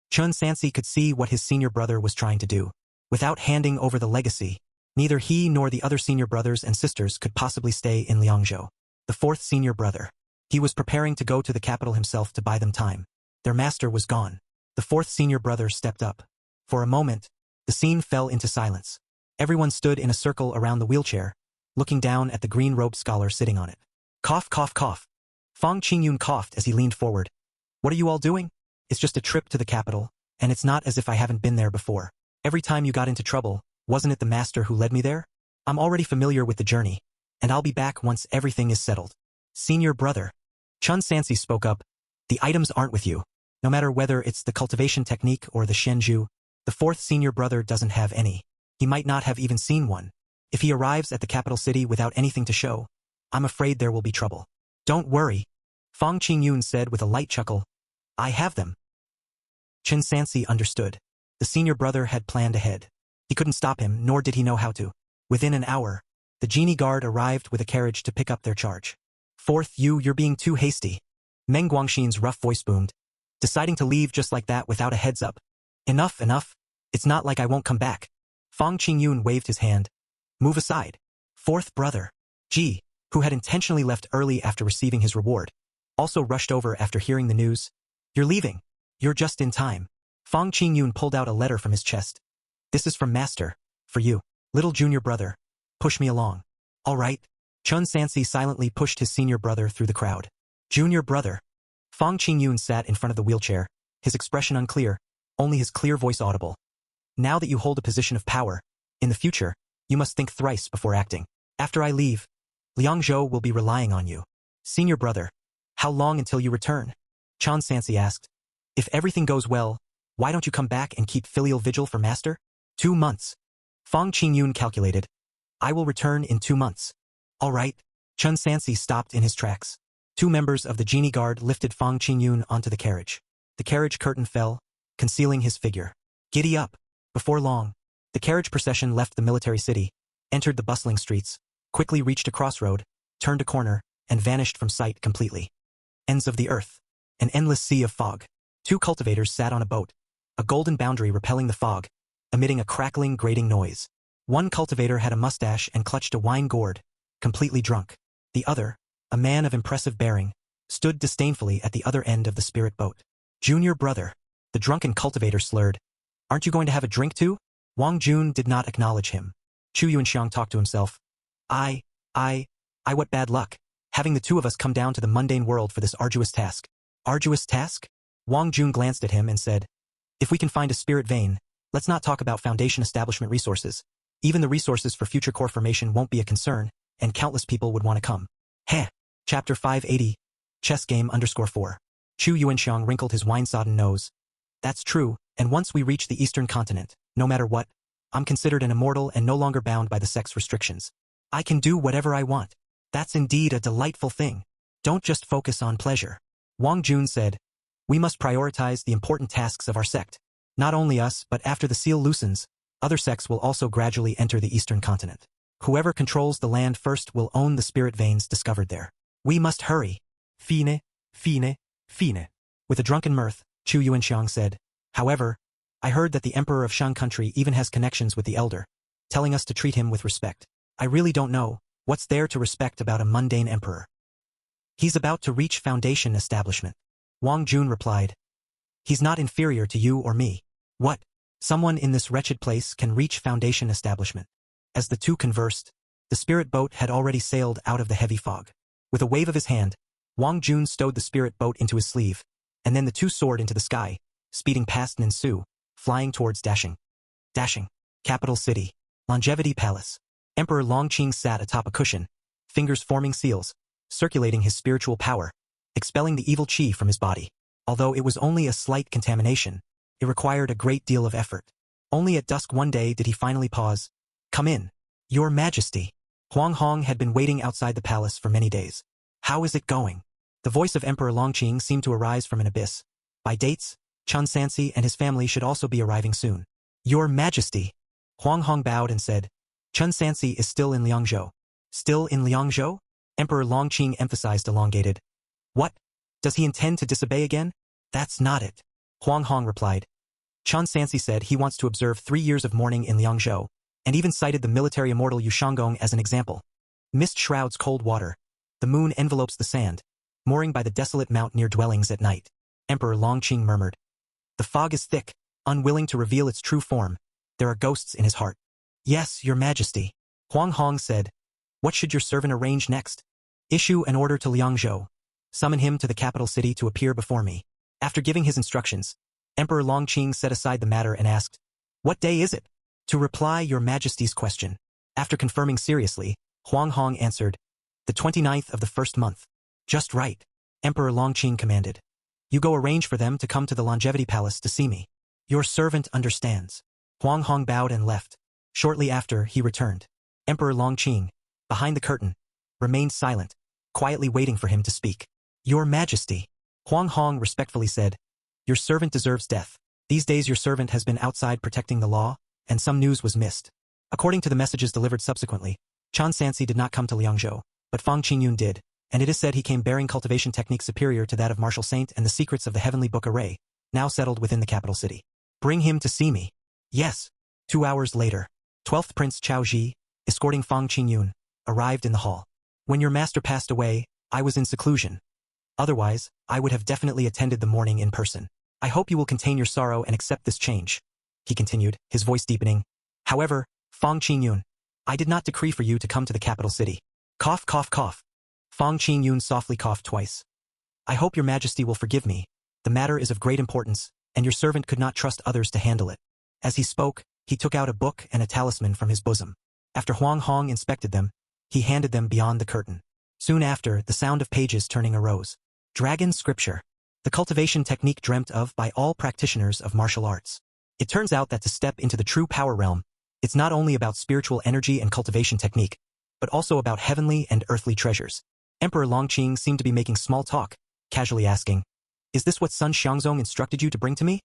Chun Sansi could see what his senior brother was trying to do. Without handing over the legacy, neither he nor the other senior brothers and sisters could possibly stay in Liangzhou. The fourth senior brother. He was preparing to go to the capital himself to buy them time. Their master was gone. The fourth senior brother stepped up. For a moment, the scene fell into silence. Everyone stood in a circle around the wheelchair, looking down at the green-robed scholar sitting on it. Cough, cough, cough. Fong Qingyun coughed as he leaned forward. What are you all doing? It's just a trip to the capital, and it's not as if I haven't been there before. Every time you got into trouble, wasn't it the master who led me there? I'm already familiar with the journey, and I'll be back once everything is settled. Senior brother. Chun Sansi spoke up. The items aren't with you. No matter whether it's the cultivation technique or the Xianzhu, the fourth senior brother doesn't have any. He might not have even seen one. If he arrives at the capital city without anything to show, I'm afraid there will be trouble. Don't worry, Fong Qingyun said with a light chuckle. I have them. Chun Sansi understood. The senior brother had planned ahead. He couldn't stop him, nor did he know how to. Within an hour, the genie guard arrived with a carriage to pick up their charge. Fourth, you're being too hasty. Meng Guangxin's rough voice boomed, deciding to leave just like that without a heads up. Enough, enough. It's not like I won't come back. Fang Qingyun waved his hand. Move aside. Fourth brother, Ji, who had intentionally left early after receiving his reward, also rushed over after hearing the news. You're leaving. You're just in time. Fang Qingyun pulled out a letter from his chest. This is from Master. For you. Little junior brother. Push me along. All right. Chun Sansi silently pushed his senior brother through the crowd. Junior brother. Fang Qingyun sat in front of the wheelchair, his expression unclear, only his clear voice audible. Now that you hold a position of power, in the future, you must think thrice before acting. After I leave, Liangzhou will be relying on you. Senior brother. How long until you return? Chun Sansi asked. If everything goes well, why don't you come back and keep filial vigil for Master? 2 months. Fang Qingyun calculated. I will return in 2 months. All right. Chun Sansi stopped in his tracks. 2 members of the genie guard lifted Fang Qingyun onto the carriage. The carriage curtain fell, concealing his figure. Giddy up. Before long, the carriage procession left the military city, entered the bustling streets, quickly reached a crossroad, turned a corner, and vanished from sight completely. Ends of the earth. An endless sea of fog. 2 cultivators sat on a boat, a golden boundary repelling the fog, emitting a crackling, grating noise. One cultivator had a mustache and clutched a wine gourd, completely drunk. The other, a man of impressive bearing, stood disdainfully at the other end of the spirit boat. Junior brother. The drunken cultivator slurred. Aren't you going to have a drink too? Wang Jun did not acknowledge him. Chu Yuanxiang talked to himself. I, what bad luck, having the 2 of us come down to the mundane world for this arduous task. Arduous task? Wang Jun glanced at him and said, if we can find a spirit vein, let's not talk about Foundation establishment resources. Even the resources for future core formation won't be a concern, and countless people would want to come. Heh. Chapter 580. Chess game _4. Chu Yuanxiang wrinkled his wine-sodden nose. That's true, and once we reach the Eastern continent, no matter what, I'm considered an immortal and no longer bound by the sex restrictions. I can do whatever I want. That's indeed a delightful thing. Don't just focus on pleasure. Wang Jun said, we must prioritize the important tasks of our sect. Not only us, but after the seal loosens, other sects will also gradually enter the Eastern continent. Whoever controls the land first will own the spirit veins discovered there. We must hurry. Fine. With a drunken mirth, Chu Yuanxiang said, however, I heard that the Emperor of Shang country even has connections with the Elder, telling us to treat him with respect. I really don't know, what's there to respect about a mundane emperor? He's about to reach Foundation establishment. Wang Jun replied. He's not inferior to you or me. What? Someone in this wretched place can reach Foundation establishment. As the 2 conversed, the spirit boat had already sailed out of the heavy fog. With a wave of his hand, Wang Jun stowed the spirit boat into his sleeve, and then the 2 soared into the sky, speeding past Ninsu, flying towards Dashing. Capital city. Longevity Palace. Emperor Longqing sat atop a cushion, fingers forming seals, circulating his spiritual power, expelling the evil qi from his body. Although it was only a slight contamination, it required a great deal of effort. Only at dusk one day did he finally pause. Come in. Your Majesty. Huang Hong had been waiting outside the palace for many days. How is it going? The voice of Emperor Longqing seemed to arise from an abyss. By dates, Chun Sansi and his family should also be arriving soon. Your Majesty. Huang Hong bowed and said, Chun Sansi is still in Liangzhou. Still in Liangzhou? Emperor Longqing emphasized elongated. What? Does he intend to disobey again? That's not it. Huang Hong replied. Chun Sansi said he wants to observe 3 years of mourning in Liangzhou, and even cited the military immortal Yu Shanggong as an example. Mist shrouds cold water. The moon envelopes the sand, mooring by the desolate mount near dwellings at night. Emperor Longqing murmured. The fog is thick, unwilling to reveal its true form. There are ghosts in his heart. Yes, Your Majesty. Huang Hong said. What should your servant arrange next? Issue an order to Liangzhou. Summon him to the capital city to appear before me. After giving his instructions, Emperor Longqing set aside the matter and asked, What day is it? To reply Your Majesty's question. After confirming seriously, Huang Hong answered, The 29th of the 1st month. Just right. Emperor Longqing commanded. You go arrange for them to come to the Longevity Palace to see me. Your servant understands. Huang Hong bowed and left. Shortly after, he returned. Emperor Longqing, behind the curtain, remained silent, quietly waiting for him to speak. Your Majesty. Huang Hong respectfully said, Your servant deserves death. These days your servant has been outside protecting the law, and some news was missed. According to the messages delivered subsequently, Chen Sansi did not come to Liangzhou, but Fang Qingyun did, and it is said he came bearing cultivation techniques superior to that of Martial Saint and the secrets of the heavenly book array, now settled within the capital city. Bring him to see me. Yes. 2 hours later, 12th Prince Chao Ji, escorting Fang Qingyun, arrived in the hall. When your master passed away, I was in seclusion. Otherwise, I would have definitely attended the mourning in person. I hope you will contain your sorrow and accept this change, he continued, his voice deepening. However, Fang Qingyun, I did not decree for you to come to the capital city. Cough, cough, cough. Fang Qingyun softly coughed twice. I hope your majesty will forgive me. The matter is of great importance, and your servant could not trust others to handle it. As he spoke, he took out a book and a talisman from his bosom. After Huang Hong inspected them, he handed them beyond the curtain. Soon after, the sound of pages turning arose. Dragon Scripture. The cultivation technique dreamt of by all practitioners of martial arts. It turns out that to step into the true power realm, it's not only about spiritual energy and cultivation technique, but also about heavenly and earthly treasures. Emperor Longqing seemed to be making small talk, casually asking, "Is this what Sun Xiangzong instructed you to bring to me?"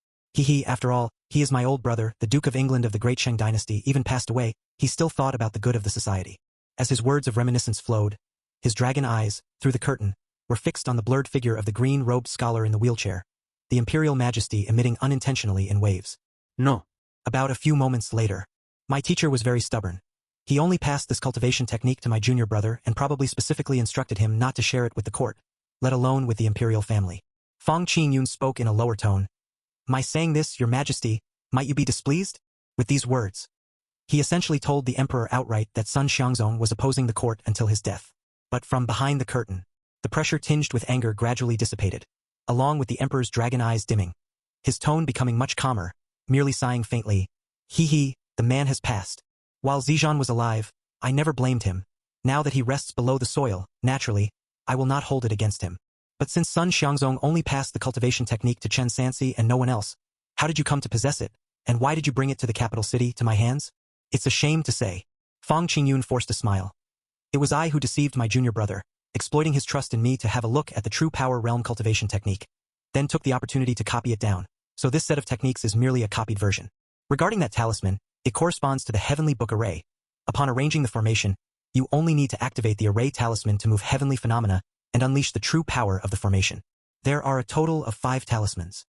After all, he is my old brother, the Duke of England of the Great Shang dynasty, even passed away, he still thought about the good of the society. As his words of reminiscence flowed, his dragon eyes, through the curtain, were fixed on the blurred figure of the green-robed scholar in the wheelchair, the imperial majesty emitting unintentionally in waves. No. About a few moments later, my teacher was very stubborn. He only passed this cultivation technique to my junior brother and probably specifically instructed him not to share it with the court, let alone with the imperial family. Fang Qingyun spoke in a lower tone. My saying this, your majesty, might you be displeased? With these words, he essentially told the emperor outright that Sun Xiangzong was opposing the court until his death. But from behind the curtain, the pressure tinged with anger gradually dissipated, along with the emperor's dragon eyes dimming, his tone becoming much calmer, merely sighing faintly. The man has passed. While Zizhan was alive, I never blamed him. Now that he rests below the soil, naturally, I will not hold it against him. But since Sun Xiangzong only passed the cultivation technique to Chen Sansi and no one else, how did you come to possess it, and why did you bring it to the capital city, to my hands? It's a shame to say. Fang Qingyun forced a smile. It was I who deceived my junior brother, exploiting his trust in me to have a look at the true power realm cultivation technique, then took the opportunity to copy it down. So this set of techniques is merely a copied version. Regarding that talisman, it corresponds to the heavenly book array. Upon arranging the formation, you only need to activate the array talisman to move heavenly phenomena and unleash the true power of the formation. There are a total of 5 talismans.